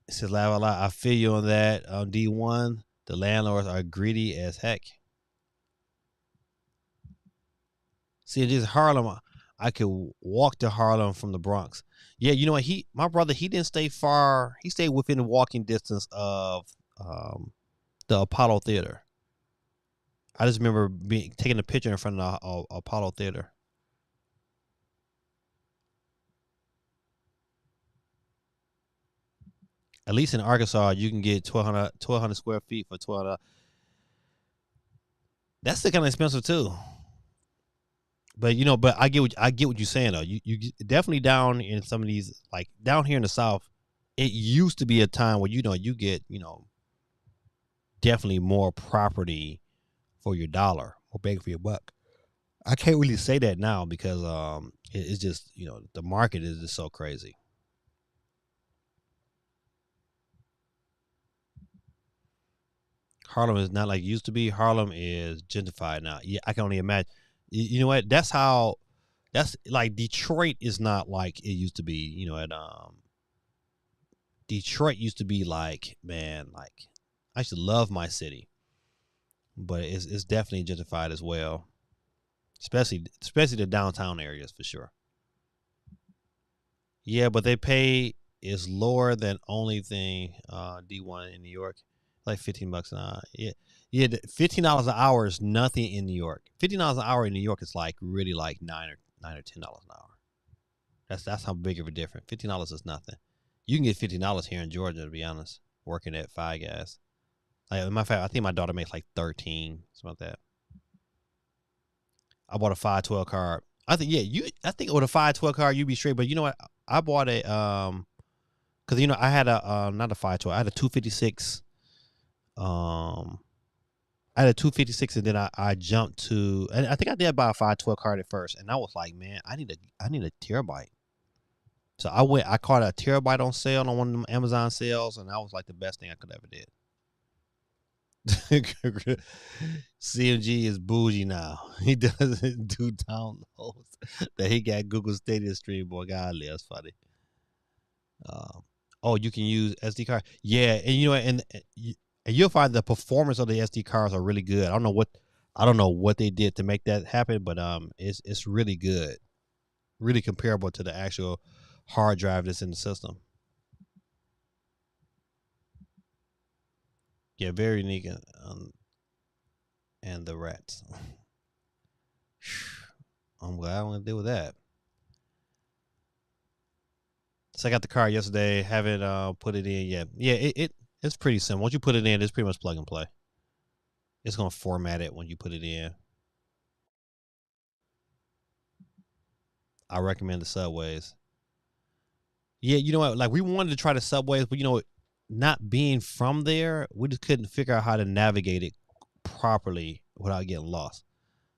It says, I feel you on that. On D1, the landlords are greedy as heck. See, it is Harlem. I could walk to Harlem from the Bronx. Yeah, you know what? My brother, he didn't stay far. He stayed within walking distance of the Apollo Theater. I just remember taking a picture in front of the Apollo Theater. At least in Arkansas, you can get 1,200 square feet for $1,200. That's still kind of expensive too. But I get what you're saying though. You definitely down in some of these, like down here in the South, it used to be a time where you get definitely more property for your dollar, more bang for your buck. I can't really say that now because it's just the market is just so crazy. Harlem is not like it used to be. Harlem is gentrified now. Yeah, I can only imagine. You know what? That's like Detroit is not like it used to be. Detroit used to be like, man, like I used to love my city, but it's definitely gentrified as well, especially the downtown areas for sure. Yeah, but they pay is lower than only thing D1 in New York, like $15 an hour. Yeah, yeah, $15 an hour is nothing in New York. $15 an hour in New York is like really like nine or $10 an hour. That's how big of a difference. $15 is nothing. You can get $15 here in Georgia, to be honest, working at Five Guys. Like my fact, I think my daughter makes like 13, something like that. I bought a 512 card. I think I think with a 512 card you'd be straight. But you know what? I bought a because I had a not a 512. I had a 256. I had a 256, and then I jumped to. And I think I did buy a 512 card at first, and I was like, man, I need a terabyte. So I caught a terabyte on sale on one of them Amazon sales, and that was like the best thing I could ever did. CMG is bougie now. He doesn't do downloads. That he got Google Stadia stream. Boy, golly, that's funny. Oh, you can use SD card. Yeah, and you'll find the performance of the SD cards are really good. I don't know what they did to make that happen, but it's really good, really comparable to the actual hard drive that's in the system. Yeah, very unique. And the rats. I'm glad I don't deal with that. So I got the car yesterday. Haven't put it in yet. Yeah, it's pretty simple. Once you put it in, it's pretty much plug and play. It's gonna format it when you put it in. I recommend the subways. Yeah, you know what? Like we wanted to try the subways, but not being from there, we just couldn't figure out how to navigate it properly without getting lost.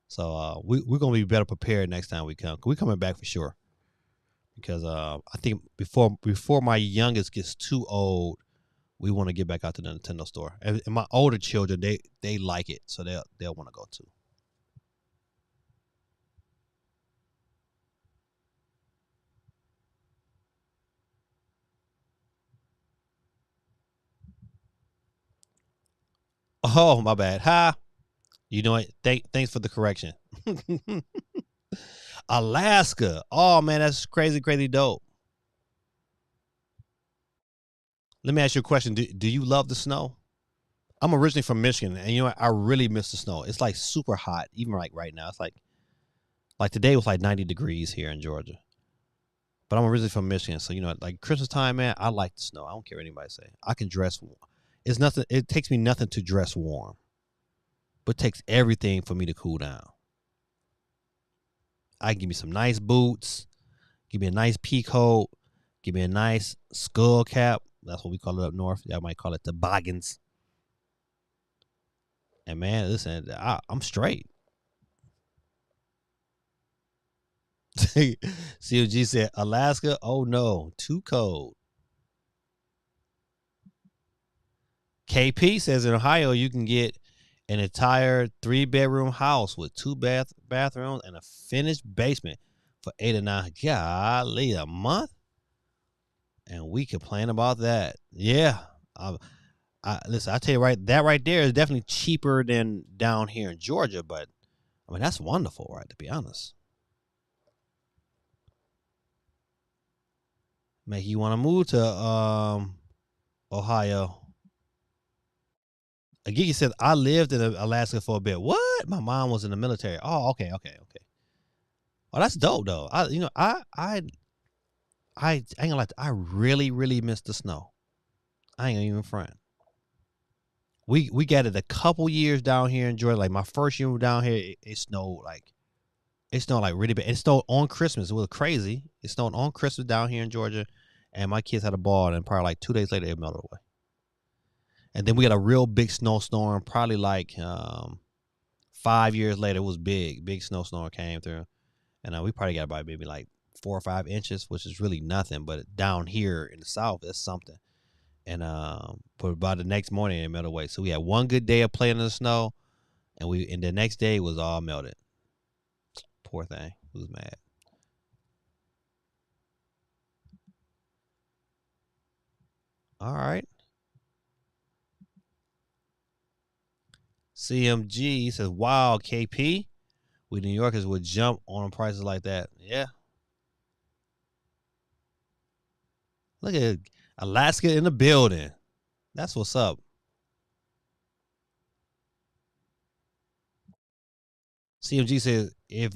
So we're gonna be better prepared next time we come. We're coming back for sure because I think before my youngest gets too old, we want to get back out to the Nintendo store. And my older children, they like it, so they'll want to go too. Oh, my bad. Ha. You know what? Thanks for the correction. Alaska. Oh man, that's crazy, crazy dope. Let me ask you a question. Do you love the snow? I'm originally from Michigan, and you know what? I really miss the snow. It's like super hot, even like right now. It's like today was like 90 degrees here in Georgia. But I'm originally from Michigan, so like Christmas time, man, I like the snow. I don't care what anybody say. I can dress warm. It's nothing. It takes me nothing to dress warm, but it takes everything for me to cool down. I can give me some nice boots, give me a nice pea coat, give me a nice skull cap. That's what we call it up north. Y'all might call it toboggans. And man, listen, I'm straight. COG said Alaska. Oh no, too cold. KP says in Ohio you can get an entire 3-bedroom house with 2 bathrooms and a finished basement for 8 or 9. Golly, a month, and we complain about that. Yeah, listen. I tell you that right there is definitely cheaper than down here in Georgia, but I mean that's wonderful, right? To be honest, make you want to move to Ohio. A Gigi said, I lived in Alaska for a bit. What? My mom was in the military. Oh, okay. Oh, that's dope though. I ain't gonna lie. I really, really miss the snow. I ain't even front. We got it a couple years down here in Georgia. Like my first year down here, it snowed like really bad. It snowed on Christmas. It was crazy. It snowed on Christmas down here in Georgia, and my kids had a ball. And probably like 2 days later, it melted away. And then we had a real big snowstorm. Probably like 5 years later, it was big snowstorm came through, and we probably got about maybe like 4 or 5 inches, which is really nothing. But down here in the South, it's something. And but by the next morning, it melted away. So we had one good day of playing in the snow, and the next day it was all melted. Poor thing, it was mad. All right. CMG says, "Wow, KP, we New Yorkers would jump on prices like that." Yeah, look at Alaska in the building. That's what's up. CMG says, if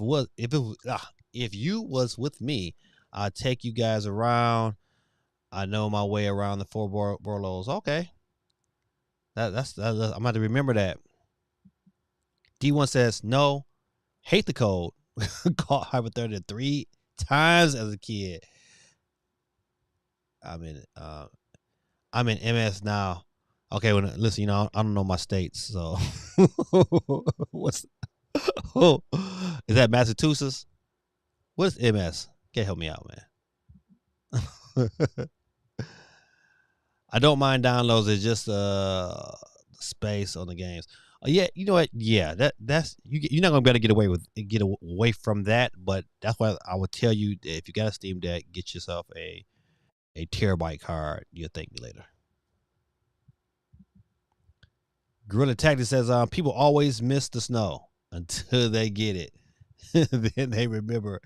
you was with me, I'd take you guys around. I know my way around the four boroughs. Okay, I'm going to remember that. D1 says no, hate the cold. Caught hypothermia 3 times as a kid. I'm in MS now. Okay, well, listen, I don't know my states, so what's oh, is that Massachusetts? What's MS? Can't help me out, man. I don't mind downloads. It's just space on the games. Yeah, you know what? Yeah, that's you're not gonna be able to get away from that. But that's why I would tell you that if you got a Steam Deck, get yourself a terabyte card. You'll thank me later. Gorilla Tactic says, people always miss the snow until they get it. Then they remember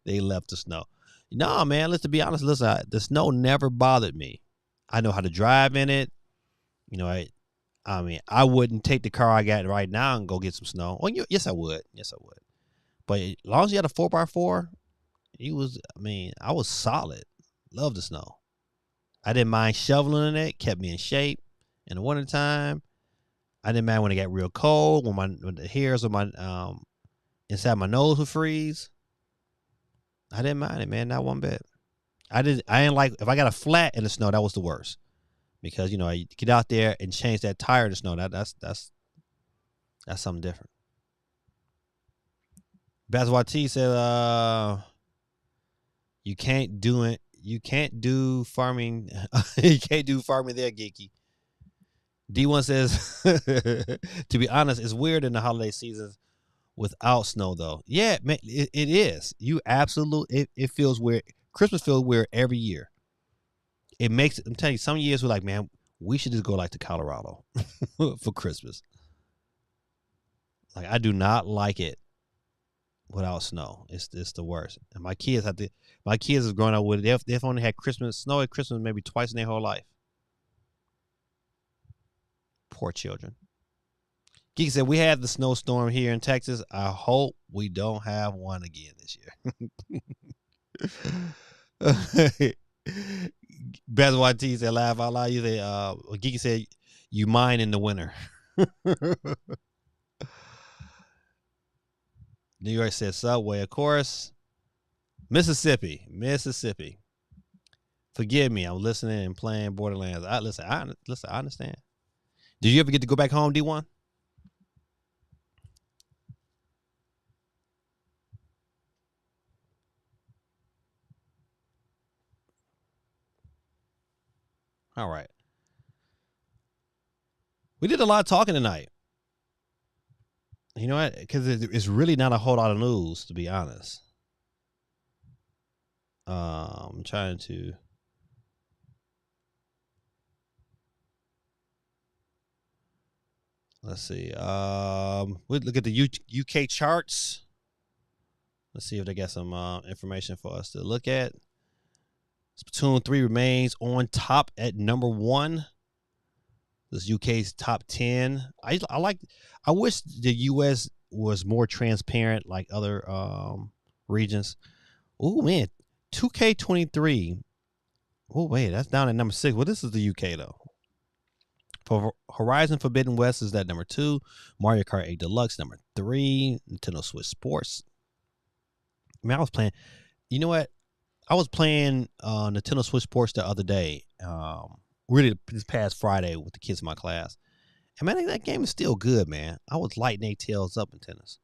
they left the snow. No, man, let's be honest. Listen, the snow never bothered me. I know how to drive in it. I mean, I wouldn't take the car I got right now and go get some snow. Oh, yes, I would. Yes, I would. But as long as you had a 4x4, I was solid. Love the snow. I didn't mind shoveling in it. Kept me in shape. In the wintertime, I didn't mind when it got real cold. When the hairs on my inside my nose would freeze. I didn't mind it, man. Not one bit. I didn't like if I got a flat in the snow. That was the worst because you get out there and change that tire in the snow. That's something different. Basketball T said, you can't do it. You can't do farming. You can't do farming there, geeky. D1 says, to be honest, it's weird in the holiday season without snow, though. Yeah, man, it is. You absolutely, it feels weird. Christmas feels weird every year. It makes, I'm telling you, some years we're like, man, we should just go like to Colorado for Christmas. Like, I do not like it without snow. It's the worst. And my kids have grown up with it. They've only had snow at Christmas maybe twice in their whole life. Poor children. Geek said, we had the snowstorm here in Texas. I hope we don't have one again this year. Best YT said, laugh out loud. You say, Geeky said, you mine in the winter. New York said Subway, of course. Mississippi. Forgive me, I'm listening and playing Borderlands. I understand. Did you ever get to go back home, D1? All right. We did a lot of talking tonight. You know what? Because it's really not a whole lot of news, to be honest. I'm trying to. Let's see. We look at the UK charts. Let's see if they got some information for us to look at. Splatoon 3 remains on top at number 1. This UK's top 10. I wish the US was more transparent like other regions. Oh man, 2K23. Oh wait, that's down at number 6. Well, this is the UK though. For Horizon Forbidden West is that number 2. Mario Kart 8 Deluxe number 3. Nintendo Switch Sports. I mean, I was playing. You know what? I was playing Nintendo Switch Sports the other day. Really, this past Friday with the kids in my class. And man, that game is still good, man. I was lighting their tails up in tennis.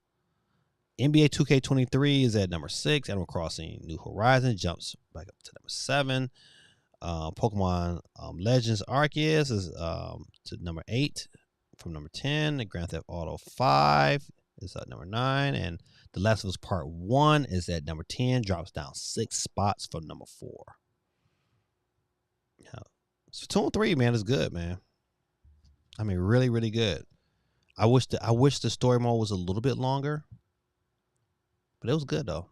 NBA 2K23 is at number 6. Animal Crossing New Horizons jumps back up to number 7. Pokemon Legends Arceus is to number 8 from number 10. And Grand Theft Auto 5 is at number 9. And The Last of Us Part 1 is at number 10. Drops down 6 spots from number 4. Yeah. Splatoon 3, man, is good, man. I mean, really, really good. I wish the story mode was a little bit longer, but it was good though.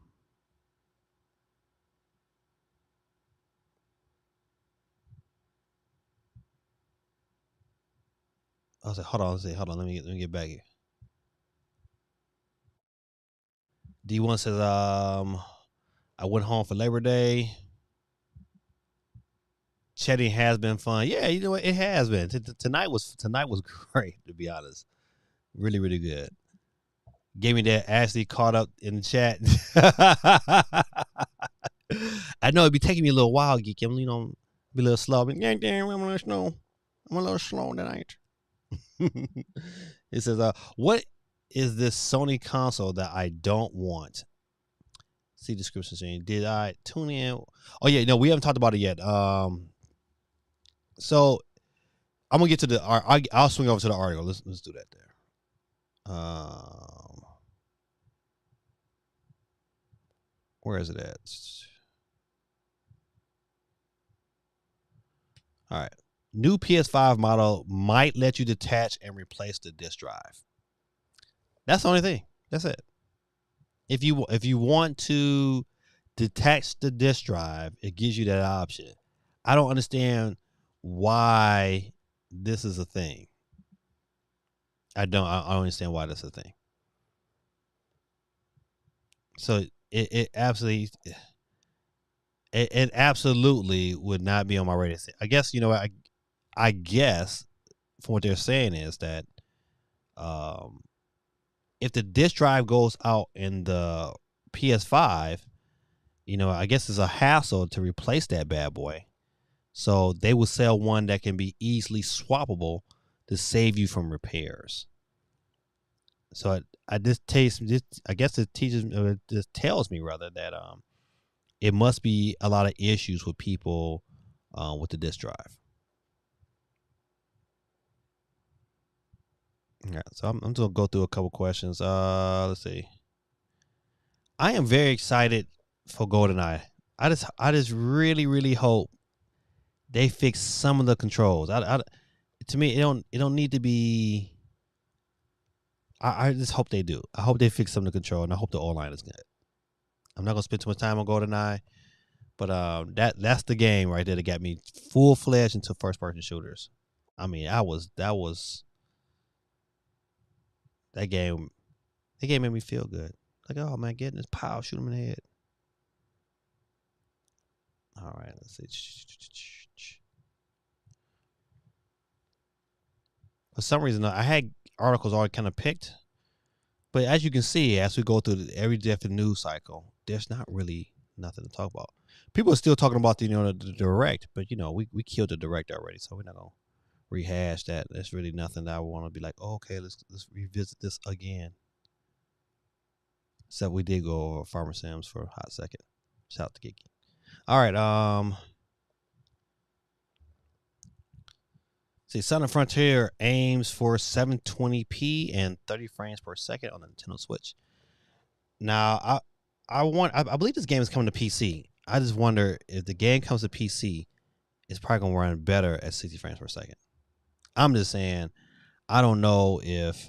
I was like, hold on, let me get back here. D1 says, I went home for Labor Day. Chatting has been fun. Yeah, you know what? It has been. Tonight was great, to be honest. Really, really good. Gave me that Ashley caught up in the chat. I know it'd be taking me a little while, geek. I'm, be a little slow. But yeah, damn, I'm a little slow tonight. It says, what is this Sony console that I don't want? See description saying, did I tune in? Oh yeah, no, we haven't talked about it yet. So I'm gonna get to the. I'll swing over to the article. Let's do that there. Where is it at? All right. New PS5 model might let you detach and replace the disk drive. That's the only thing. That's it. If you want to detach the disk drive, it gives you that option. I don't understand why this is a thing. I don't understand why this is a thing. So it absolutely, It absolutely would not be on my radar. I guess, you know, I guess from what they're saying is that um, if the disk drive goes out in the PS5, you know, I guess it's a hassle to replace that bad boy. So they will sell one that can be easily swappable to save you from repairs. So I just taste this. I guess it teaches, or this tells me rather that it must be a lot of issues with people with the disk drive. Yeah, so I'm just gonna go through a couple questions. Let's see. I am very excited for GoldenEye. I just really hope they fix some of the controls. To me, it don't need to be. I just hope they do. I hope they fix some of the control, and I hope the online is good. I'm not gonna spend too much time on GoldenEye, but that's the game right there that got me full fledged into first person shooters. I mean, that game. That game made me feel good. Like, oh man, getting this pow, shoot him in the head. All right, let's see. For some reason, I had articles already kind of picked, but as you can see, as we go through every different news cycle, there's not really nothing to talk about. People are still talking about the direct, but we killed the direct already, so we're not gonna rehash that. There's really nothing that I want to be like, oh, okay, let's revisit this again. Except we did go over Farmer Sims for a hot second. Shout out to Geeky. All right, see, Southern Frontier aims for 720p and 30 frames per second on the Nintendo Switch. Now, I believe this game is coming to PC. I just wonder if the game comes to PC, it's probably gonna run better at 60 frames per second. I'm just saying, I don't know if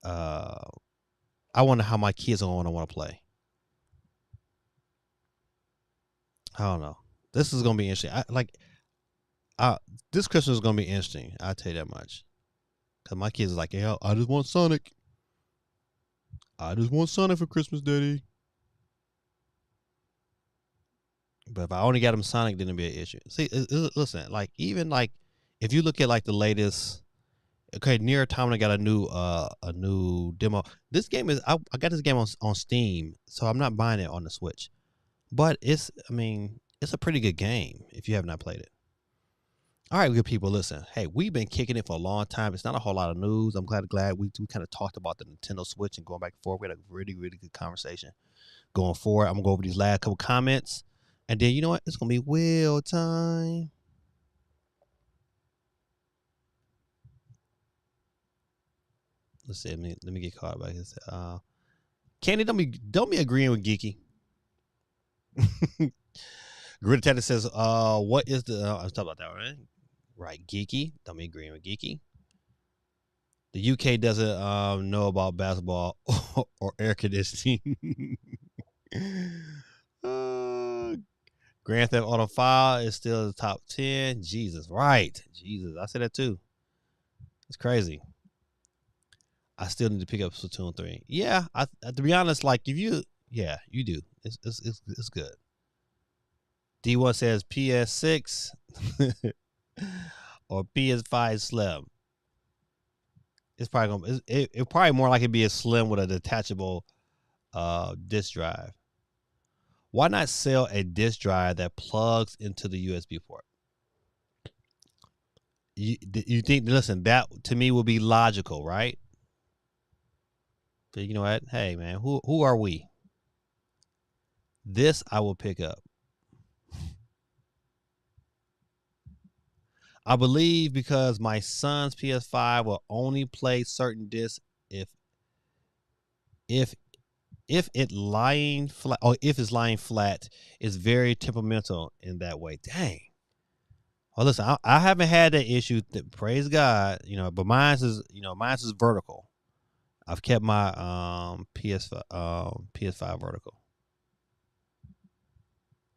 I wonder how my kids are gonna want to play. I don't know. This is gonna be interesting. This Christmas is gonna be interesting. I'll tell you that much. Cause my kids are like, "Hey, I just want Sonic. I just want Sonic for Christmas, Daddy." But if I only got them Sonic, then it'd be an issue. See, listen, like even like if you look at like the latest, okay, Near Automata got a new demo. This game is I got this game on Steam, so I'm not buying it on the Switch. But it's a pretty good game if you have not played it. All right, good people, listen. Hey, we've been kicking it for a long time. It's not a whole lot of news. I'm glad we kind of talked about the Nintendo Switch and going back and forth. We had a really good conversation going forward. I'm gonna go over these last couple comments, and then you know what? It's gonna be wheel time. Let's see. Let me get caught by this. Candy, don't be agreeing with Geeky. Grid Detective says, what is the? I was talking about that, right? Right, Geeky. Don't be agreeing with Geeky. The UK doesn't know about basketball or air conditioning. Grand Theft Auto 5 is still the top 10. Jesus, right? Jesus, I said that too. It's crazy. I still need to pick up Splatoon 3. Yeah, to be honest, like if you do. It's good. D1 says PS6 or PS5 Slim. It's probably gonna it probably more likely be a Slim with a detachable disk drive. Why not sell a disk drive that plugs into the USB port? You think? Listen, that to me would be logical, right? But you know what? Hey, man, who are we? This I will pick up. I believe because my son's PS5 will only play certain discs if it lying flat, or if it's lying flat, it's very temperamental in that way. Dang. Well, listen, I haven't had that issue. Praise God, but mine's is vertical. I've kept my PS5 vertical.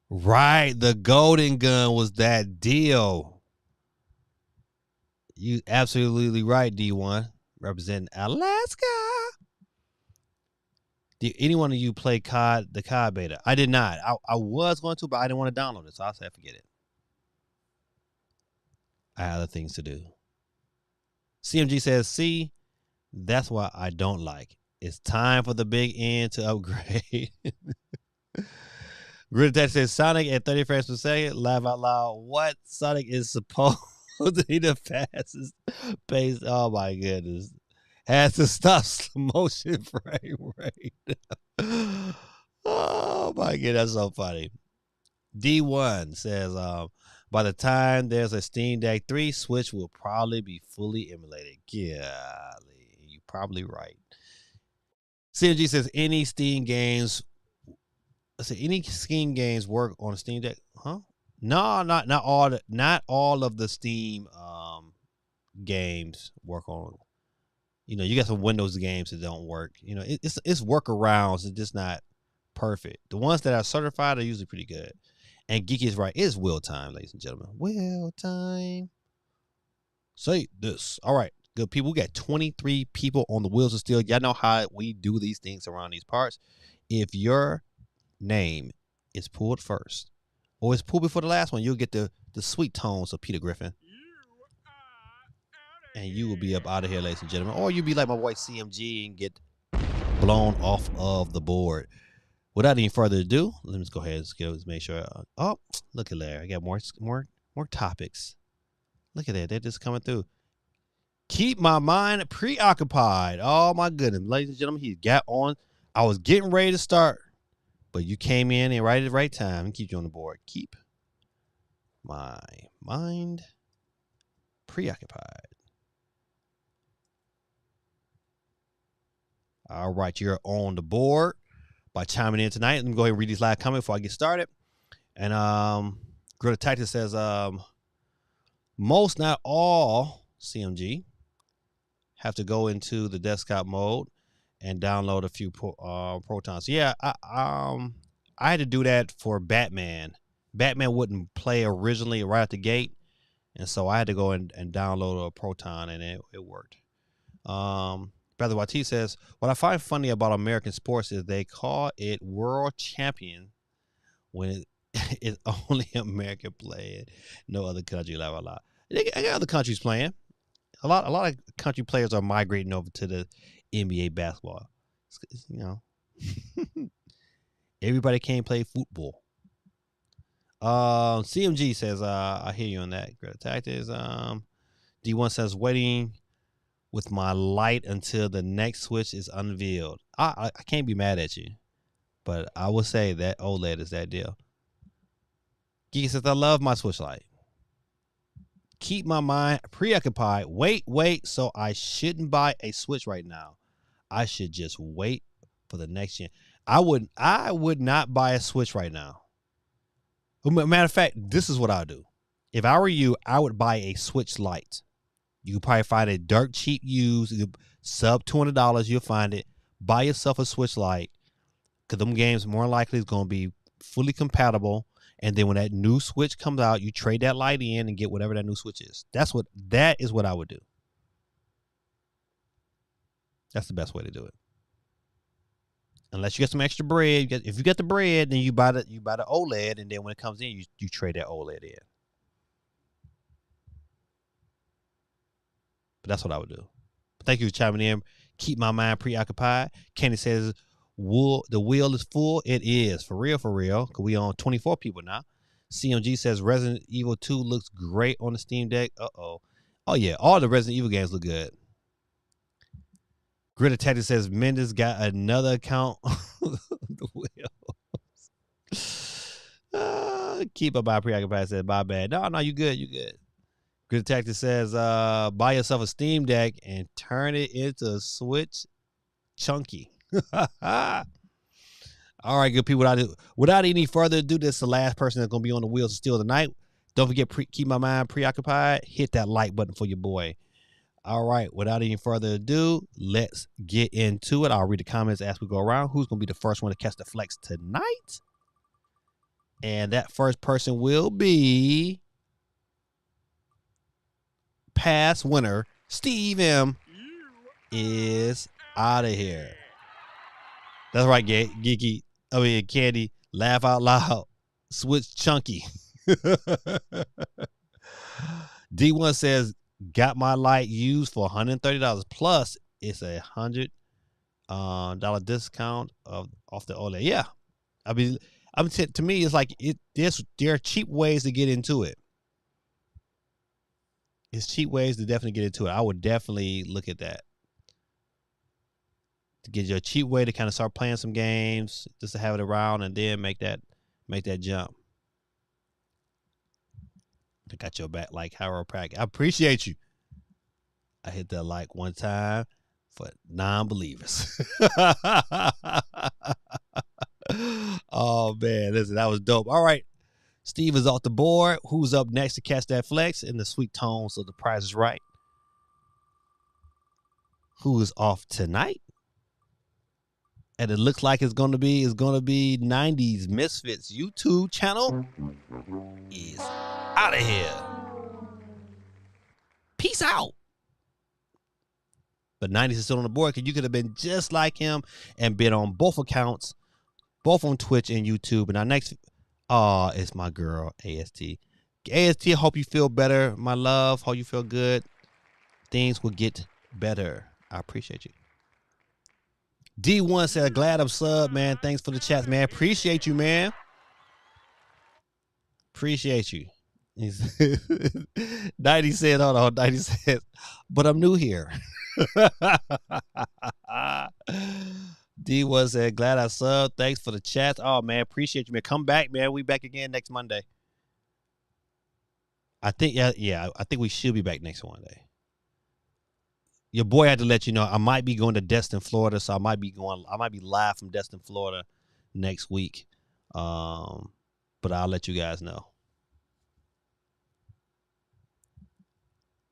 Right, the golden gun was that deal. You absolutely right, D1, representing Alaska. Did any one of you play the COD beta? I did not. I was going to, but I didn't want to download it, so I said forget it. I had other things to do. CMG says, see, that's why I don't like. It's time for the big end to upgrade. Grid Attack says Sonic at 30 frames per second. Laugh out loud. What? Sonic is supposed to be the fastest pace. Oh my goodness. Has to stop slow motion frame rate. Oh my god, that's so funny. D1 says, by the time there's a Steam Deck 3, Switch will probably be fully emulated. Golly, you're probably right. CNG says any Steam games. Let's say any Steam games work on a Steam Deck, huh? No, not all of the Steam games work on. You know, you got some Windows games that don't work. You know, it's workarounds. It's just not perfect. The ones that are certified are usually pretty good. And Geeky is right. It's wheel time, ladies and gentlemen. Wheel time. Say this. All right, good people. We got 23 people on the Wheels of Steel. Y'all know how we do these things around these parts. If your name is pulled first, or it's pulled before the last one, you'll get the sweet tones of Peter Griffin. And you will be up out of here, ladies and gentlemen. Or you'll be like my boy CMG and get blown off of the board. Without any further ado, let me just go ahead and make sure. Oh, look at there. I got more topics. Look at that. They're just coming through. Keep my mind preoccupied. Oh, my goodness. Ladies and gentlemen, he got on. I was getting ready to start, but you came in and right at the right time and keep you on the board. Keep my mind preoccupied. All right, you're on the board by chiming in tonight. Let me go ahead and read these live comments before I get started. And Greta Tactus says, most, not all CMG have to go into the desktop mode and download a few protons. Yeah, I had to do that for Batman. Batman wouldn't play originally right at the gate, and so I had to go and download a proton, and it worked. Brother YT says, what I find funny about American sports is they call it world champion when it's only America playing, no other country. Blah, blah, blah. I got other countries playing. A lot of country players are migrating over to the NBA basketball. You know, everybody can't play football. CMG says, I hear you on that. Great tactics. D1 says, waiting with my light until the next Switch is unveiled. I can't be mad at you, but I will say that OLED is that deal. Geeky says, I love my Switch light. Keep my mind preoccupied. Wait. So I shouldn't buy a Switch right now. I should just wait for the next gen. I would not buy a Switch right now. Matter of fact, this is what I would do. If I were you, I would buy a Switch Lite. You could probably find it dirt cheap used, sub $200. You'll find it. Buy yourself a Switch Lite, because them games more likely is going to be fully compatible. And then when that new Switch comes out, you trade that light in and get whatever that new Switch is. That is what I would do. That's the best way to do it. Unless you get some extra bread. If you get the bread, then you buy the OLED, and then when it comes in, you trade that OLED in. But that's what I would do. Thank you for chiming in. Keep my mind preoccupied. Kenny says, the wheel is full. It is. For real. Because we on 24 people now. CMG says Resident Evil 2 looks great on the Steam Deck. Uh-oh. Oh, yeah. All the Resident Evil games look good. Grid Attack says Mendes got another account. The wheel. Keep my mind preoccupied. Said, my bad. No, you good. Good Detective says, buy yourself a Steam Deck and turn it into a Switch chunky. All right, good people. Without any further ado, this is the last person that's going to be on the Wheels of Steel tonight. Don't forget, keep my mind preoccupied. Hit that like button for your boy. All right, without any further ado, let's get into it. I'll read the comments as we go around. Who's going to be the first one to catch the flex tonight? And that first person will be past winner Steve M is out of here. That's right, Geeky. I mean, Candy. Laugh out loud. Switch chunky. D1 says, got my light used for $130 plus it's $100 discount off the OLED. Yeah, I mean, to me, it's like there are cheap ways to get into it. It's cheap ways to definitely get into it. I would definitely look at that. To get you a cheap way to kind of start playing some games, just to have it around and then make that jump. I got your back like chiropractic. I appreciate you. I hit that like one time for non-believers. Oh man, listen, that was dope. All right, Steve is off the board. Who's up next to catch that flex in the sweet tones of The Price is Right? Who is off tonight? And it looks like it's gonna be 90s Misfits YouTube channel is out of here. Peace out. But 90s is still on the board because you could have been just like him and been on both accounts, both on Twitch and YouTube. And our next, it's my girl, AST. AST, I hope you feel better, my love. Hope you feel good. Things will get better. I appreciate you. D1 said, glad I'm sub, man. Thanks for the chats, man. Appreciate you, man. Appreciate you. 90 said, hold on. 90 says, but I'm new here. D1 said, glad I sub. Thanks for the chat. Oh, man. Appreciate you, man. Come back, man. We back again next Monday. I think, yeah. I think we should be back next Monday. Your boy had to let you know I might be going to Destin, Florida, so I might be live from Destin, Florida next week. But I'll let you guys know.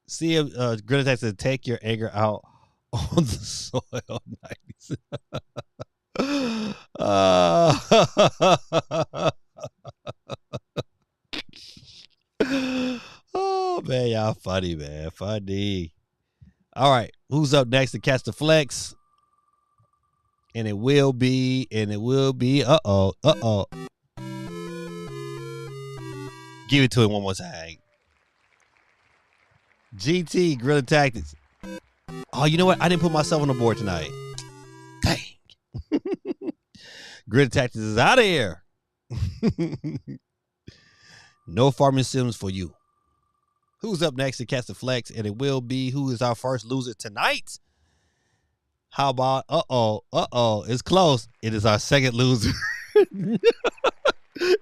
See if Greta Tech said, take your anger out on the soil. Oh man, y'all funny, man. Funny. All right, who's up next to catch the flex? And it will be, uh-oh. Give it to him one more time. GT, Guerrilla Tactics. Oh, you know what? I didn't put myself on the board tonight. Dang. Guerrilla Tactics is out of here. No farming sims for you. Who's up next to catch the flex? And it will be who is our first loser tonight. How about, it's close. It is our second loser.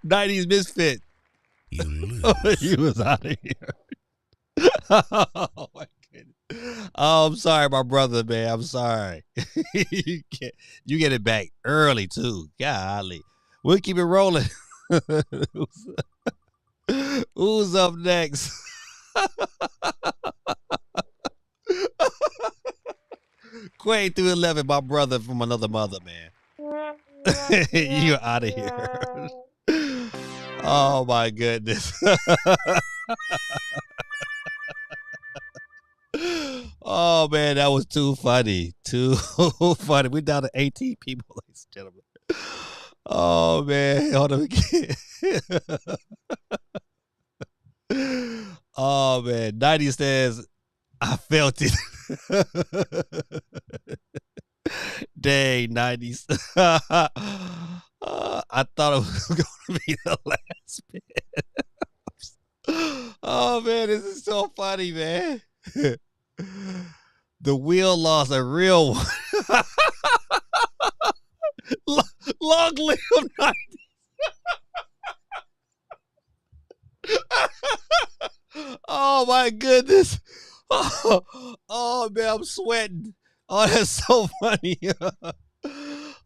90s Misfit. You lose. He was out of here. Oh my goodness. Oh, I'm sorry, my brother, man. I'm sorry. You get it back early too. Golly. We'll keep it rolling. Who's up next? Quay through 11, my brother from another mother, man. You're out of here. Oh my goodness. Oh man, that was too funny. Too funny. We're down to 18 people, ladies and gentlemen. Oh man, hold on again. Oh man, 90 says, I felt it. Dang, 90s. I thought it was going to be the last bit. Oh man, this is so funny, man. The wheel lost a real one. Long live 90s. Oh my goodness. Oh man, I'm sweating. Oh, that's so funny.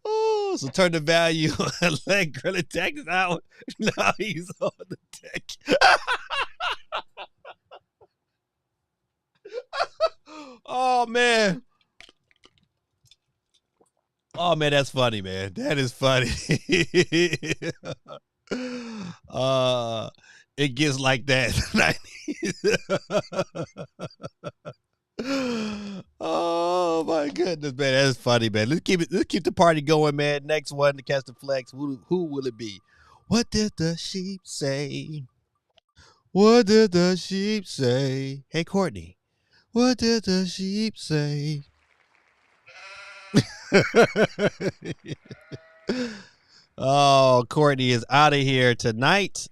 Oh, so turn the value and let Gorilla Tech out. Now he's on the deck. Oh man. Oh man, that's funny, man. That is funny. It gets like that. Oh my goodness, man, that's funny, man. Let's keep the party going, man. Next one to catch the flex. Who will it be? What did the sheep say? What did the sheep say? Hey, Courtney, what did the sheep say? Oh, Courtney is out of here tonight.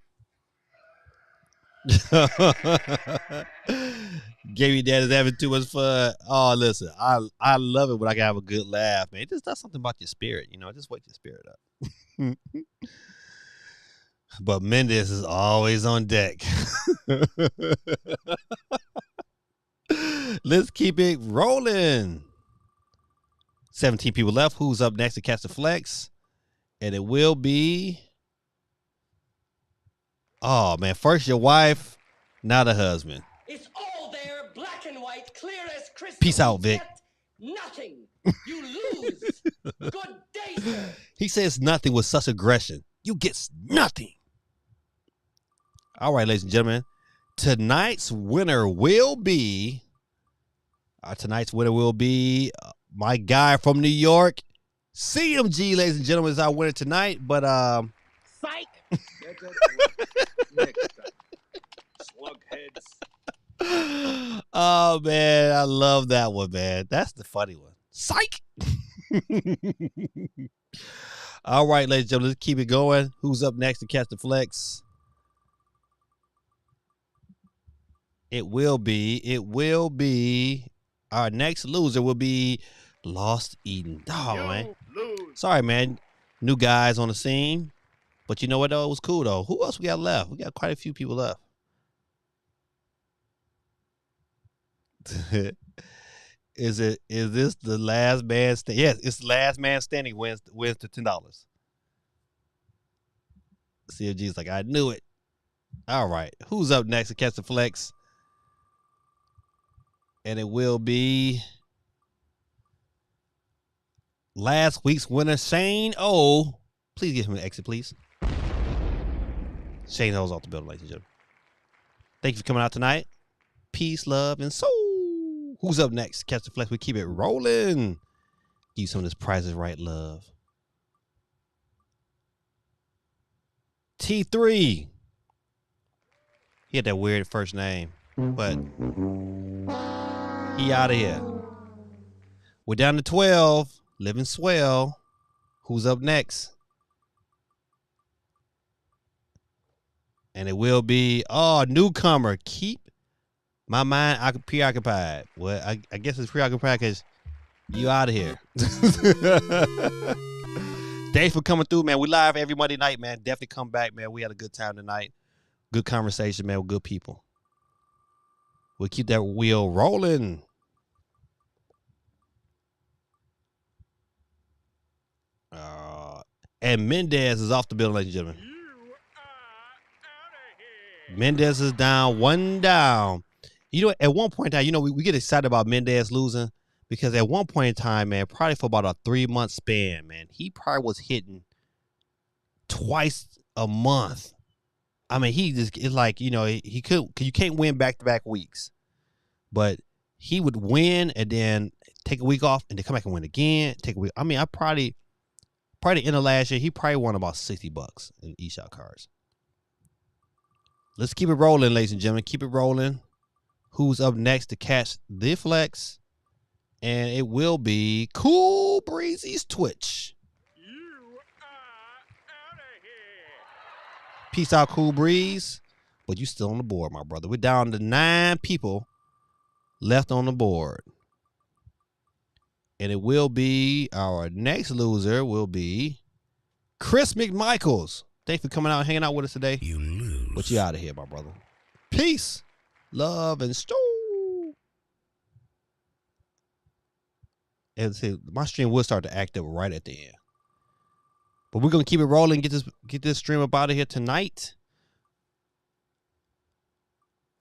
Gamey Dad is having too much fun. Oh, listen, I love it when I can have a good laugh, man. It just does something about your spirit, you know. Just wake your spirit up. But Mendez is always on deck. Let's keep it rolling. 17 people left. Who's up next to catch the flex? And it will be... Oh, man. First your wife, now the husband. It's all there, black and white, clear as crystal. Peace out, Vic. Nothing. You lose. Good day, sir. He says nothing with such aggression. You get nothing. All right, ladies and gentlemen. Tonight's winner will be... my guy from New York, CMG, ladies and gentlemen, is our winner tonight. But psych. Slugheads. Oh man, I love that one, man. That's the funny one. Psych. All right, ladies and gentlemen, let's keep it going. Who's up next to catch the flex? It will be. Our next loser will be Lost Eden. Oh, man. Sorry, man. New guys on the scene. But you know what, though? It was cool, though. Who else we got left? We got quite a few people left. Is this the last man standing? Yes, it's the last man standing wins the $10. CFG's like, I knew it. All right. Who's up next to catch the flex? And it will be last week's winner, Shane O. Please give him an exit, please. Shane O's off the building, ladies and gentlemen. Thank you for coming out tonight. Peace, love, and soul. Who's up next? Catch the flex. We keep it rolling. Give you some of this Price is Right love. T3. He had that weird first name, but he out of here. We're down to 12. Living swell. Who's up next? And it will be, newcomer. Keep my mind preoccupied. Well, I guess it's preoccupied because you out of here. Thanks for coming through, man. We live every Monday night, man. Definitely come back, man. We had a good time tonight. Good conversation, man, with good people. We'll keep that wheel rolling. And Mendez is off the building, ladies and gentlemen. Mendez is down, one down. You know, at one point in time, you know, we get excited about Mendez losing because at one point in time, man, probably for about a 3-month span, man, he probably was hitting twice a month. I mean, it's like, you know, you can't win back-to-back weeks. But he would win and then take a week off and then come back and win again. Take a week. I mean, I probably the end of last year, he probably won about $60 in eShop cards. Let's keep it rolling, ladies and gentlemen. Keep it rolling. Who's up next to catch the flex? And it will be Cool Breezy's Twitch. You are out of here. Peace out, Cool Breeze. But you still on the board, my brother. We're down to 9 people left on the board. And it will be, our next loser will be Chris McMichaels. Thanks for coming out and hanging out with us today. You lose. But you out of here, my brother. Peace, love, and stew. And see, my stream will start to act up right at the end. But we're gonna keep it rolling. Get this stream up out of here tonight.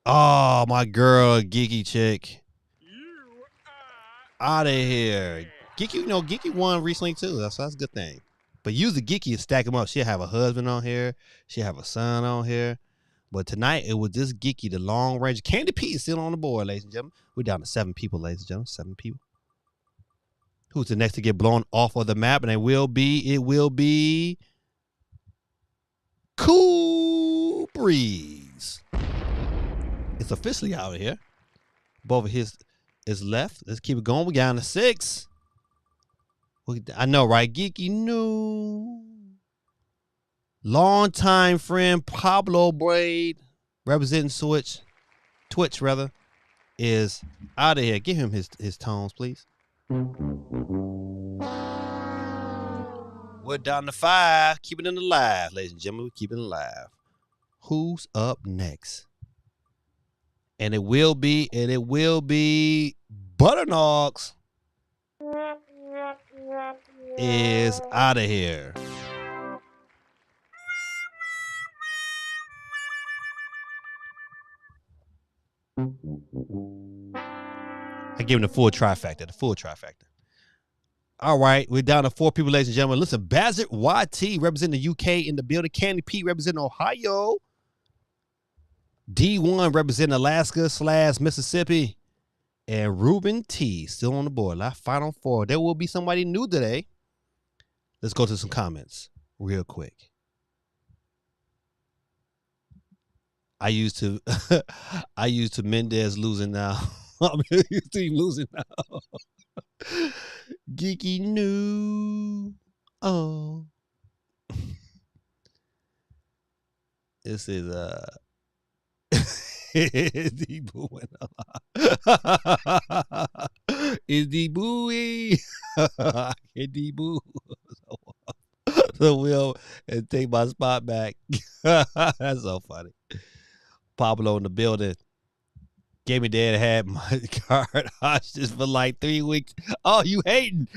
Oh, my girl, Geeky Chick. You Out of here. Geeky, you know, Geeky won recently too. That's a good thing. But use the Geeky and stack them up. She'll have a husband on here. She'll have a son on here. But tonight, it was just Geeky, the long range. Candy P is still on the board, ladies and gentlemen. We're down to 7 people, ladies and gentlemen. 7 people. Who's the next to get blown off of the map? And it will be Cool Breeze. It's officially out of here. Both of his is left. Let's keep it going. We got on to 6. I know, right? Geeky new. Longtime friend Pablo Braid, representing Twitch rather, is out of here. Give him his tones, please. We're down to 5. Keeping it alive, ladies and gentlemen. We're keeping it alive. Who's up next? And it will be Butternogs is out of here. I give him the full trifecta. All right, we're down to 4 people, ladies and gentlemen. Listen, Bazit YT representing the UK in the building. Candy Pete representing Ohio. D1 representing Alaska/Mississippi. And Ruben T still on the board. Last final 4. There will be somebody new today. Let's go to some comments real quick. I used to Mendez losing now. I'm used to him losing now. Geeky new. Oh. This is is the booing is the booey is the boo the wheel and take my spot back. That's so funny. Pablo in the building. Gave me dad had my card hostage for like 3 weeks. Oh, you hating?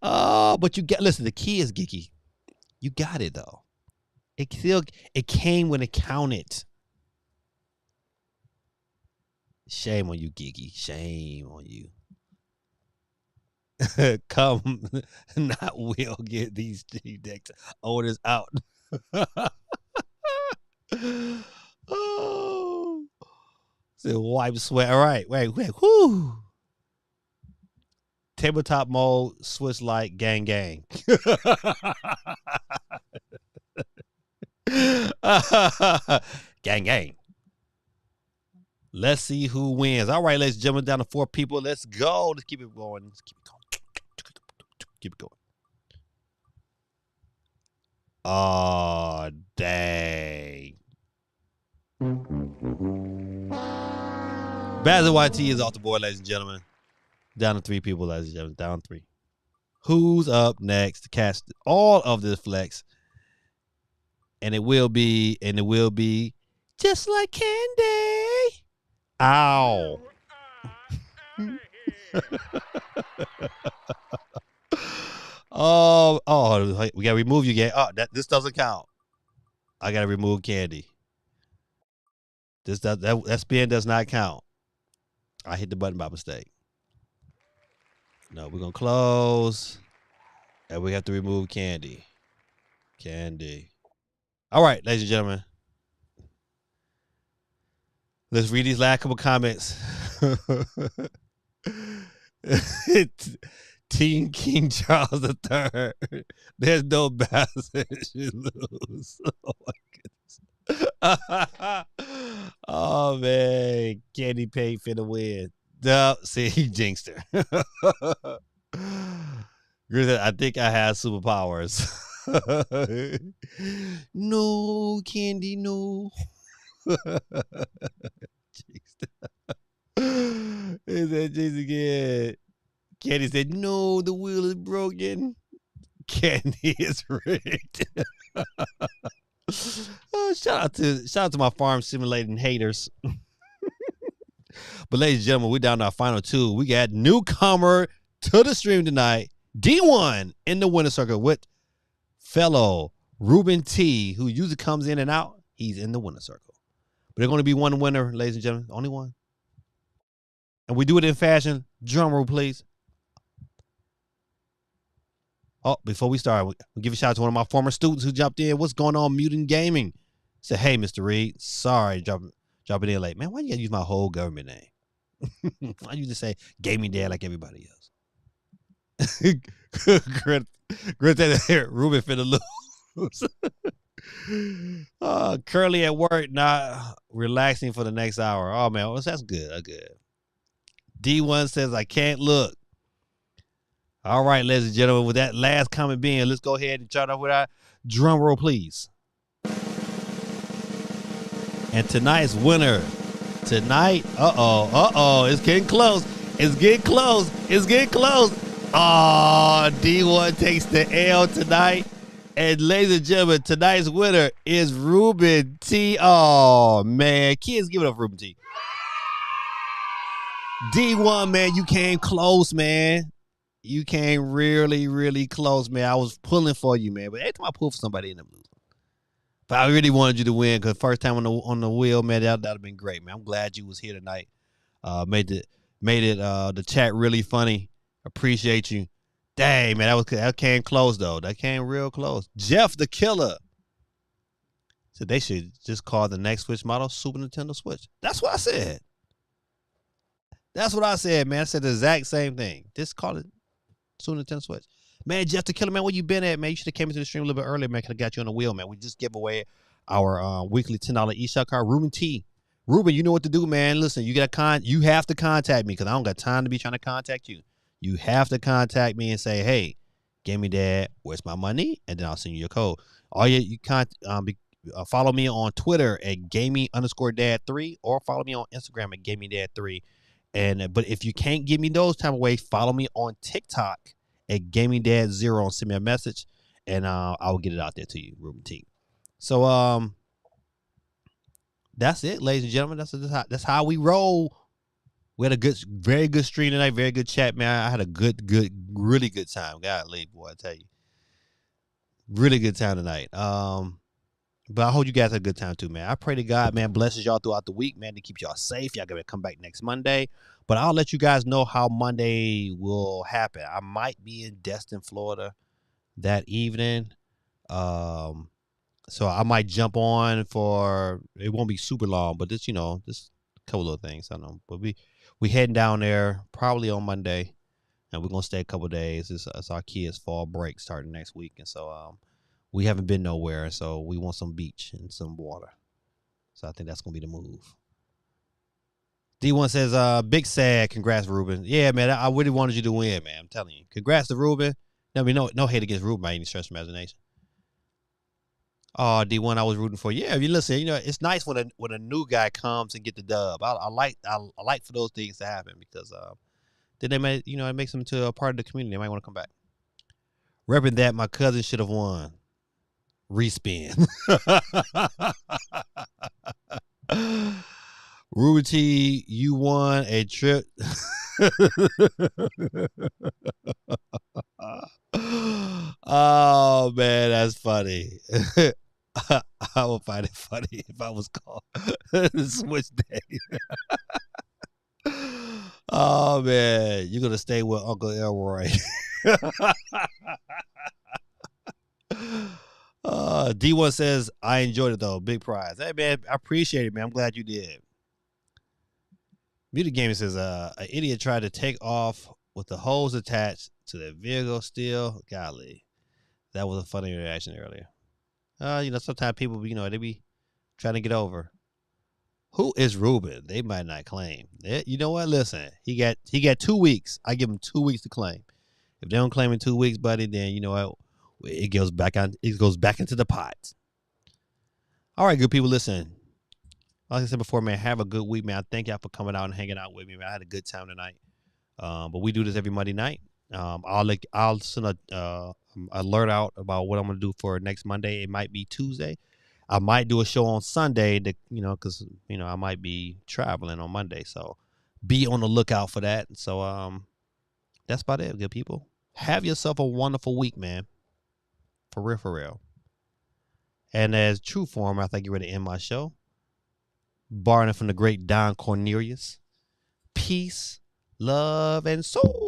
Oh, but you listen, the key is Geeky. You got it though. It came when it counted. Shame on you, Geeky. Shame on you. Come, not will get these decks orders out. Oh, so wipe sweat. All right, wait. Whoo. Tabletop mode, Swiss like gang. Gang. Let's see who wins. All right, ladies and gentlemen, down to 4 people. Let's go. Let's keep it going. Keep it going. Oh, dang. Bazil YT is off the board, ladies and gentlemen. Down to 3 people, ladies and gentlemen. Down 3. Who's up next to catch all of this flex? And it will be just like candy. Ow. Oh, we gotta remove you, gang. Oh, this doesn't count. I gotta remove candy. That spin does not count. I hit the button by mistake. No, we're gonna close. And we have to remove candy. All right, ladies and gentlemen. Let's read these last couple comments. Team King Charles III. There's no balance. You lose. Oh my goodness. Oh man, Candy Paint finna win. No, see, he jinxed her. I think I have superpowers. No, Candy, no. Is that jinx again? Candy said, no, the wheel is broken. Candy is rigged. Shout out to my farm simulating haters. But ladies and gentlemen, we're down to our final 2. We got newcomer to the stream tonight, D1 in the winner circle with fellow Ruben T, who usually comes in and out. He's in the winner circle. But there's going to be one winner, ladies and gentlemen. Only one. And we do it in fashion. Drum roll, please. Oh, before we start, we'll give a shout out to one of my former students who jumped in. What's going on, Mutant Gaming? Said, hey, Mr. Reed. Sorry, dropping in late. Man, why you got to use my whole government name? I used to say gaming dad like everybody else. Ruben finna lose. Curly at work, not relaxing for the next hour. Oh man, well, that's good. That's good. D1 says I can't look. All right, ladies and gentlemen, with that last comment being, let's go ahead and start off with our drum roll, please. And tonight's winner. Tonight, it's getting close. It's getting close. It's getting close. Oh, D1 takes the L tonight. And ladies and gentlemen, tonight's winner is Ruben T. Oh, man. Kids, give it up for Ruben T. D1, man, you came close, man. You came really, really close, man. I was pulling for you, man. But every time I pull for somebody, in the losing. But I really wanted you to win because first time on the wheel, man, that'd have been great, man. I'm glad you was here tonight. Made it the chat really funny. Appreciate you. Dang, man, that came close though. That came real close. Jeff the Killer said they should just call the next Switch model Super Nintendo Switch. That's what I said. That's what I said, man. I said the exact same thing. Just call it Super Nintendo Switch. Man, Jeff the Killer, man, where you been at, man? You should have came into the stream a little bit earlier, man. Could have got you on the wheel, man. We just give away our weekly $10 eShop card. Ruben T. Ruben, you know what to do, man. Listen, you have to contact me because I don't got time to be trying to contact you. You have to contact me and say, hey, Gaming Dad, where's my money? And then I'll send you your code. You can't follow me on Twitter at gaming_dad3 or follow me on Instagram at gamingdad3. But if you can't give me those type of ways, follow me on TikTok at gamingdad0 and send me a message, and I will get it out there to you, Ruben T. So that's it, ladies and gentlemen. That's how we roll. We had a very good stream tonight, very good chat, man. I had a really good time. Golly, boy, I tell you, really good time tonight. But I hope you guys had a good time too, man. I pray to God, man, blesses y'all throughout the week, man, to keep y'all safe. Y'all gonna come back next Monday. But I'll let you guys know how Monday will happen. I might be in Destin, Florida that evening. So I might jump on for, it won't be super long, but just a couple of things. I don't know. But we heading down there probably on Monday, and we're gonna stay a couple of days. It's our kids' fall break starting next week, and so we haven't been nowhere, so we want some beach and some water. So I think that's gonna be the move. D1 says, big sad, congrats, Ruben. Yeah, man, I really wanted you to win, man. I'm telling you. Congrats to Ruben. I mean, no hate against Ruben by any stretch of imagination. Oh, D1, I was rooting for you. Yeah, you listen, it's nice when a new guy comes and get the dub. I like for those things to happen because then they may, it makes them to a part of the community. They might want to come back. Repping that, my cousin should have won. Respin. Ruben T, you won a trip. Oh man, that's funny. I would find it funny if I was called Switch Day. Oh man, you're gonna stay with Uncle Elroy. D1 says I enjoyed it though. Big prize. Hey man, I appreciate it, man. I'm glad you did. Muted Gaming says an idiot tried to take off with the hose attached to the vehicle still. Golly. That was a funny reaction earlier. Sometimes people, they be trying to get over. Who is Ruben? They might not claim. You know what? Listen, he got 2 weeks. I give him 2 weeks to claim. If they don't claim in 2 weeks, buddy, then you know what? It goes back into the pot. All right, good people, listen. Like I said before, man, have a good week, man. I thank y'all for coming out and hanging out with me, man. I had a good time tonight. But we do this every Monday night. I'll send a alert out about what I'm gonna do for next Monday. It might be Tuesday. I might do a show on Sunday because I might be traveling on Monday. So be on the lookout for that. So that's about it, good people. Have yourself a wonderful week, man. For real, for real. And as true form, I think you're ready to end my show. Borrowing from the great Don Cornelius. Peace, love, and soul.